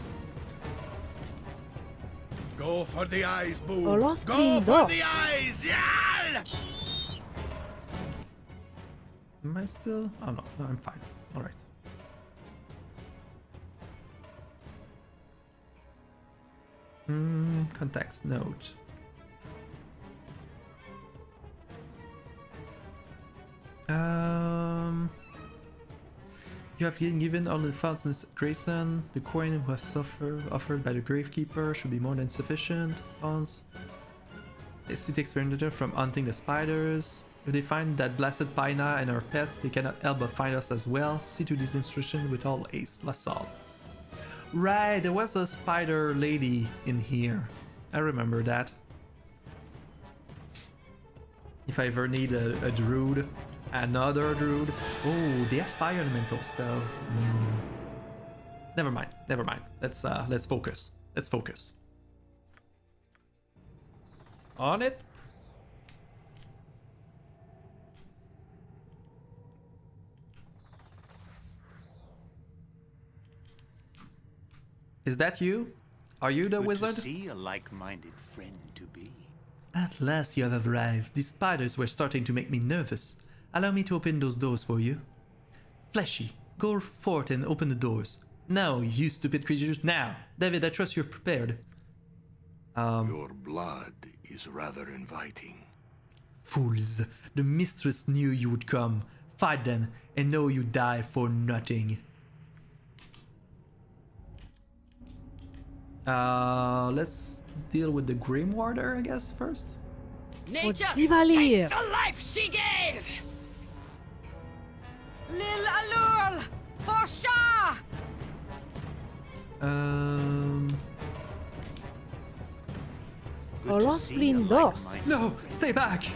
Go for the eyes, Boo! Olaf Go for Grindos. the eyes, Yal! Am I still? Oh no, no, I'm fine. All right. Context note. You have been given all the funds in Grayson. The coin was offered by the Gravekeeper should be more than sufficient funds. It experimenter from hunting the spiders. If they find that blasted Paina and her pets, they cannot help but find us as well. See to this instruction with all haste, Lasalle. Right, there was a spider lady in here. I remember that. If I ever need a druid, another druid. Oh, they have fire elementals though. Never mind. Never mind. Let's focus. Let's focus. On it. Is that you? Are you the wizard? To see a like-minded friend to be. At last you have arrived. These spiders were starting to make me nervous. Allow me to open those doors for you. Fleshy, go forth and open the doors. Now, you stupid creatures, now! David, I trust you're prepared. Your blood is rather inviting. Fools, the mistress knew you would come. Fight then, and know you die for nothing. Let's deal with the Grimwarder, I guess, first. Nature, take the life she gave! Lil Alul, for Shah! Olaf Blindos. No, stay back!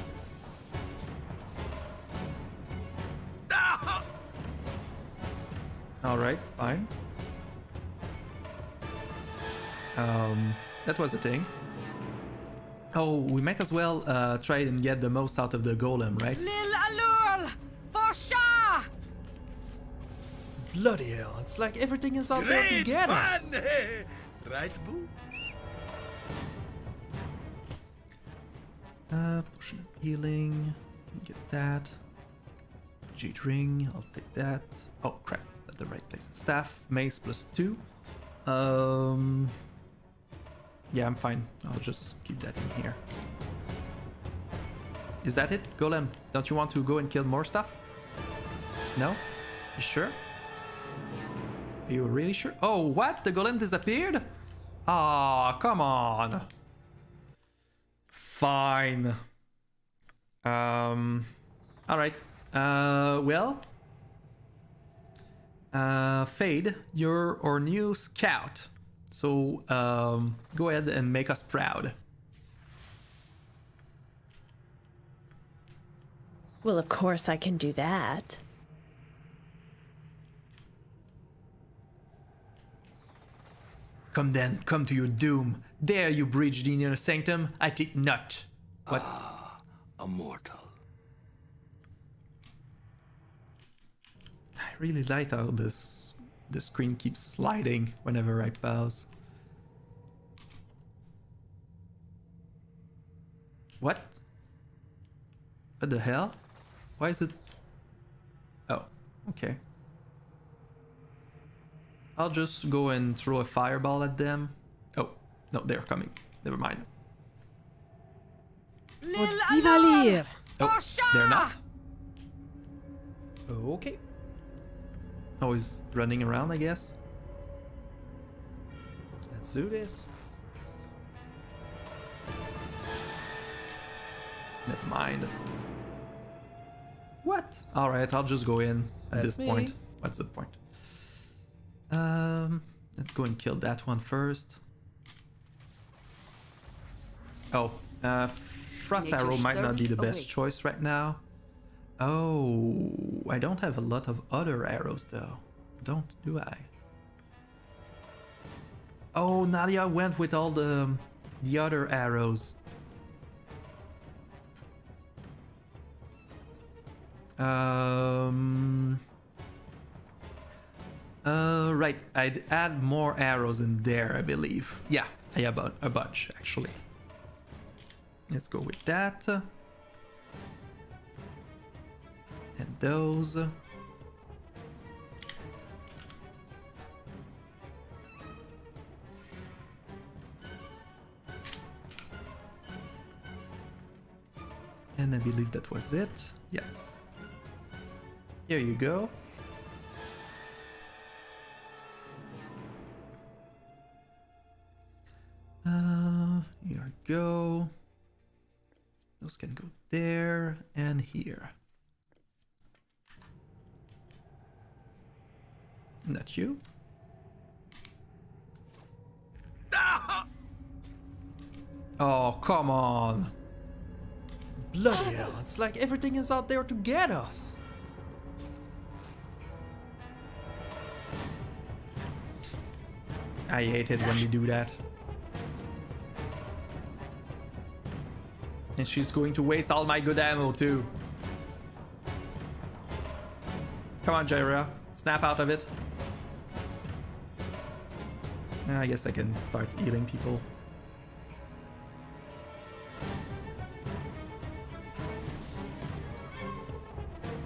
Alright, fine. That was a thing. Oh, we might as well try and get the most out of the golem, right? Lil Alul, for Shah! Bloody hell, it's like everything is out there to get us. Right, boo? Potion of healing. Get that. Jade ring, I'll take that. Oh crap, at the right place. Staff, mace +2. Yeah, I'm fine. I'll just keep that in here. Is that it, Golem? Don't you want to go and kill more stuff? No? You sure? Are you really sure? Oh, what? The Golem disappeared? Ah, come on. Fine. Alright. Well. Fade, you're our new scout. So, go ahead and make us proud. Well, of course I can do that. Come then, come to your doom. Dare you breach the inner sanctum? I think not. What? A mortal. I really like how the screen keeps sliding whenever I pause. What? What the hell? Why is it? Oh, okay. I'll just go and throw a fireball at them. Oh, no, they're coming. Never mind. Divalir! Oh, they're not? Okay. Oh, he's running around, I guess. Let's do this. Never mind. What? Alright, I'll just go in at this point. What's the point? Let's go and kill that one first. Oh, Frost Nature's Arrow might not be the servant best awaits. choice right now. Oh, I don't have a lot of other arrows though. Do I? Oh, Nadia went with all the other arrows. Right, I'd add more arrows in there, I believe. Yeah, I have a bunch actually. Let's go with that. And those. And I believe that was it. Yeah. Here you go. Here we go. Those can go there and here. Not you. Oh, come on. Bloody hell, it's like everything is out there to get us. I hate it when you do that. And she's going to waste all my good ammo too. Come on, Jaira. Snap out of it. I guess I can start eating people.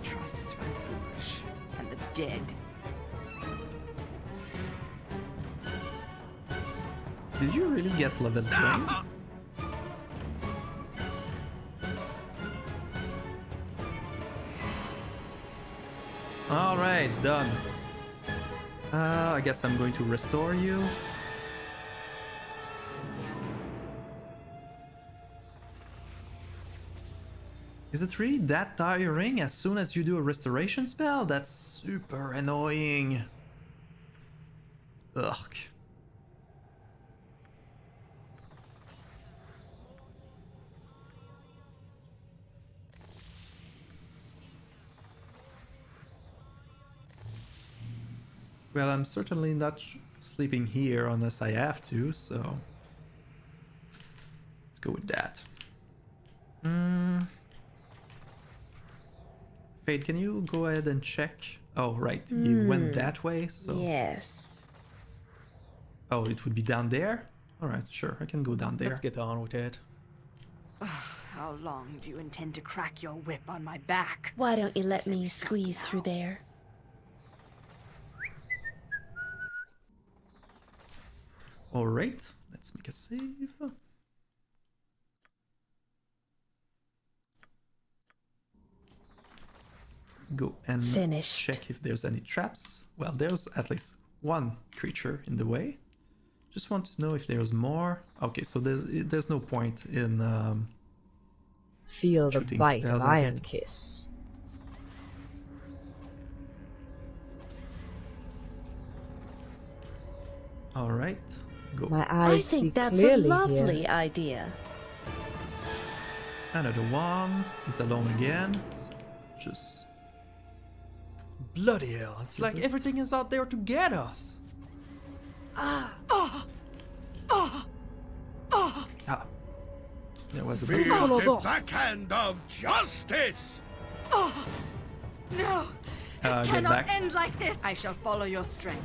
Trust is right, foolish. And the dead. Did you really get level 20? Alright, done. I guess I'm going to restore you. Is it really that tiring as soon as you do a restoration spell? That's super annoying. Ugh. Well, I'm certainly not sleeping here unless I have to, so let's go with that. Fade, can you go ahead and check? Oh, right, you went that way, so... Yes. Oh, it would be down there? Alright, sure, I can go down there. Let's get on with it. How long do you intend to crack your whip on my back? Why don't you let me squeeze through there? Alright, let's make a save. Go and check if there's any traps. Well, there's at least one creature in the way. Just want to know if there's more. Okay, so there's no point in feel the bite of Iron think. Kiss. All right, go. My eyes I think that's clearly a lovely here. idea. Another one is alone again. So just bloody hell! It's like everything is out there to get us. Ah, there was a Feel the backhand of justice! No! It get cannot back. end like this! I shall follow your strength.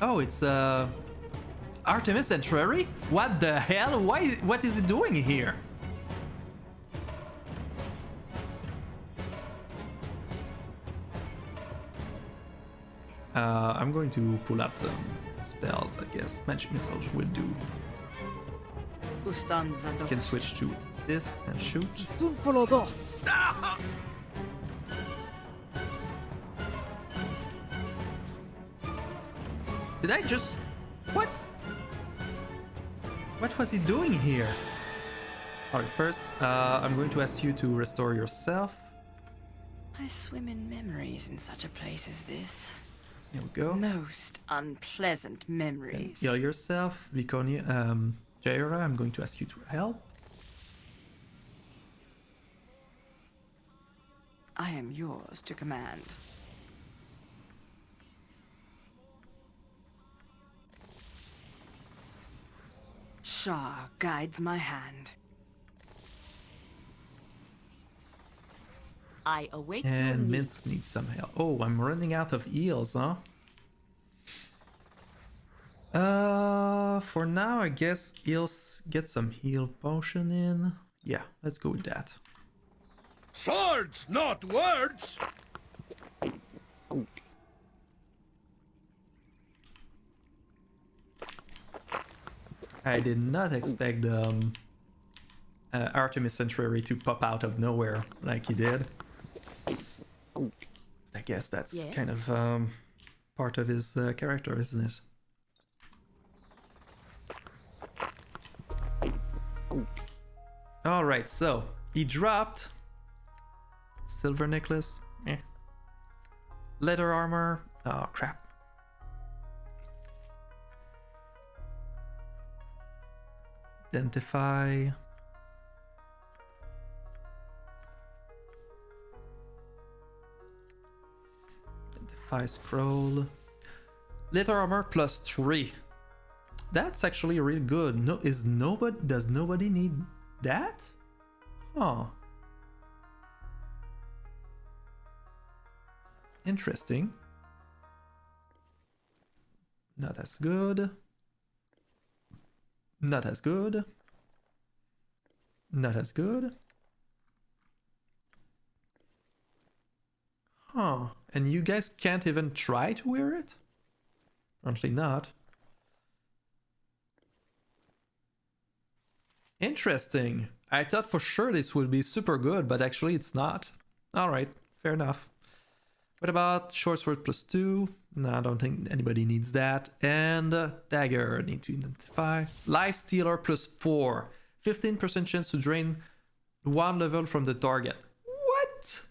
Oh, it's Artemis and Trary? What the hell? Why? What is it doing here? I'm going to pull out some spells, I guess. Magic missiles will do. Can switch to this and shoot. Did I just... What? What was he doing here? Alright, first, I'm going to ask you to restore yourself. I swim in memories in such a place as this. Here we go. Most unpleasant memories. Heal yourself. Viconia, Jaira, I'm going to ask you to help. I am yours to command. Shah guides my hand. I await And Mince needs some help. Oh, I'm running out of heals, huh? For now, I guess heals get some heal potion in. Yeah, let's go with that. Swords, not words! I did not expect Artemis Sanctuary to pop out of nowhere like he did. I guess that's kind of part of his character, isn't it? Alright, so he dropped silver necklace, leather armor, oh crap. Identify. Identify scroll. Leather armor +3. That's actually really good. No, does nobody need that? Oh. Interesting. Not as good. Not as good. Not as good. Huh. And you guys can't even try to wear it? Apparently not. Interesting. I thought for sure this would be super good, but actually it's not. Alright, fair enough. What about short sword +2? No, I don't think anybody needs that. And dagger, need to identify. Life stealer +4. 15% chance to drain 1 level from the target. What?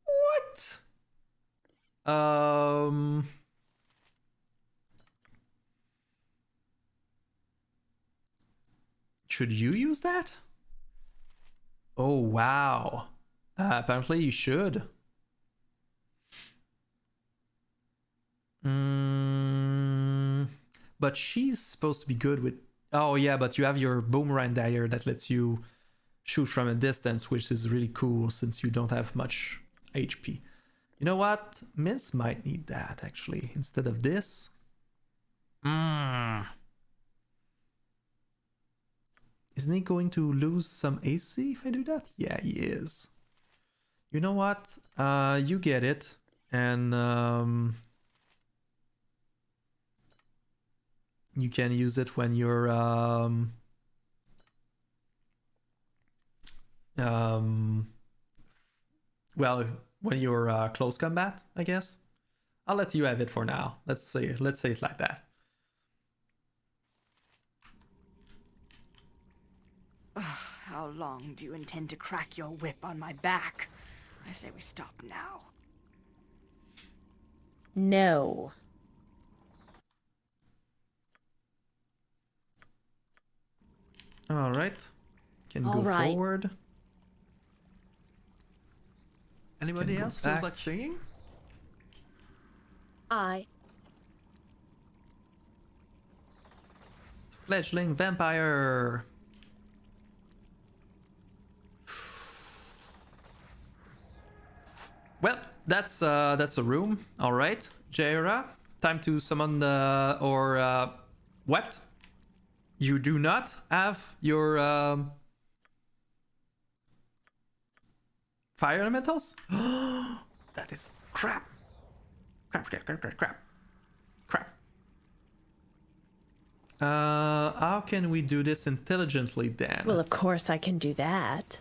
What? Should you use that? Oh, wow. Apparently you should. But she's supposed to be good with... Oh yeah, but you have your boomerang dagger that lets you shoot from a distance, which is really cool since you don't have much HP. You know what? Miss might need that, actually, instead of this. Isn't he going to lose some AC if I do that? Yeah, he is. You know what? You get it. And... you can use it when you're well, when you're close combat, I guess. I'll let you have it for now. Let's say it like that. How long do you intend to crack your whip on my back? I say we stop now. No. All right. Can go forward. Anybody else feels like singing? Fledgling vampire. Well, that's a room. All right, Jaira, time to summon the what? You do not have your fire elementals? That is crap. Crap. How can we do this intelligently then? Well, of course I can do that.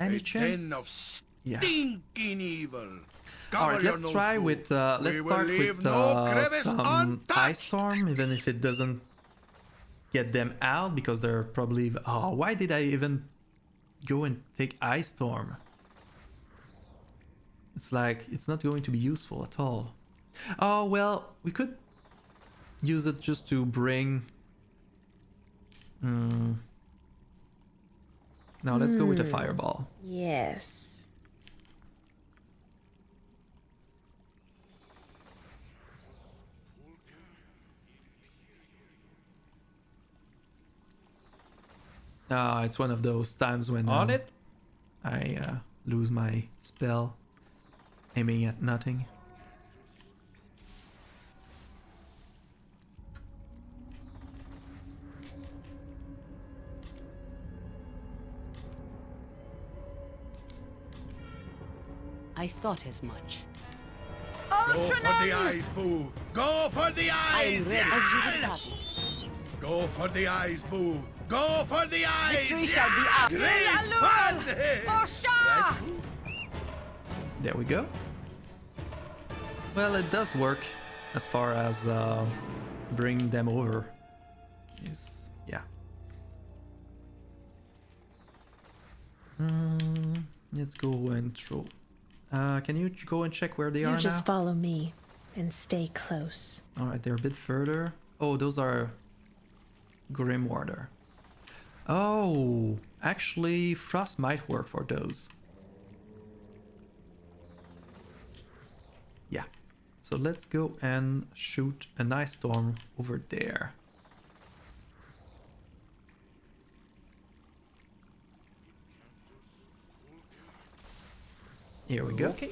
Any chance? Den of stinking evil. Alright, let's try with let's start with some ice storm, even if it doesn't get them out, because they're probably... Oh, why did I even go and take ice storm? It's like, it's not going to be useful at all. Oh, well, we could use it just to bring... No, let's go with a fireball. Yes. It's one of those times when I lose my spell aiming at nothing. I thought as much. Go for the eyes, Boo! Go for the I am eyes! ready as you would have it. Go for the eyes, Boo! Go for the eyes! Victory shall be ours. Great fun! Osha! There we go. Well, it does work as far as bringing them over. Yeah. Let's go and throw. Can you go and check where they are You just now? follow me and stay close. Alright, they're a bit further. Oh, those are Grimwater. Oh, actually, Frost might work for those. Yeah. So let's go and shoot an ice storm over there. Here we go. Okay.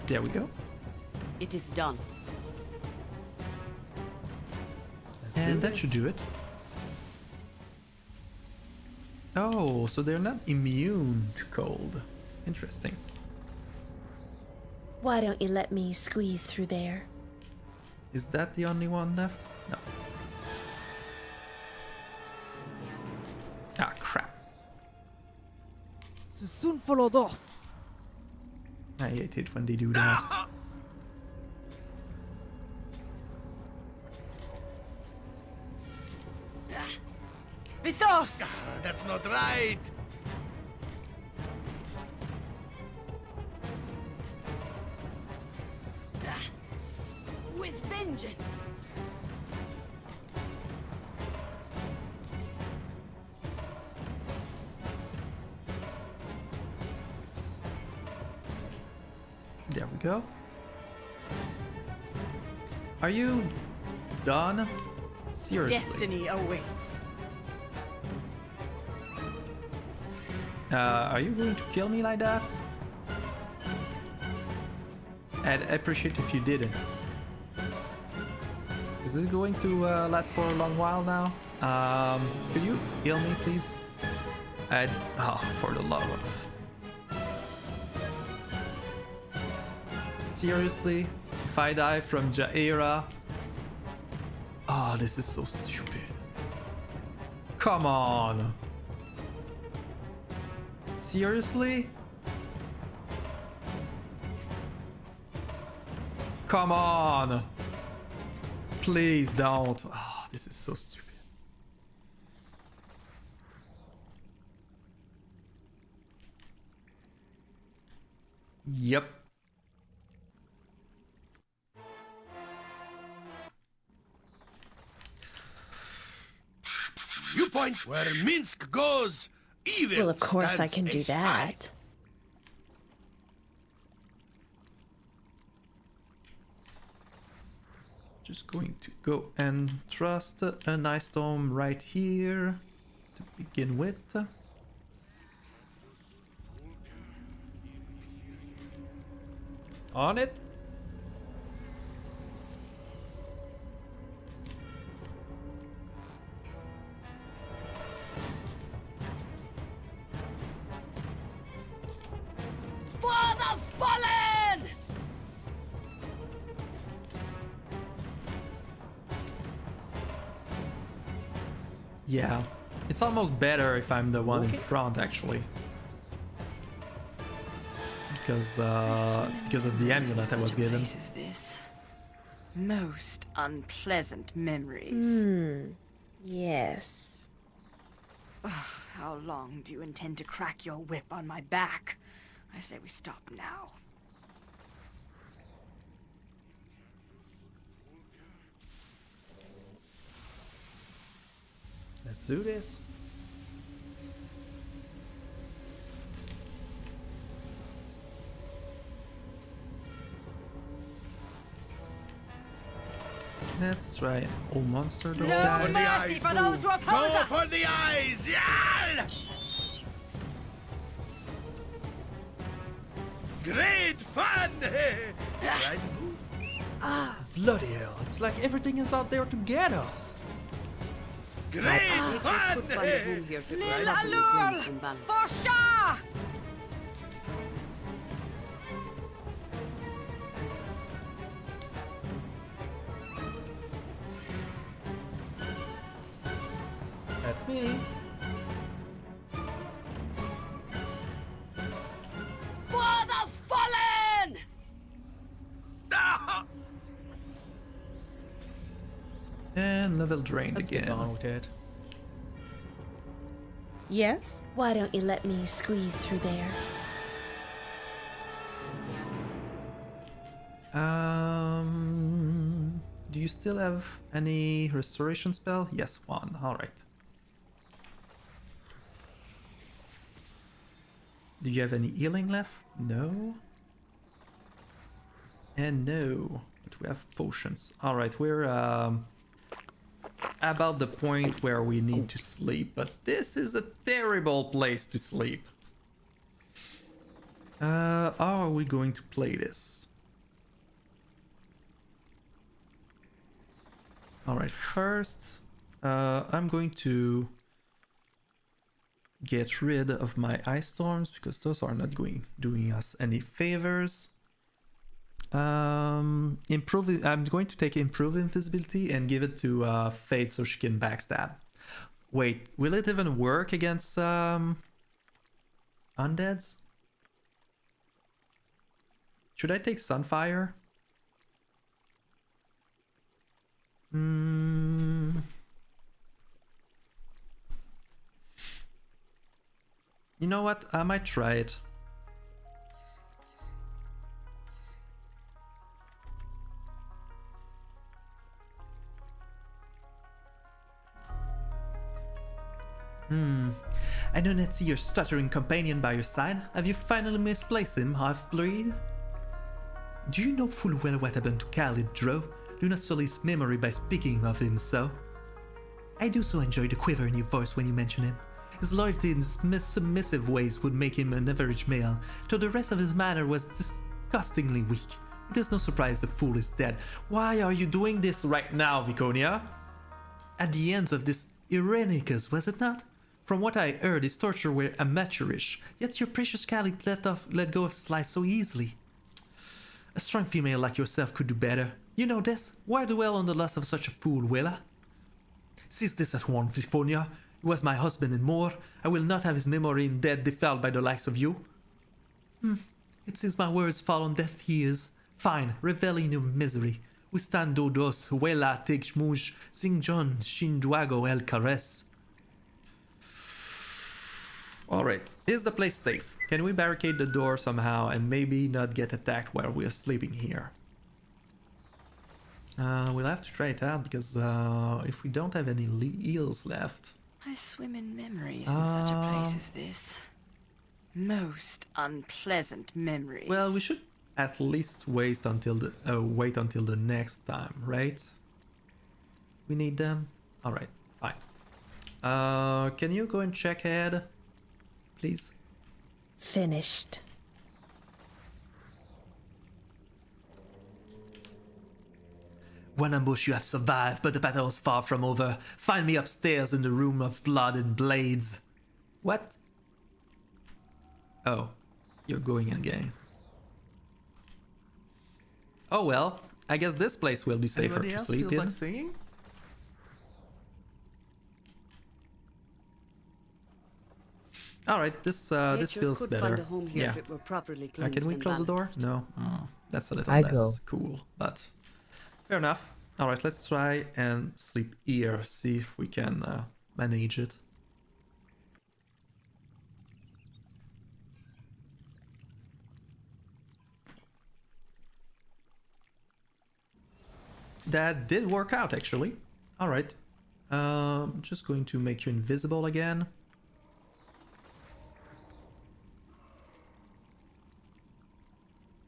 There we go. It is done. And that should do it. Oh, so they're not immune to cold. Interesting. Why don't you let me squeeze through there? Is that the only one left? No. Ah, crap. Soon follow those. I hate it when they do that. Vithos! That's not right! With vengeance! There we go. Are you done? Seriously? Destiny awaits. Are you going to kill me like that? I'd appreciate if you didn't. Is this going to last for a long while now? Could you heal me, please? Oh, for the love of... Seriously? If I die from Jaira? Oh, this is so stupid. Come on! Seriously? Come on! Please don't. Oh, this is so stupid. Yep. You point where Minsk goes. Evil. Well, of course I stands can do aside. that. Just going to go and trust an ice storm right here to begin with. On it. For the fallen! Yeah, it's almost better if I'm the one in front, actually. Because of the amulet I was given. Place is this? Most unpleasant memories. Yes. How long do you intend to crack your whip on my back? I say we stop now. Let's do this. Let's try an old monster those No guys. mercy for those who oppose Go us! for the eyes! Yeah! Great fun! Right? Ah, bloody hell. It's like everything is out there to get us. Great Nature could find a home here to Lil properly Allure! cleanse and balance. For sure! That's me. For the fallen! And level drained Let's again. get on with it. Yes? Why don't you let me squeeze through there? Do you still have any restoration spell? Yes, one. All right. Do you have any healing left? No. And no, but we have potions. All right, we're about the point where we need to sleep, but this is a terrible place to sleep. How are we going to play this? Alright, first, I'm going to get rid of my ice storms because those are not doing us any favors. I'm going to take improve invisibility and give it to Fate so she can backstab. Wait, will it even work against undeads? Should I take Sunfire? You know what? I might try it. I do not see your stuttering companion by your side. Have you finally misplaced him, half-breed? Do you know full well what happened to Khalid, Dro? Do not sully his memory by speaking of him so. I do so enjoy the quiver in your voice when you mention him. His loyalty and submissive ways would make him an average male, though the rest of his manner was disgustingly weak. It is no surprise the fool is dead. Why are you doing this right now, Viconia? At the ends of this Irenicus, was it not? From what I heard, his torture were amateurish, yet your precious Khalid let go of Slice so easily. A strong female like yourself could do better. You know this? Why dwell on the loss of such a fool, Willa? Cease this at once, Viconia. He was my husband and more. I will not have his memory in death defiled by the likes of you. It seems my words fall on deaf ears. Fine, revel in your misery. Ustando dos, huela tejmuj, sing John, shinduago el caress. Alright, is the place safe? Can we barricade the door somehow and maybe not get attacked while we're sleeping here? We'll have to try it out because if we don't have any heals left... I swim in memories in such a place as this. Most unpleasant memories. Well, we should at least wait until the next time, right? We need them? Alright, fine. Can you go and check ahead, please? Finished. One ambush you have survived, but the battle is far from over. Find me upstairs in the room of blood and blades. What? Oh, you're going again. Oh well, I guess this place will be safer Anybody to else sleep feels in. like singing? Alright, this feels could better. Find a home here Yeah. if it were properly cleansed Can we and close the door? balanced. No. That's a little I less go. cool, but fair enough. Alright, let's try and sleep here, see if we can manage it. That did work out, actually. Alright. Just going to make you invisible again.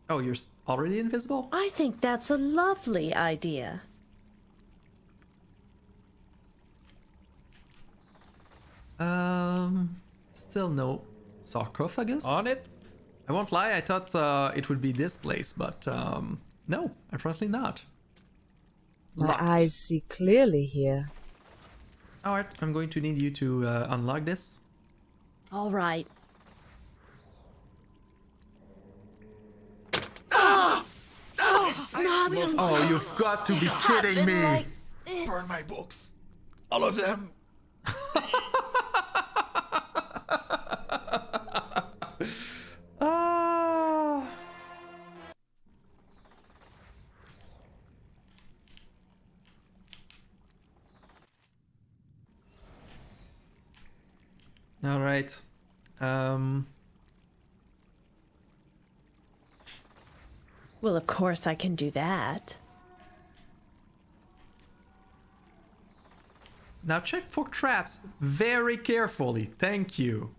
Oh, you're already invisible? I think that's a lovely idea. Still no sarcophagus? On it. I won't lie, I thought it would be this place, but no, apparently not. My eyes see clearly here. Alright, I'm going to need you to unlock this. All right. It's not. Oh, you've got to be kidding me! Burn my books. All of them. All right. Well, of course I can do that. Now check for traps very carefully. Thank you.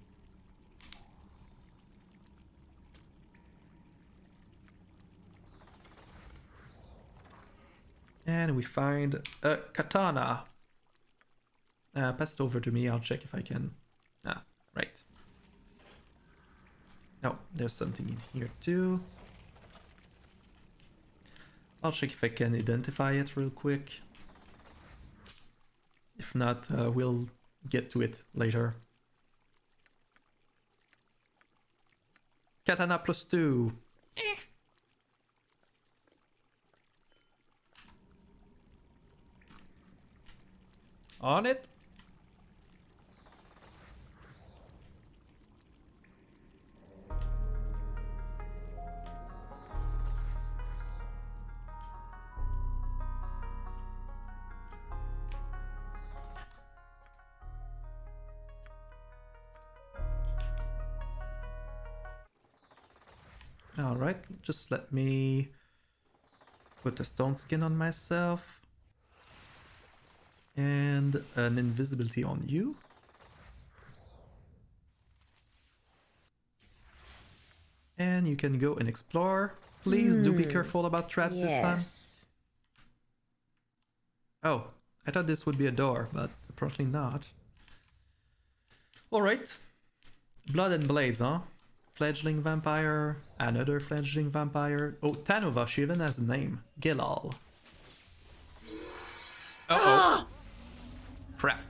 And we find a katana. Pass it over to me. I'll check if I can. Ah, right. No, there's something in here too. I'll check if I can identify it real quick. If not, we'll get to it later. Katana +2. On it. All right, just let me put a stone skin on myself and an invisibility on you. And you can go and explore. Please do be careful about traps this time. Oh, I thought this would be a door, but apparently not. All right, blood and blades, huh? Fledgling vampire, another fledgling vampire. Oh, Tanova, she even has a name. Gilal. Uh-oh. Crap.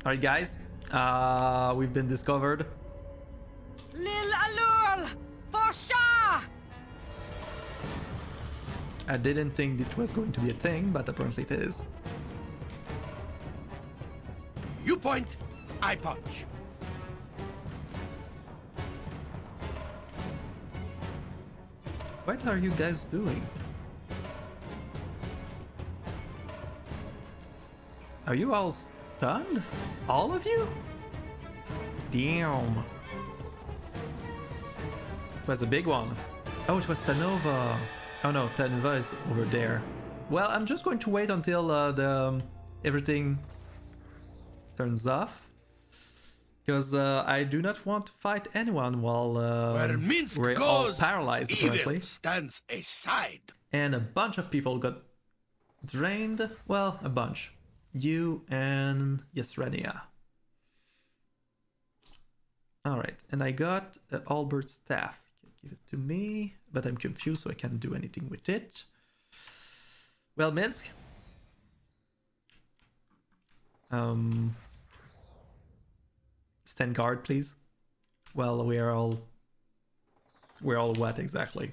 Alright guys, we've been discovered. Lil Alul! For sure! I didn't think it was going to be a thing, but apparently it is. You point, I punch. What are you guys doing? Are you all stunned? All of you? Damn. It was a big one. Oh, it was Tanova. Oh no, Tanova is over there. Well, I'm just going to wait until everything turns off. Because I do not want to fight anyone while Where Minsk we're all goes, paralyzed, apparently. evil stands aside. And a bunch of people got drained. Well, a bunch. You and yes, Renia. Alright, and I got Albert staff. You can give it to me, but I'm confused, so I can't do anything with it. Well, Minsk. Stand guard, please. Well, we're all what exactly?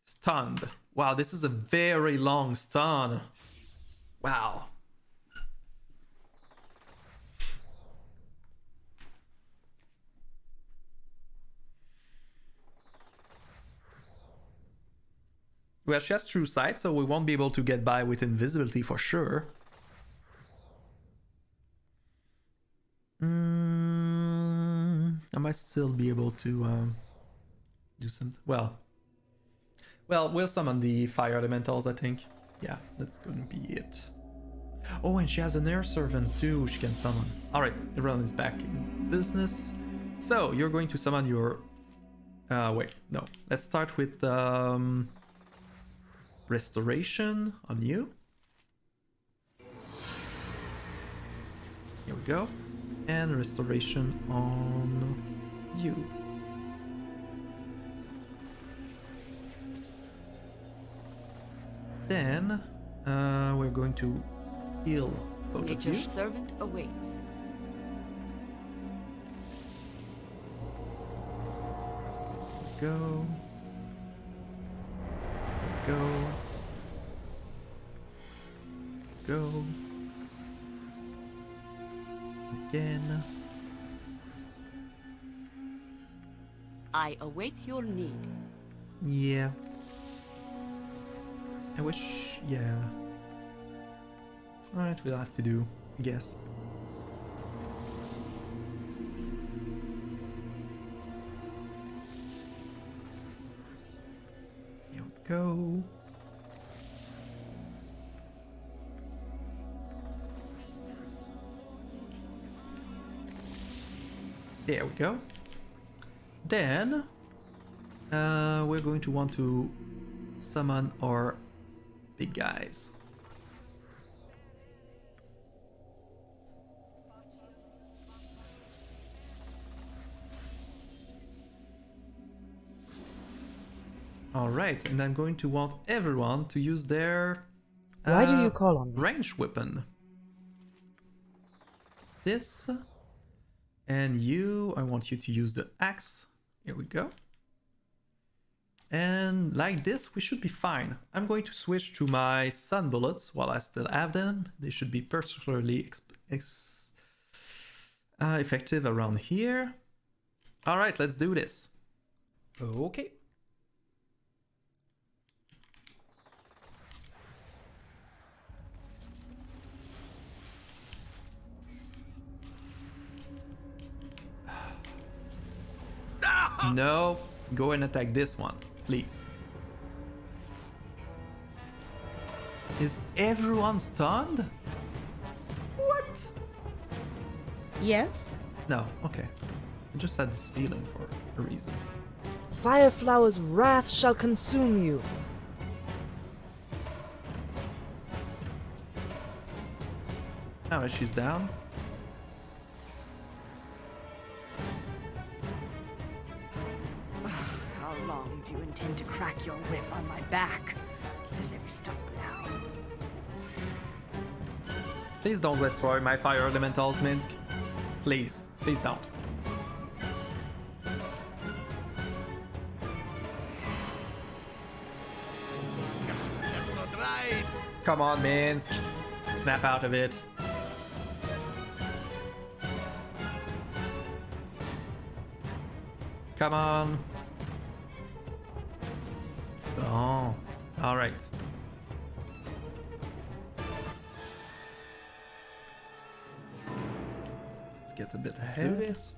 Stunned. Wow, this is a very long stun. Wow. Well, she has true sight, so we won't be able to get by with invisibility for sure. I might still be able to do some. Well, we'll summon the fire elementals, I think. Yeah, that's gonna be it. Oh, and she has an air servant too. She can summon. All right, everyone is back in business. So you're going to summon your. Wait, no. Let's start with restoration on you. Here we go. And restoration on you. Then we're going to heal both of Nature's you. servant awaits. Go. Go. Go. Again. I await your need. Yeah. I wish, yeah. Alright, we'll have to do, I guess. Here we go. There we go. Then we're going to want to summon our big guys. Alright, and I'm going to want everyone to use their Why do you call on me? ranged weapon. This. And you, I want you to use the axe. Here we go. And like this, we should be fine. I'm going to switch to my sun bullets while I still have them. They should be particularly effective around here. All right, let's do this. Okay. No, go and attack this one, please. Is everyone stunned? What? Yes? No, okay. I just had this feeling for a reason. Fireflower's wrath shall consume you. Alright, she's down. How long do you intend to crack your whip on my back? Say we stop now. Please don't destroy my fire elementals, Minsk. Please, please don't. That's not right. Come on, Minsk. Snap out of it. Come on. Oh, all right. Let's get a bit Let's do ahead. this.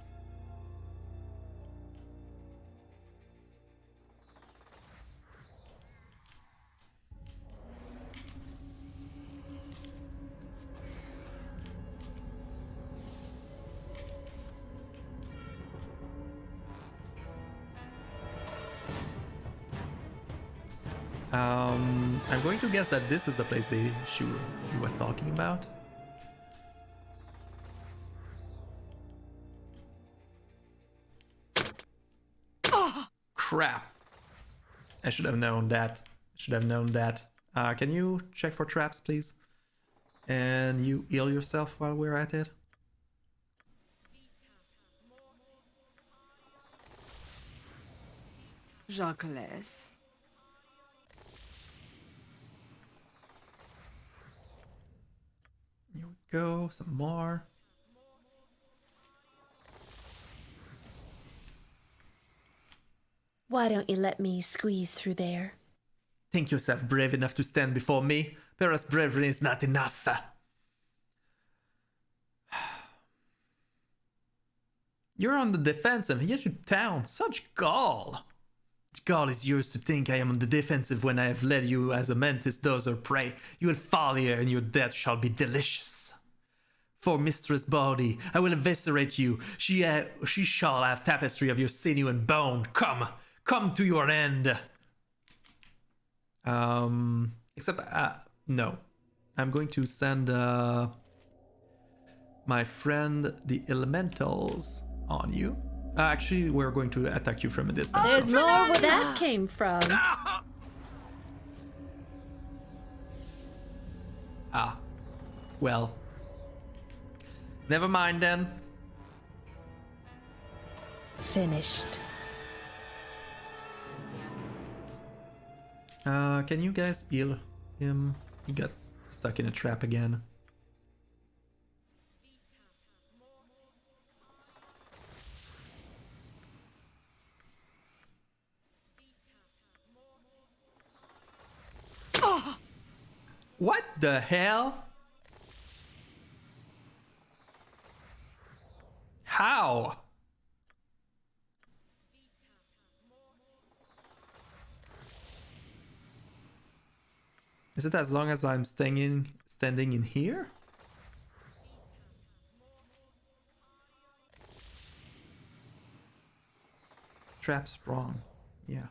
I'm going to guess that this is the place she was talking about. Crap. I should have known that. Can you check for traps, please? And you heal yourself while we're at it. Jacques. Here we go, some more. Why don't you let me squeeze through there? Think yourself brave enough to stand before me? Perhaps bravery is not enough. You're on the defensive, yet you down. Such gall. Gall is yours to think I am on the defensive when I have led you as a mantis does her prey. You will fall here and your death shall be delicious. For Mistress Baldur, I will eviscerate you. She shall have tapestry of your sinew and bone. Come to your end. Except, no. I'm going to send my friend, the elementals on you. Actually, we're going to attack you from a distance. There's more where that came from. Ah, well. Never mind then. Finished. Can you guys heal him? He got stuck in a trap again. What the hell? How? Is it as long as I'm standing in here? Trap's wrong. Yeah.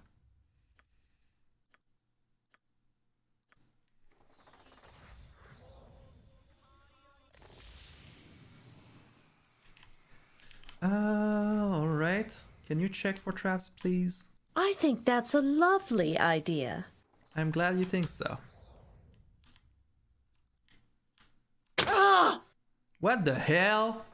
All right. Can you check for traps, please? I think that's a lovely idea. I'm glad you think so. What the hell?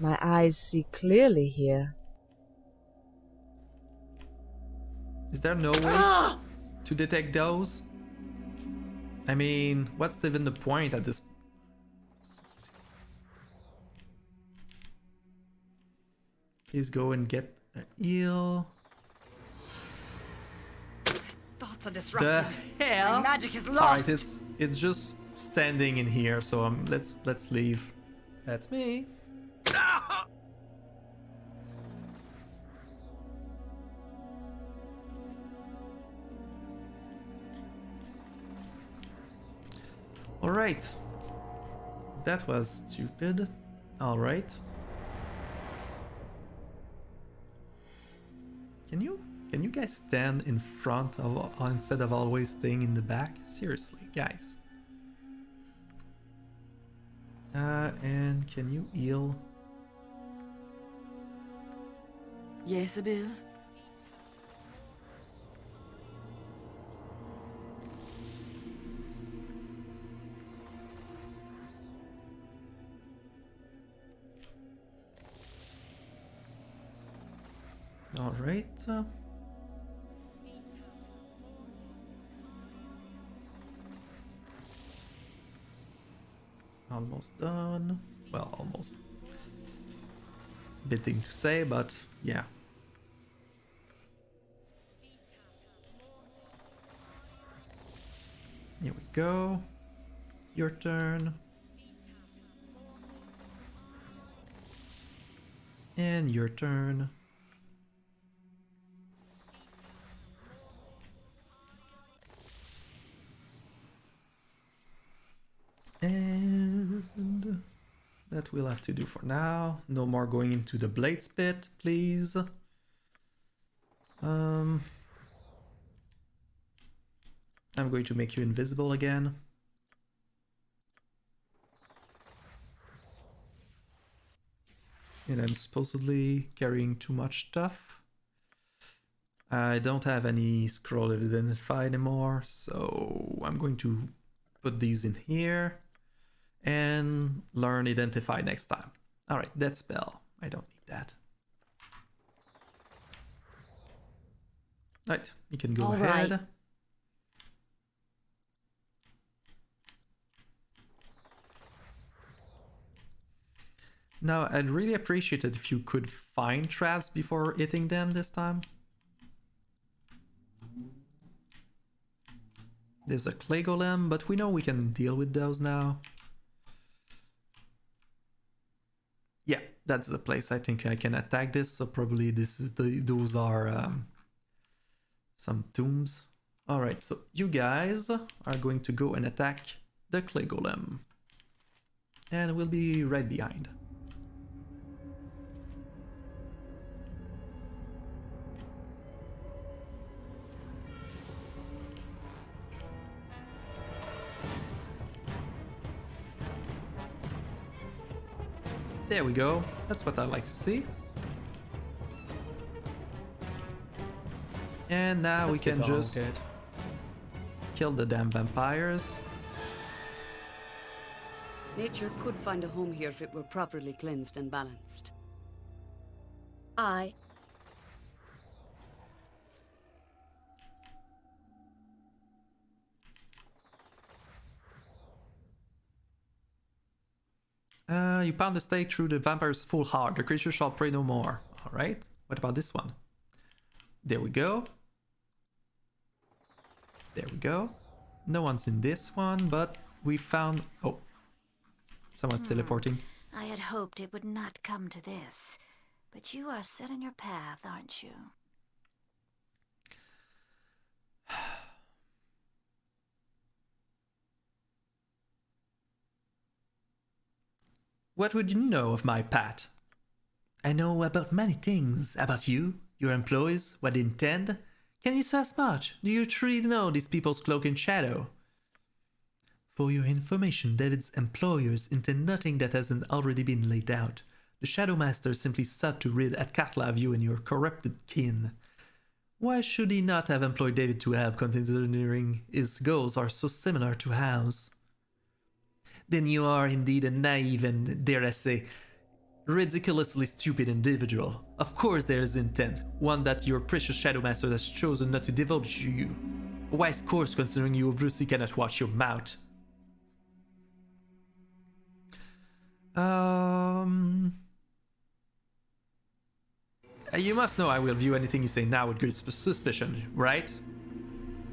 My eyes see clearly here. Is there no way to detect those? I mean, what's even the point at this? Please go and get a heal. Thoughts are disrupted. The hell? My magic is lost. Alright, it's just standing in here, so let's leave. That's me. Alright. That was stupid. Alright. Can you guys stand in front of instead of always staying in the back? Seriously, guys. And can you heal? Yes, Bill. All right. Almost done. Well, almost. Bit thing to say, but yeah. Here we go. Your turn. And your turn. And that we'll have to do for now. No more going into the blade spit, please. I'm going to make you invisible again. And I'm supposedly carrying too much stuff. I don't have any scroll identify anymore, so I'm going to put these in here and learn identify next time. Alright, that spell. I don't need that. Right, you can go ahead. Right. Now, I'd really appreciate it if you could find traps before hitting them this time. There's a clay golem, but we know we can deal with those now. Yeah, that's the place I think I can attack this, so probably this is those are some tombs. Alright, so you guys are going to go and attack the clay golem. And we'll be right behind. There we go. That's what I like to see. And now we can just kill the damn vampires. Nature could find a home here if it were properly cleansed and balanced. I. You pound the stake through the vampire's full heart. The creature shall pray no more. Alright. What about this one? There we go. There we go. No one's in this one, but we found... Oh. Someone's teleporting. I had hoped it would not come to this. But you are set in your path, aren't you? What would you know of my path? I know about many things. About you, your employees, what they intend. Can you say as much? Do you truly know these people's cloak and shadow? For your information, David's employers intend nothing that hasn't already been laid out. The Shadow Master simply sought to rid Atkatla of you and your corrupted kin. Why should he not have employed David to help, considering his goals are so similar to ours? Then you are indeed a naive and, dare I say, ridiculously stupid individual. Of course there is intent, one that your precious Shadow Master has chosen not to divulge to you. A wise course, considering you obviously cannot watch your mouth. You must know I will view anything you say now with great suspicion, right?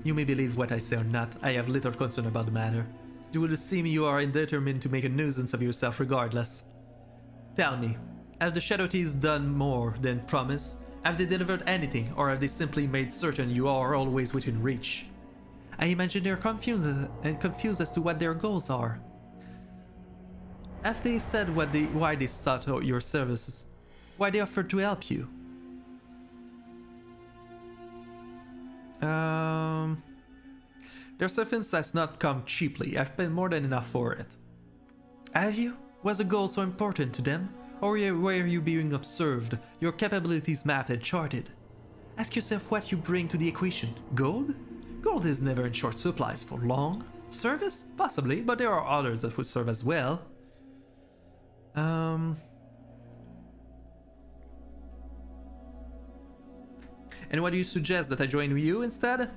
You may believe what I say or not, I have little concern about the matter. It would seem you are determined to make a nuisance of yourself regardless. Tell me, have the Shadow Thieves done more than promised? Have they delivered anything, or have they simply made certain you are always within reach? I imagine they are confused as to what their goals are. Have they said why they sought out your services? Why they offered to help you? Their service has not come cheaply. I've paid more than enough for it. Have you? Was the goal so important to them? Or were you being observed, your capabilities mapped and charted? Ask yourself what you bring to the equation. Gold? Gold is never in short supplies for long. Service? Possibly, but there are others that would serve as well. And what do you suggest, that I join you instead?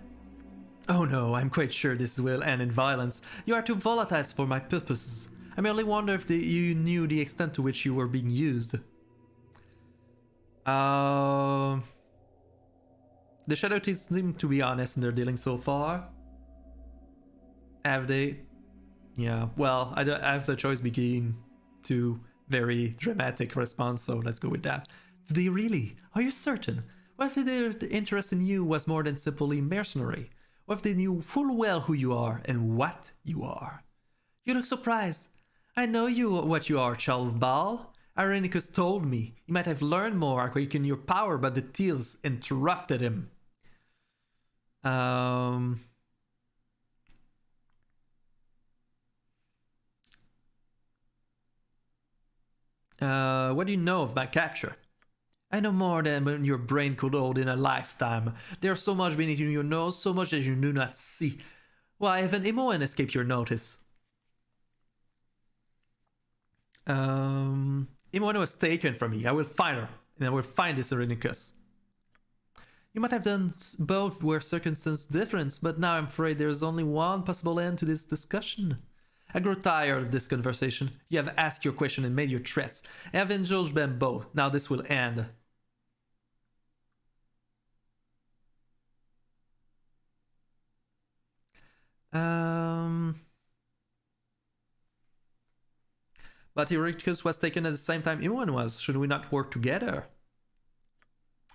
Oh no, I'm quite sure this will end in violence. You are too volatile for my purposes. I merely wonder if you knew the extent to which you were being used. The Shadow Thieves seem to be honest in their dealings so far. Have they? Yeah, well, I have the choice between two very dramatic responses, so let's go with that. Do they really? Are you certain? What if their interest in you was more than simply mercenary? What if they knew full well who you are and what you are? You look surprised. I know what you are, child of Baal. Irenicus told me. You might have learned more, awakened your power, but the Thieves interrupted him. What do you know of my capture? I know more than your brain could hold in a lifetime. There's so much beneath your nose, so much that you do not see. Why, even Imoen escaped your notice. Imoen was taken from me. I will find her, and I will find this Irenicus. You might have done both were circumstances different, but now I'm afraid there's only one possible end to this discussion. I grow tired of this conversation. You have asked your question and made your threats. I have indulged them both. Now this will end. But Irenicus was taken at the same time Imoen was. Should we not work together?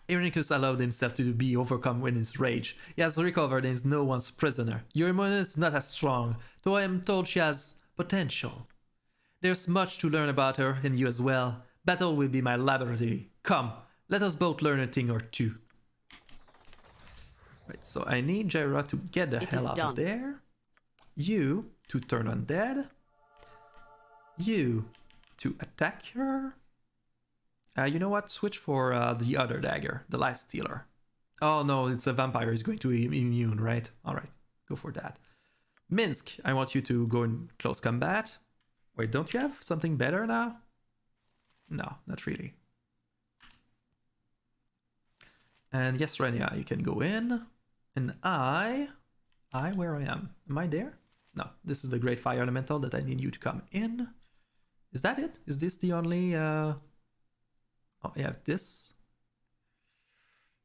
Irenicus allowed himself to be overcome with his rage. He has recovered and is no one's prisoner. Your Imoen is not as strong, though I am told she has potential. There's much to learn about her, and you as well. Battle will be my laboratory. Come, let us both learn a thing or two. Right, so I need Jaira to get the hell out of there. You to turn undead. You to attack her. You know what? Switch for the other dagger, the Life Stealer. Oh no, it's a vampire. He's going to be immune, right? All right, go for that. Minsk, I want you to go in close combat. Wait, don't you have something better now? No, not really. And yes, Renia, you can go in. And where I am? Am I there? No, this is the Great Fire Elemental that I need you to come in. Is that it? Is this the only... Oh, yeah, this.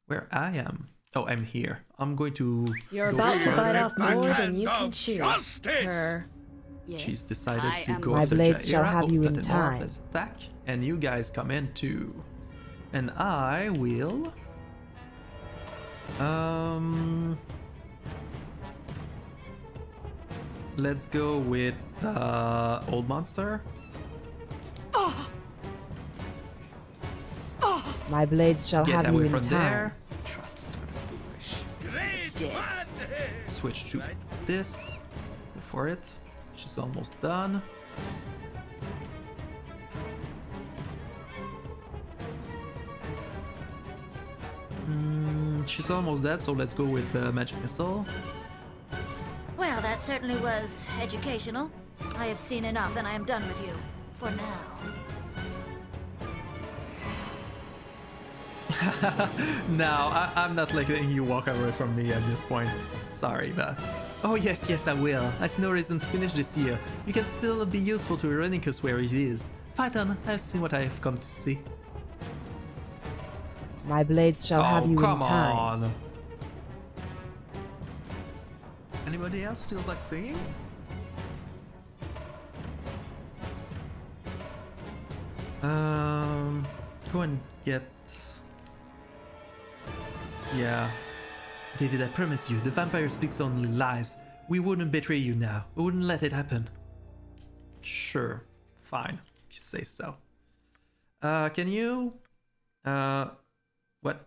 Where I am. Oh, I'm here. I'm going to... You're about to bite off more than you can chew. Her. Yes, She's decided to go My after blades shall Jaira. have you in nothing more. time. Let's attack. And you guys come in too. And I will... Let's go with Old Monster. My blades shall Get have you away in from time. there. Trust is for the foolish. Switch to this. Go for it. She's almost done. She's almost dead, so let's go with Magic Missile. Well, that certainly was educational. I have seen enough, and I am done with you. For now. No, I'm not letting you walk away from me at this point. Sorry, but... Oh yes, I will. I see no reason to finish this here. You can still be useful to Irenicus where he is. Fight on, I've seen what I have come to see. My blades shall have you in time. On. Anybody else feels like singing? Go and get... Yeah. David, I promise you, the vampire speaks only lies. We wouldn't betray you now. We wouldn't let it happen. Sure. Fine. If you say so. Can you... What?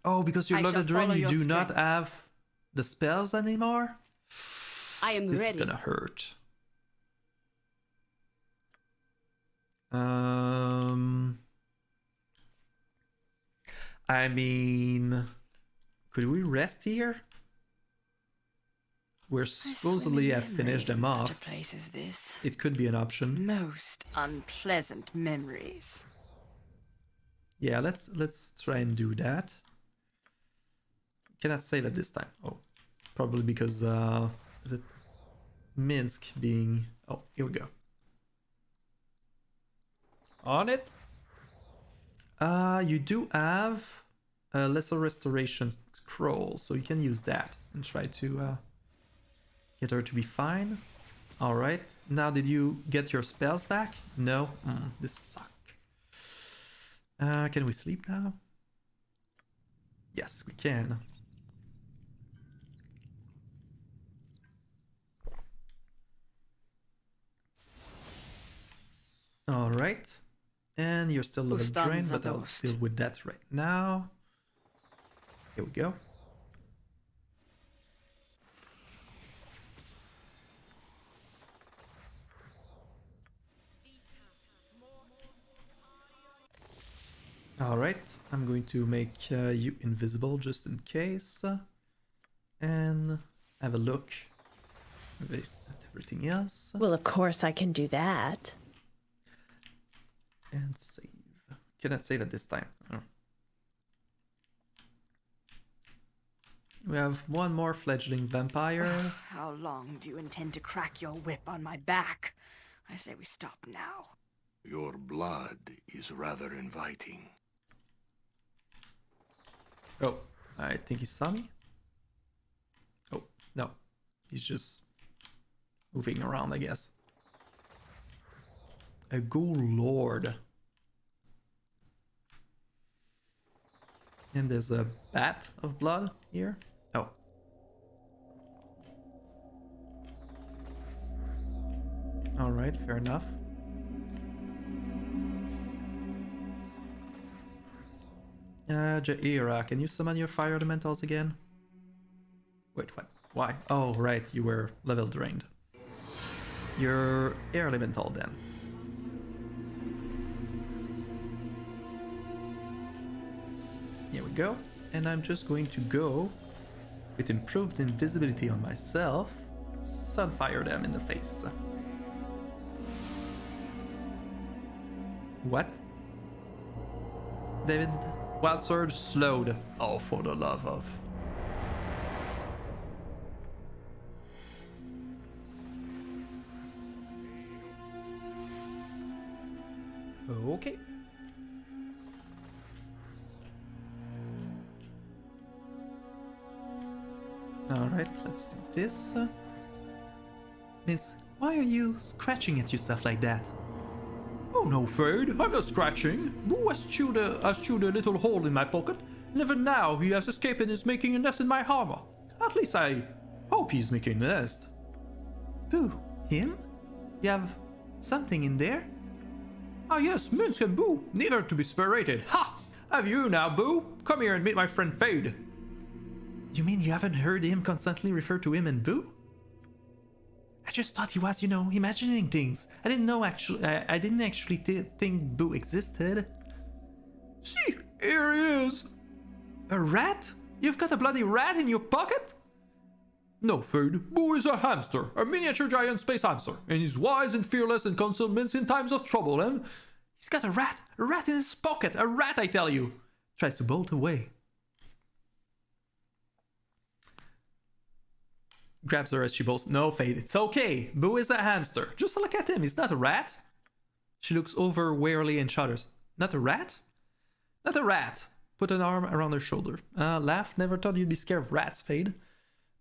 Oh, because you're level drained, you do not have the spells anymore? I am this ready. This is gonna hurt. I mean, could we rest here? We're supposedly have finished them off. Such a place as this. It could be an option. Most unpleasant memories. Yeah, let's try and do that. Cannot save it this time. Oh, probably because the Minsk being... Oh, here we go. On it. You do have a lesser restoration scroll, so you can use that and try to get her to be fine. All right. Now, did you get your spells back? No. This sucks. Can we sleep now? Yes, we can. All right. And you're still a little drained, but I'll deal with that right now. Here we go. All right, I'm going to make you invisible just in case, and have a look at everything else. Well, of course I can do that. And save. Cannot save at this time. Oh. We have one more fledgling vampire. How long do you intend to crack your whip on my back? I say we stop now. Your blood is rather inviting. Oh, I think he saw me. Oh, no. He's just moving around, I guess. A ghoul lord. And there's a bat of blood here. Oh. Alright, fair enough. Jaira, can you summon your fire elementals again? Wait, what? Why? Oh, right, you were level drained. Your air elemental then. we go. And I'm just going to go with improved invisibility on myself. Sunfire them in the face. What? David? Wild Surge slowed. Oh, for the love of. Okay. Alright, let's do this. Miss, why are you scratching at yourself like that? Oh no, Fade, I'm not scratching. Boo has chewed a little hole in my pocket, and even now he has escaped and is making a nest in my armor. At least I hope he's making a nest. Boo, him? You have something in there? Ah yes, Minsk and Boo, neither to be separated. Ha! Have you now, Boo? Come here and meet my friend Fade. You mean you haven't heard him constantly refer to him and Boo? I just thought he was, imagining things. I didn't actually think Boo existed. See, here he is. A rat? You've got a bloody rat in your pocket? No, Fade. Boo is a hamster, a miniature giant space hamster, and he's wise and fearless and counsels Minsk in times of trouble, and... He's got a rat in his pocket, a rat, I tell you. Tries to bolt away. Grabs her as she bolts. No, Fade, it's okay. Boo is a hamster. Just look at him, he's not a rat. She looks over warily and shudders. Not a rat? Not a rat. Put an arm around her shoulder. Laugh, never thought you'd be scared of rats, Fade.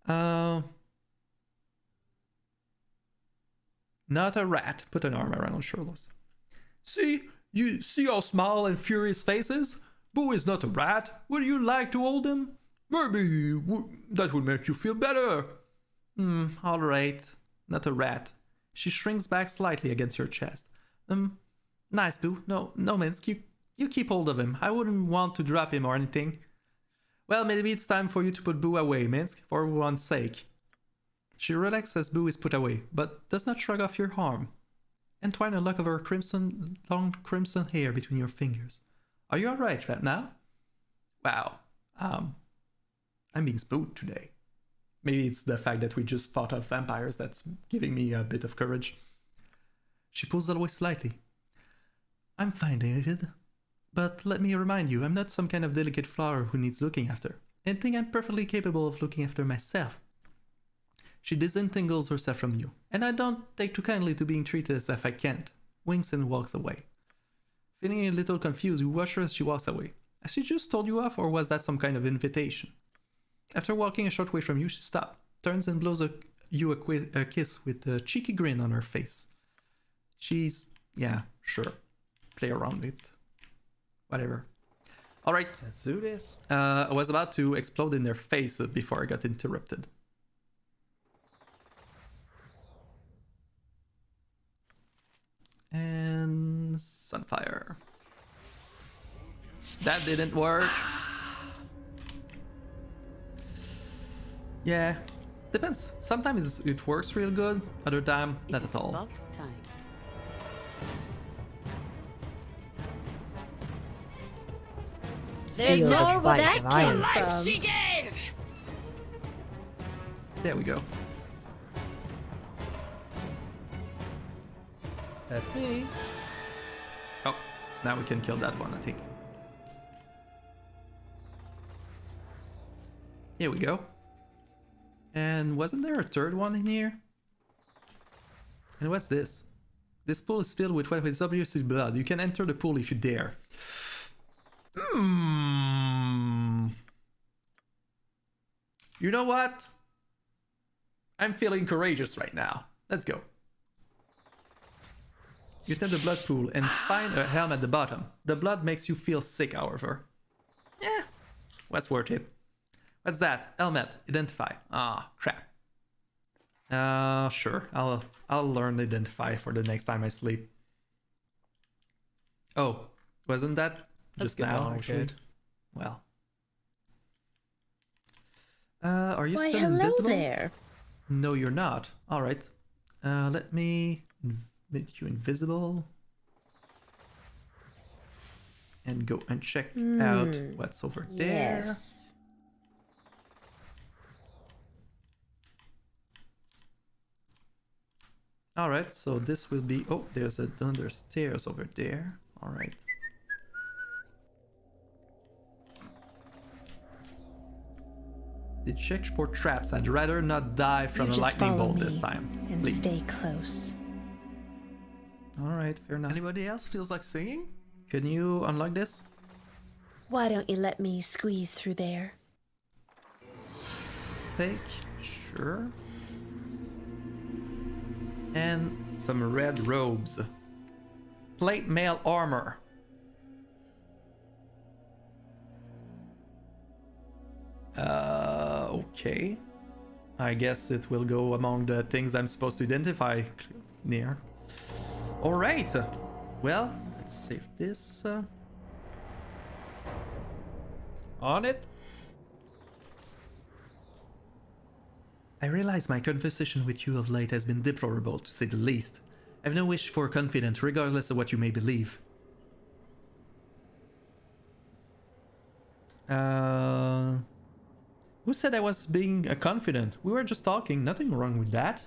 Not a rat. Put an arm around her shoulders. See? You see how small and furious face is? Boo is not a rat. Would you like to hold him? Maybe that would make you feel better. Alright. Not a rat. She shrinks back slightly against your chest. Nice, Boo. No, Minsk, you keep hold of him. I wouldn't want to drop him or anything. Well, maybe it's time for you to put Boo away, Minsk, for everyone's sake. She relaxes as Boo is put away, but does not shrug off your arm. Entwine a lock of her long crimson hair between your fingers. Are you alright right now? Wow. I'm being spooked today. Maybe it's the fact that we just fought off vampires that's giving me a bit of courage. She pulls away slightly. I'm fine, David. But let me remind you, I'm not some kind of delicate flower who needs looking after. I think I'm perfectly capable of looking after myself. She disentangles herself from you, and I don't take too kindly to being treated as if I can't. Winks and walks away. Feeling a little confused, you watch her as she walks away. Has she just told you off, or was that some kind of invitation? After walking a short way from you, she stops, turns and blows you a kiss with a cheeky grin on her face. Yeah, sure. Play around with it. Whatever. Alright. Let's do this. I was about to explode in their face before I got interrupted. And Sunfire. That didn't work. Yeah, depends. Sometimes it works real good, other time not at all. Time. There's more where that came from. She gave! There we go. That's me. Oh, now we can kill that one, I think. Here we go. And wasn't there a third one in here? And what's this? This pool is filled with what is obviously blood. You can enter the pool if you dare. You know what? I'm feeling courageous right now. Let's go. You enter the blood pool and find a helm at the bottom. The blood makes you feel sick, however. Yeah, was worth it. What's that? Helmet. Identify. Ah, crap. Sure. I'll learn identify for the next time I sleep. Oh, wasn't that just now? Actually, well. Are you still invisible? There. No, you're not. All right. Let me make you invisible. and go and check out what's over there. Yes. Alright, so this will be... Oh, there's another stairs over there. Alright. Did check for traps. I'd rather not die from a lightning bolt this time. And please. stay close. Alright, fair enough. Anybody else feels like singing? Can you unlock this? Why don't you let me squeeze through there? Steak, sure. And some red robes. Plate mail armor. Okay. I guess it will go among the things I'm supposed to identify near. Alright. Well, let's save this. On it. I realize my conversation with you of late has been deplorable, to say the least. I have no wish for confidence, regardless of what you may believe. Who said I was being confident? We were just talking, nothing wrong with that.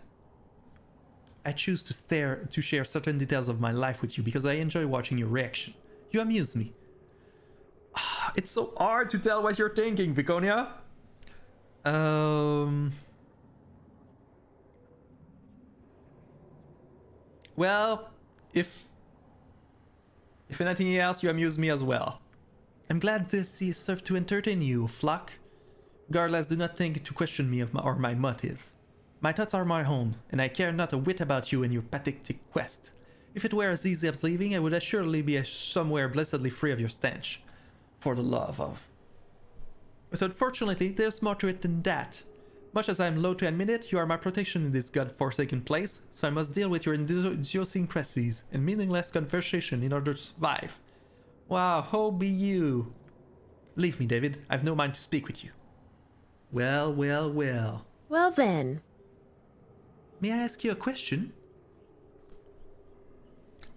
I choose to share certain details of my life with you because I enjoy watching your reaction. You amuse me. It's so hard to tell what you're thinking, Viconia. Well, if anything else, you amuse me as well. I'm glad this is served to entertain you, Flock. Regardless, do not think to question me or my motive. My thoughts are my own, and I care not a whit about you and your pathetic quest. If it were as easy as leaving, I would assuredly be somewhere blessedly free of your stench. For the love of... But unfortunately, there's more to it than that. Much as I'm loath to admit it, you are my protection in this god-forsaken place, so I must deal with your idiosyncrasies and meaningless conversation in order to survive. Wow, how be you? Leave me, David. I've no mind to speak with you. Well, well, well. Well then. May I ask you a question?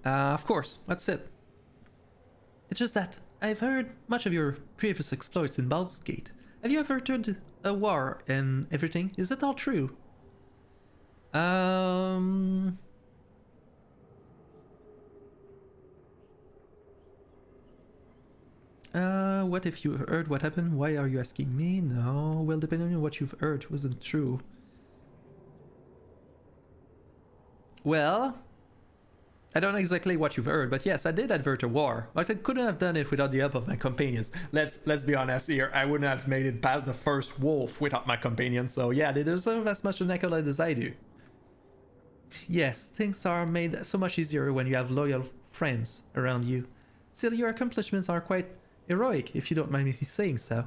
Of course. What's it? It's just that I've heard much of your previous exploits in Baldur's Gate. Have you ever turned a war and everything? Is that all true? What if you heard what happened? Why are you asking me? No, well, depending on what you've heard, wasn't true. Well, I don't know exactly what you've heard, but yes, I did avert a war. But I couldn't have done it without the help of my companions. Let's be honest here, I wouldn't have made it past the first wolf without my companions, so yeah, they deserve as much an accolade as I do. Yes, things are made so much easier when you have loyal friends around you. Still, your accomplishments are quite heroic, if you don't mind me saying so.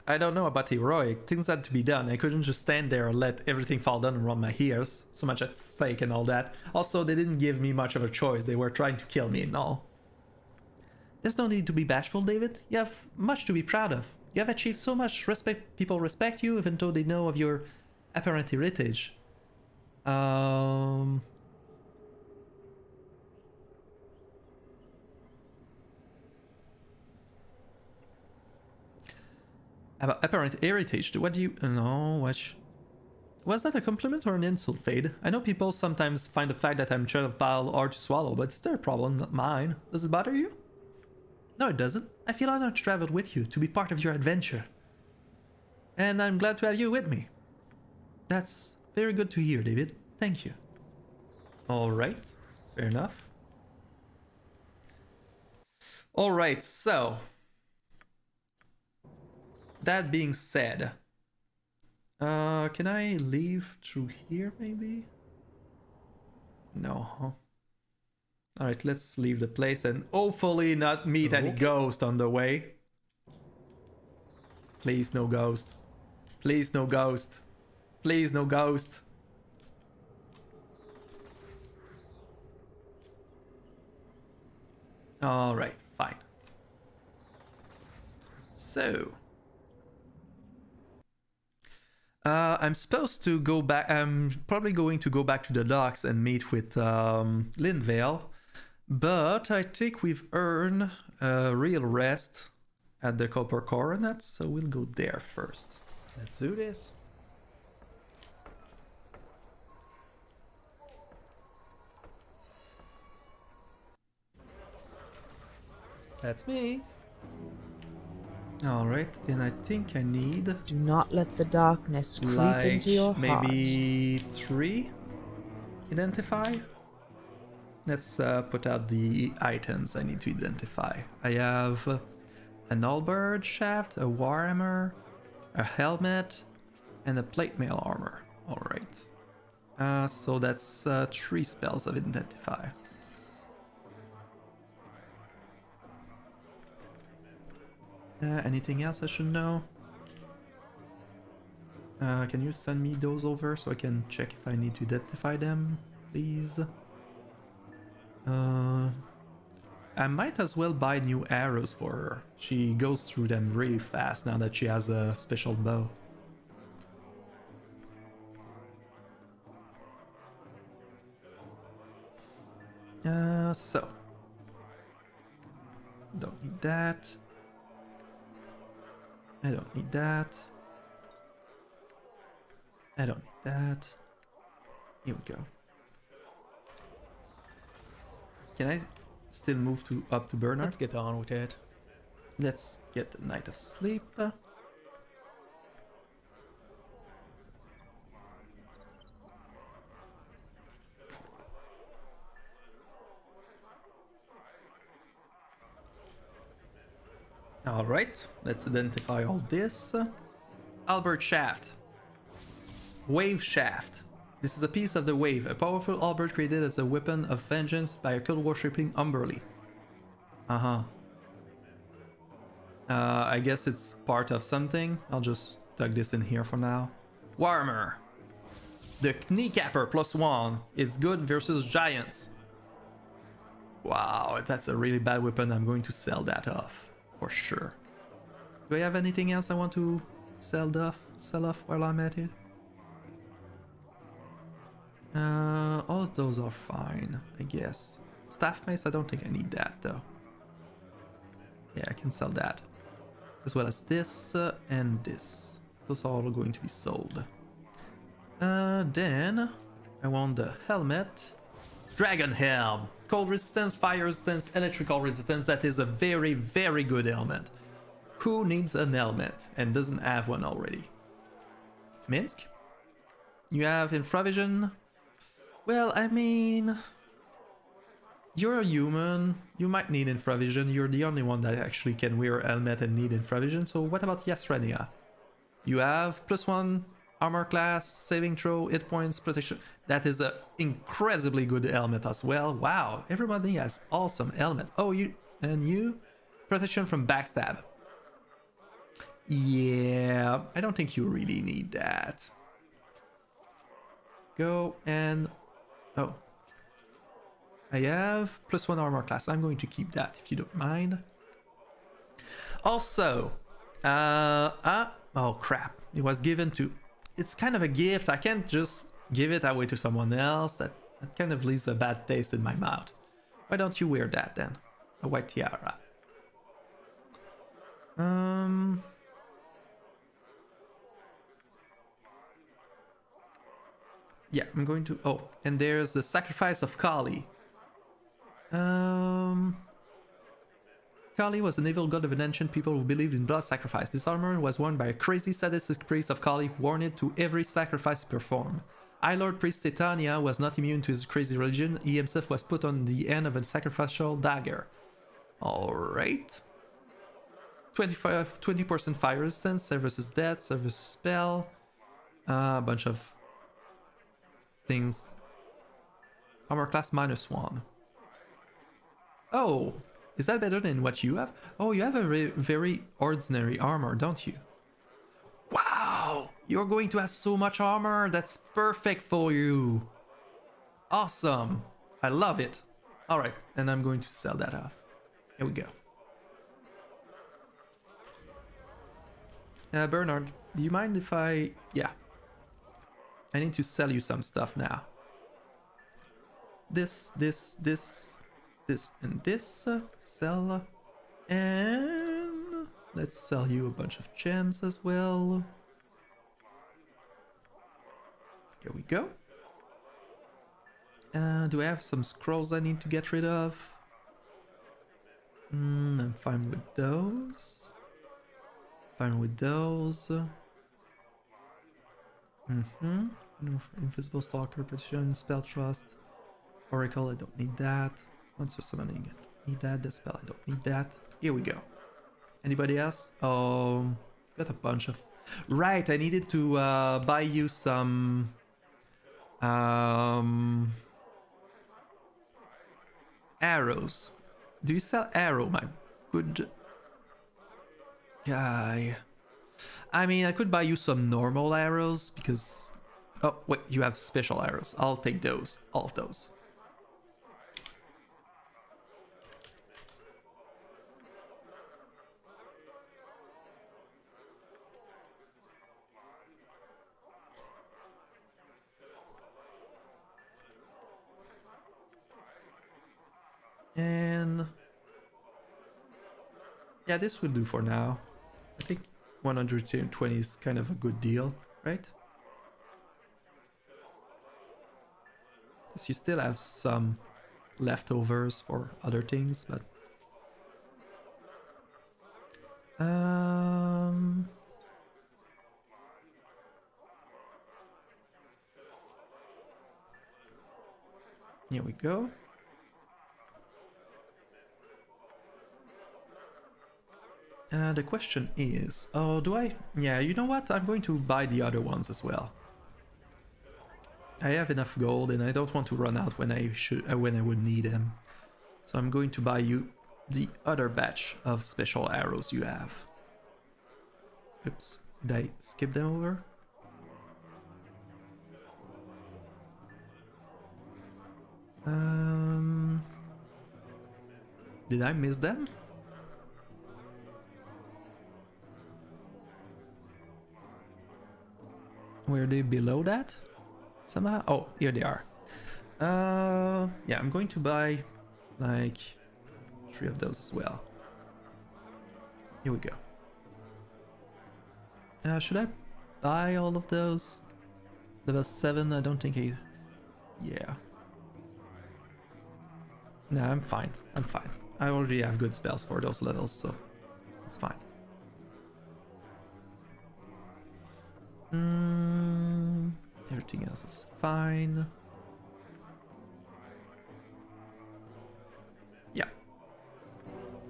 I don't know about heroic. Things had to be done. I couldn't just stand there and let everything fall down around my ears. So much at stake and all that. Also, they didn't give me much of a choice. They were trying to kill me and all. There's no need to be bashful, David. You have much to be proud of. You have achieved so much respect. People respect you even though they know of your apparent heritage. About apparent heritage, what do you... No, what... Was that a compliment or an insult, Fade? I know people sometimes find the fact that I'm child of Baal hard to swallow, but it's their problem, not mine. Does it bother you? No, it doesn't. I feel honored to travel with you, to be part of your adventure. And I'm glad to have you with me. That's very good to hear, David. Thank you. Alright, fair enough. Alright, so... That being said... can I leave through here, maybe? No, huh? Alright, let's leave the place and hopefully not meet any ghost on the way. Please, no ghost. Please, no ghost. Please, no ghost. Alright, fine. So I'm supposed to go back. I'm probably going to go back to the docks and meet with Lindvale, but I think we've earned a real rest at the Copper Coronet, so we'll go there first. Let's do this. That's me. Alright, and I think I need... Do not let the darkness creep into your heart. Maybe 3? Identify? Let's put out the items I need to identify. I have an halberd shaft, a warhammer, a helmet, and a plate mail armor. Alright. So that's 3 spells of identify. Anything else I should know? Can you send me those over so I can check if I need to identify them, please? I might as well buy new arrows for her. She goes through them really fast now that she has a special bow. So. Don't need that. I don't need that. I don't need that. Here we go. Can I still move up to Bernard? Let's get on with it. Let's get the Night of Sleep. Alright, let's identify all this. Halberd Shaft. Wave Shaft. This is a piece of the wave, a powerful halberd created as a weapon of vengeance by a cult worshipping Umberly. I guess it's part of something. I'll just tuck this in here for now. Warhammer. The Kneecapper +1. It's good versus giants. Wow, if that's a really bad weapon, I'm going to sell that off. For sure. Do I have anything else I want to sell off while I'm at it? All of those are fine, I guess. Staff mace, I don't think I need that though. Yeah, I can sell that. As well as this and this. Those are all going to be sold. Then I want the helmet. Dragon Helm. Cold resistance, fire resistance, electrical resistance. That is a very, very good helmet. Who needs an helmet and doesn't have one already? Minsk? You have infravision? Well, I mean... You're a human. You might need infravision. You're the only one that actually can wear a helmet and need infravision. So what about Yasrenia? You have +1 armor class, saving throw, hit points, protection. That is an incredibly good helmet as well. Wow, everybody has awesome helmet. Oh, you protection from backstab. Yeah, I don't think you really need that. Go and oh, I have +1 armor class. I'm going to keep that if you don't mind. Also, oh crap! It was given to. It's kind of a gift. I can't just give it away to someone else. That kind of leaves a bad taste in my mouth. Why don't you wear that then? A white tiara. Yeah, I'm going to... Oh, and there's the Sacrifice of Kali. Kali was an evil god of an ancient people who believed in blood sacrifice. This armor was worn by a crazy sadistic priest of Kali who wore it to every sacrifice he performed. High Lord Priest Setania was not immune to his crazy religion. He himself was put on the end of a sacrificial dagger. Alright. 20% fire resistance, save versus death, save versus spell. A bunch of things. Armor class -1. Oh, is that better than what you have? Oh, you have a very ordinary armor, don't you? Wow, you're going to have so much armor. That's perfect for you. Awesome. I love it. All right, and I'm going to sell that off. Here we go. Bernard, do you mind if I... Yeah. I need to sell you some stuff now. This, and this. Sell. And... let's sell you a bunch of gems as well. Here we go. Do I have some scrolls I need to get rid of? I'm fine with those. Fine with those. Invisible Stalker, Precision, Spell Trust, Oracle, I don't need that. Monster Summoning, I don't need that. The spell, I don't need that. Here we go. Anybody else? Got a bunch of... Right, I needed to buy you some... arrows. Do you sell arrow, my good guy? I mean, I could buy you some normal arrows because... Oh, wait, you have special arrows. I'll take those. All of those. And... yeah, this would do for now. I think 120 is kind of a good deal, right? Because you still have some leftovers for other things, but... here we go. The question is, oh, do I... yeah, you know what? I'm going to buy the other ones as well. I have enough gold and I don't want to run out when I would need them. So I'm going to buy you the other batch of special arrows you have. Oops, did I skip them over? Did I miss them? Were they below that? Somehow? Oh, here they are. Yeah, I'm going to buy like 3 of those as well. Here we go. Should I buy all of those? Level 7, I don't think I... yeah. No, I'm fine. I'm fine. I already have good spells for those levels, so it's fine. Everything else is fine. Yeah.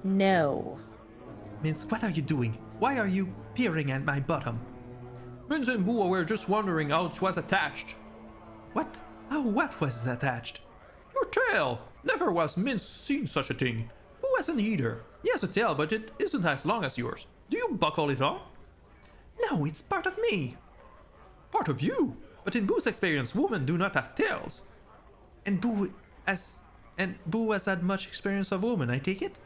No. Mince, what are you doing? Why are you peering at my bottom? Mince and Bua were just wondering how it was attached. What? Oh, what was attached? Your tail! Never was Mince seen such a thing. Boo hasn't either. He has a tail, but it isn't as long as yours. Do you buckle it on? No, it's part of me. Part of you? But in Boo's experience, women do not have tails. And Boo has had much experience of women, I take it?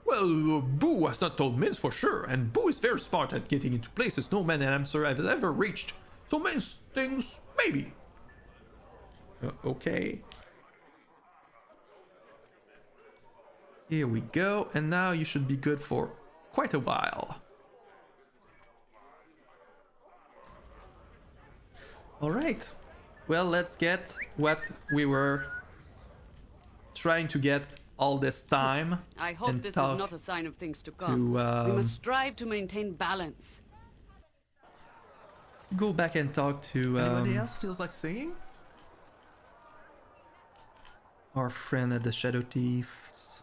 Well, Boo has not told Mince for sure, and Boo is very smart at getting into places no man and hamster have ever reached. So Mince thinks maybe. Okay. Here we go, and now you should be good for quite a while. Alright, well, let's get what we were trying to get all this time. I hope this is not a sign of things to come. We must strive to maintain balance. Go back and talk to... anybody else feels like singing? Our friend at the Shadow Thieves.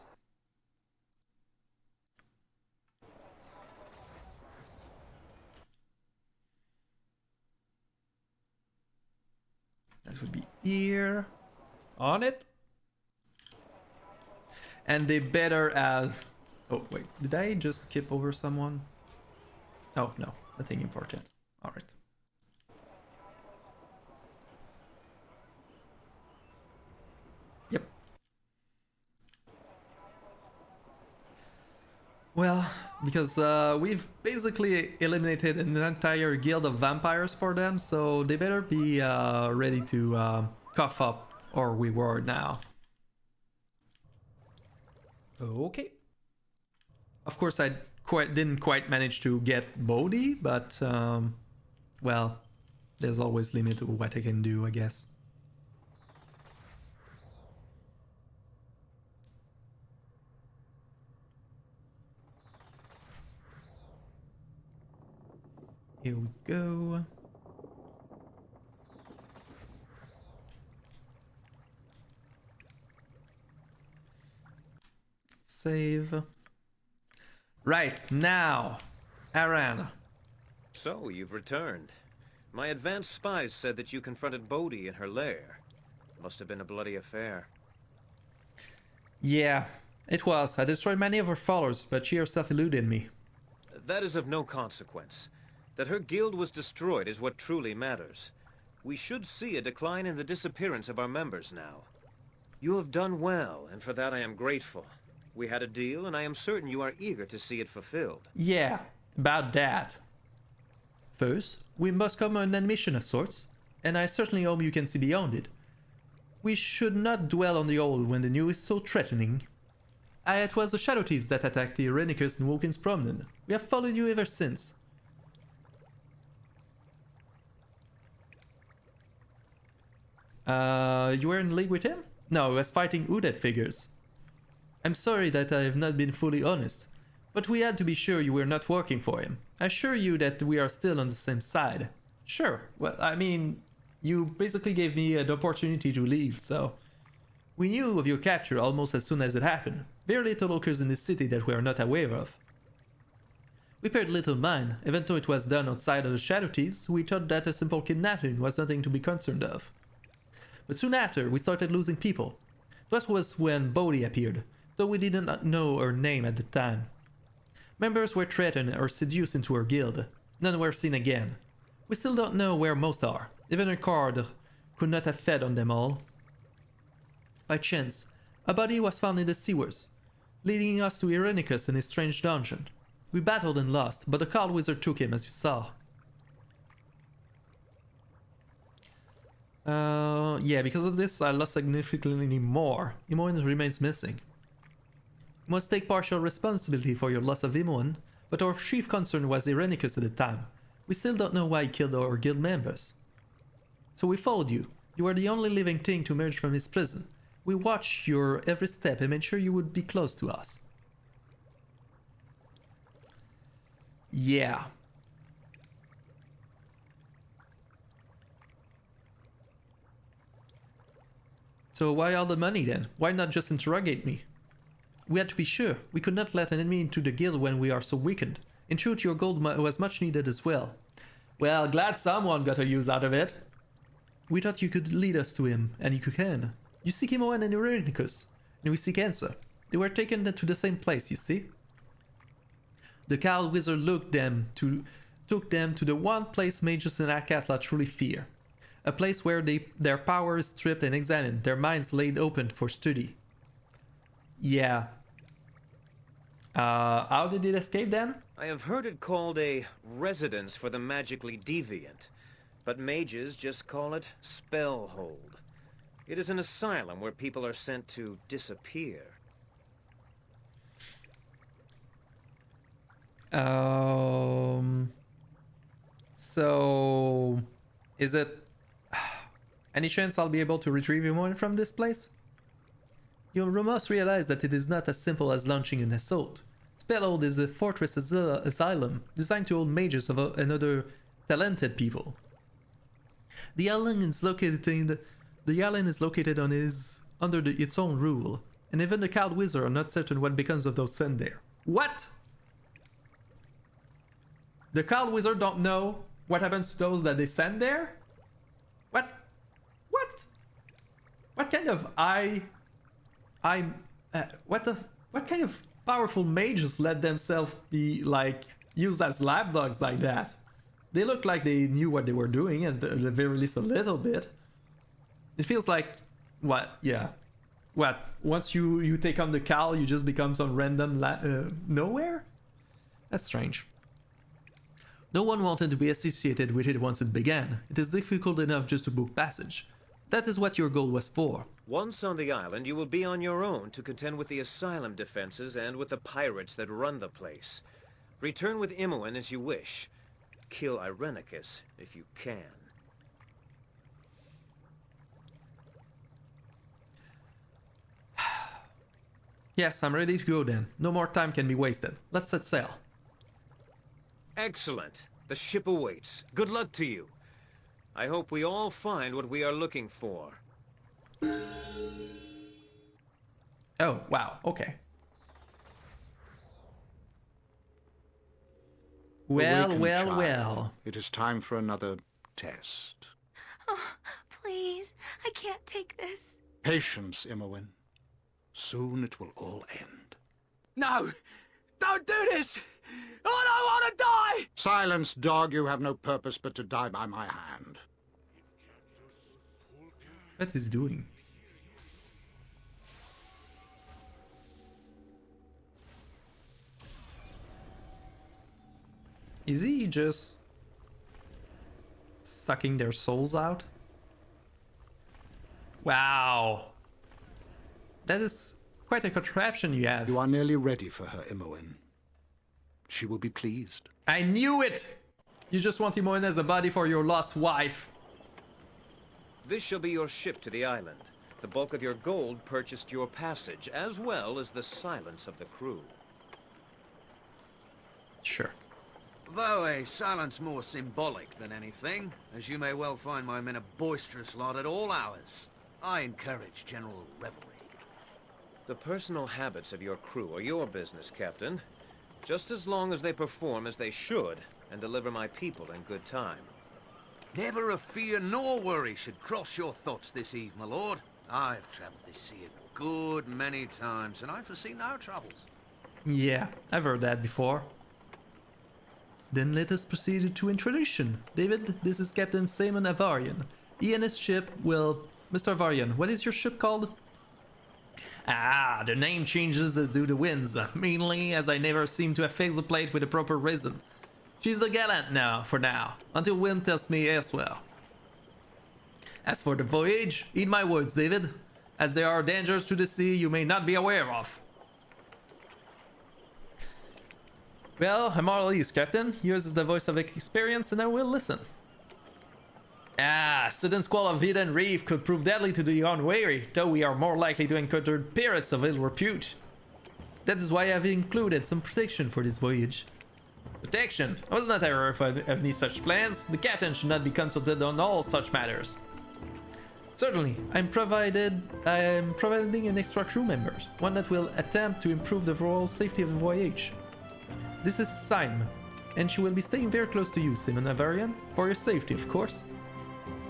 That would be here. On it. And they better have... oh, wait. Did I just skip over someone? Oh, no. Nothing important. Alright. Yep. Well, Because we've basically eliminated an entire guild of vampires for them, so they better be ready to cough up our reward now. Okay. Of course, I didn't quite manage to get Bodhi, but well, there's always limit to what I can do, I guess. Here we go. Save. Right, now, Aran. So, you've returned. My advanced spies said that you confronted Bodhi in her lair. Must have been a bloody affair. Yeah, it was. I destroyed many of her followers, but she herself eluded me. That is of no consequence. That her guild was destroyed is what truly matters. We should see a decline in the disappearance of our members now. You have done well, and for that I am grateful. We had a deal, and I am certain you are eager to see it fulfilled. Yeah, about that. First, we must come on an admission of sorts, and I certainly hope you can see beyond it. We should not dwell on the old when the new is so threatening. It was the Shadow Thieves that attacked the Irenicus and Wokin's promenade. We have followed you ever since. You were in league with him? No, I was fighting Udad figures. I'm sorry that I have not been fully honest, but we had to be sure you were not working for him. I assure you that we are still on the same side. Sure, well, I mean, you basically gave me an opportunity to leave, so... We knew of your capture almost as soon as it happened. Very little occurs in this city that we are not aware of. We paid little mind, even though it was done outside of the Shadow Thieves. We thought that a simple kidnapping was nothing to be concerned of. But soon after, we started losing people. That was when Bodhi appeared, though we did not know her name at the time. Members were threatened or seduced into her guild. None were seen again. We still don't know where most are. Even a card could not have fed on them all. By chance, a body was found in the sewers, leading us to Irenicus in his strange dungeon. We battled and lost, but the card wizard took him, as you saw. Yeah, because of this, I lost significantly more. Imoen remains missing. You must take partial responsibility for your loss of Imoen, but our chief concern was Irenicus at the time. We still don't know why he killed our guild members. So we followed you. You were the only living thing to emerge from his prison. We watched your every step and made sure you would be close to us. Yeah. So why all the money then? Why not just interrogate me? We had to be sure. We could not let an enemy into the guild when we are so weakened. In truth, your gold was much needed as well. Well, glad someone got a use out of it. We thought you could lead us to him, and you can. You seek Imoen and Irenicus, and we seek answer. They were taken to the same place, you see. The coward wizard took them to the one place mages in Akatla truly fear. A place where their power is stripped and examined, their minds laid open for study. Yeah. How did it escape then? I have heard it called a residence for the magically deviant, but mages just call it Spellhold. It is an asylum where people are sent to disappear. So... is it... any chance I'll be able to retrieve Imoen from this place? You must realize that it is not as simple as launching an assault. Spellhold is a fortress asylum designed to hold mages and other talented people. The island is located on under its own rule, and even the coward wizard are not certain what becomes of those sent there. What? The coward wizard don't know what happens to those that they send there? What? What? What kind of what kind of powerful mages let themselves be like used as lapdogs like that? They look like they knew what they were doing, at the very least a little bit. It feels like, what? Yeah. What? Once you take on the cowl, you just become some random nowhere? That's strange. No one wanted to be associated with it once it began. It is difficult enough just to book passage. That is what your goal was for. Once on the island, you will be on your own to contend with the asylum defenses and with the pirates that run the place. Return with Imoen as you wish. Kill Irenicus if you can. Yes, I'm ready to go then. No more time can be wasted. Let's set sail. Excellent. The ship awaits. Good luck to you. I hope we all find what we are looking for. Oh, wow. Okay. Well, Awaken, well, child. well. It is time for another test. Oh, please. I can't take this. Patience, Imoen. Soon it will all end. No! Don't do this! I don't want to die! Silence, dog. You have no purpose but to die by my hand. What is he doing? Is he just sucking their souls out? Wow. That is quite a contraption you have. You are nearly ready for her, Imoen. She will be pleased. I knew it! You just want Imoen as a body for your lost wife. This shall be your ship to the island. The bulk of your gold purchased your passage, as well as the silence of the crew. Sure. Though a silence more symbolic than anything, as you may well find my men a boisterous lot at all hours. I encourage general revelry. The personal habits of your crew are your business, Captain. Just as long as they perform as they should, and deliver my people in good time. Never a fear nor worry should cross your thoughts this eve, my lord. I've travelled this sea a good many times, and I foresee no troubles. Yeah, I've heard that before. Then let us proceed to introduction. David, this is Captain Simon Avarian. He and his ship will... Mr. Avarian, what is your ship called? Ah, the name changes as do the winds, mainly as I never seem to have fixed the plate with a proper reason. She's the Gallant now, for now, until wind tells me elsewhere. As for the voyage, heed my words, David, as there are dangers to the sea you may not be aware of. Well, I'm all ears, Captain. Yours is the voice of experience, and I will listen. Ah, sudden squall of hidden reef could prove deadly to the unwary, though we are more likely to encounter pirates of ill repute. That is why I have included some protection for this voyage. Protection? I was not aware of any such plans. The captain should not be consulted on all such matters. Certainly, I'm providing an extra crew member, one that will attempt to improve the overall safety of the voyage. This is Simon, and she will be staying very close to you, Simon Avarian, for your safety, of course.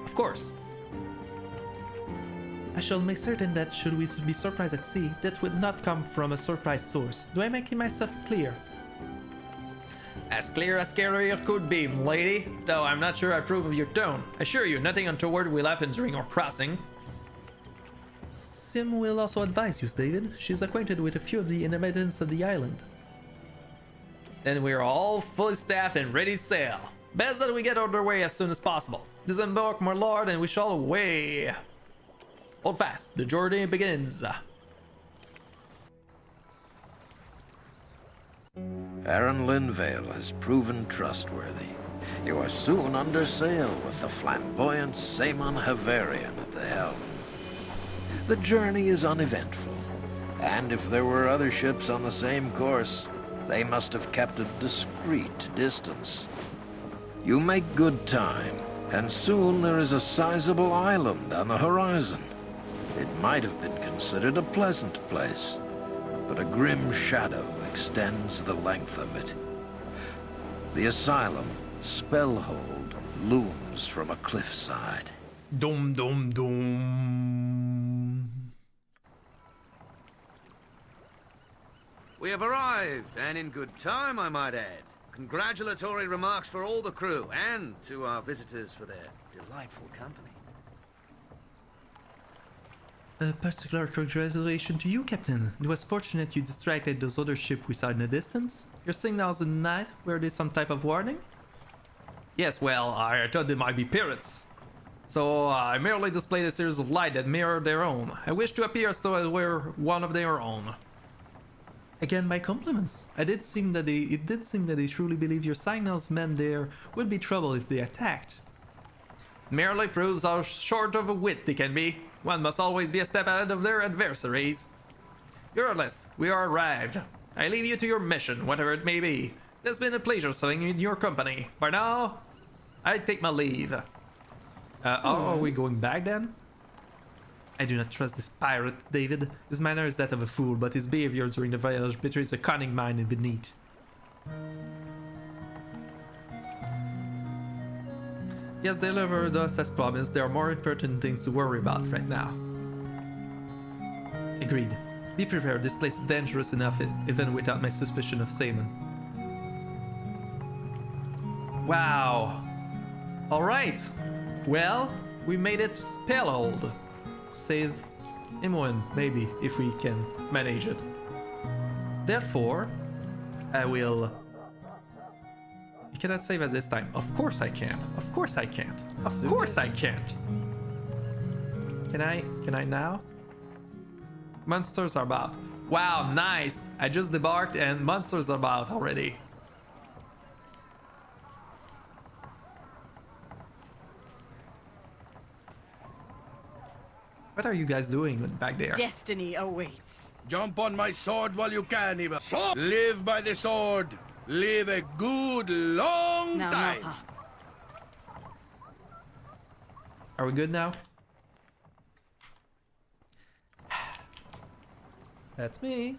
Of course. I shall make certain that should we be surprised at sea, that will not come from a surprise source. Do I make myself clear? As clear as carrier could be, lady, though I'm not sure I approve of your tone. I assure you, nothing untoward will happen during our crossing. Sim will also advise you, David. She's acquainted with a few of the inhabitants of the island. Then we're all fully staffed and ready to sail. Best that we get underway as soon as possible. Disembark, my lord, and we shall away. Hold fast, the journey begins. Aaron Linvale has proven trustworthy. You are soon under sail with the flamboyant Simon Havarian at the helm. The journey is uneventful, and if there were other ships on the same course, they must have kept a discreet distance. You make good time, and soon there is a sizable island on the horizon. It might have been considered a pleasant place, but a grim shadow extends the length of it. The asylum, Spellhold, looms from a cliffside. Dum dum dum. We have arrived, and in good time, I might add. Congratulatory remarks for all the crew, and to our visitors for their delightful company. A particular congratulations to you, Captain. It was fortunate you distracted those other ships we saw in the distance. Your signals in the night, were they some type of warning? Yes, well, I thought they might be pirates. So I merely displayed a series of light that mirrored their own. I wish to appear as though I were one of their own. Again, my compliments. It did seem that they truly believe your signals meant there would be trouble if they attacked. Merely proves how short of a wit they can be. One must always be a step ahead of their adversaries. Regardless, we are arrived. I leave you to your mission, whatever it may be. It has been a pleasure sailing in your company. For now, I take my leave. Are we going back then? I do not trust this pirate, David. His manner is that of a fool, but his behavior during the voyage betrays a cunning mind beneath. He has delivered us as promised. There are more important things to worry about right now. Agreed. Be prepared, this place is dangerous enough even without my suspicion of Simon. Wow! Alright! Well, we made it to Spellhold. Save Imoen, maybe, if we can manage it. Therefore, I will... You cannot save at this time. Of course I can't. Of course I can't. Of course I can't. Can I now? Monsters are about. Wow, nice! I just debarked and monsters are about already. What are you guys doing back there? Destiny awaits. Jump on my sword while you can, Eva. Live by the sword. Live a good long time. Are we good now? That's me.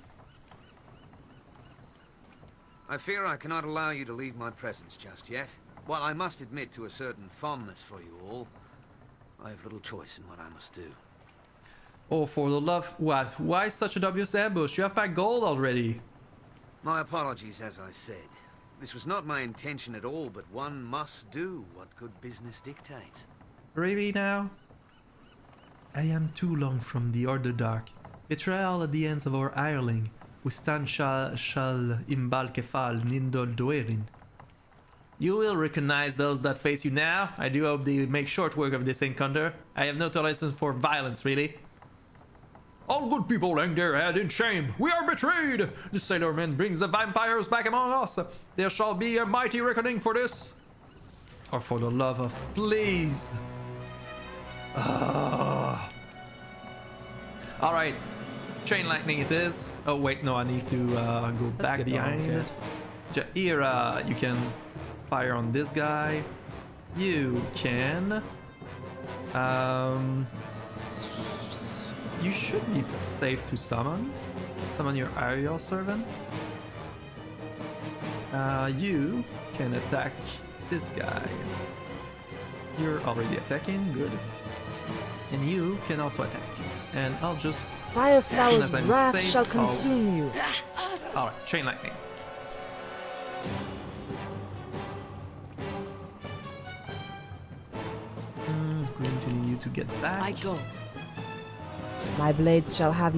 I fear I cannot allow you to leave my presence just yet. While I must admit to a certain fondness for you all, I have little choice in what I must do. Oh, for the love... What? Why such an obvious ambush? You have my gold already. My apologies, as I said. This was not my intention at all, but one must do what good business dictates. Really now? I am too long from the Order Dark. Betrayal at the hands of our hireling. Wistan shall imbal kefal nindol doerin. You will recognize those that face you now. I do hope they make short work of this encounter. I have no tolerance for violence, really. All good people hang their head in shame. We are betrayed. The sailorman brings the vampires back among us. There shall be a mighty reckoning for this. Or for the love of... Please! Alright. Chain lightning it is. Oh wait, no, I need to go back behind. Here, you can fire on this guy. You can... You should be safe to summon. Summon your aerial servant. You can attack this guy. You're already attacking, good. And you can also attack. And I'll just... Fireflower's wrath shall consume you. Alright, chain lightning. Going to need you to get back. I go. My blades shall have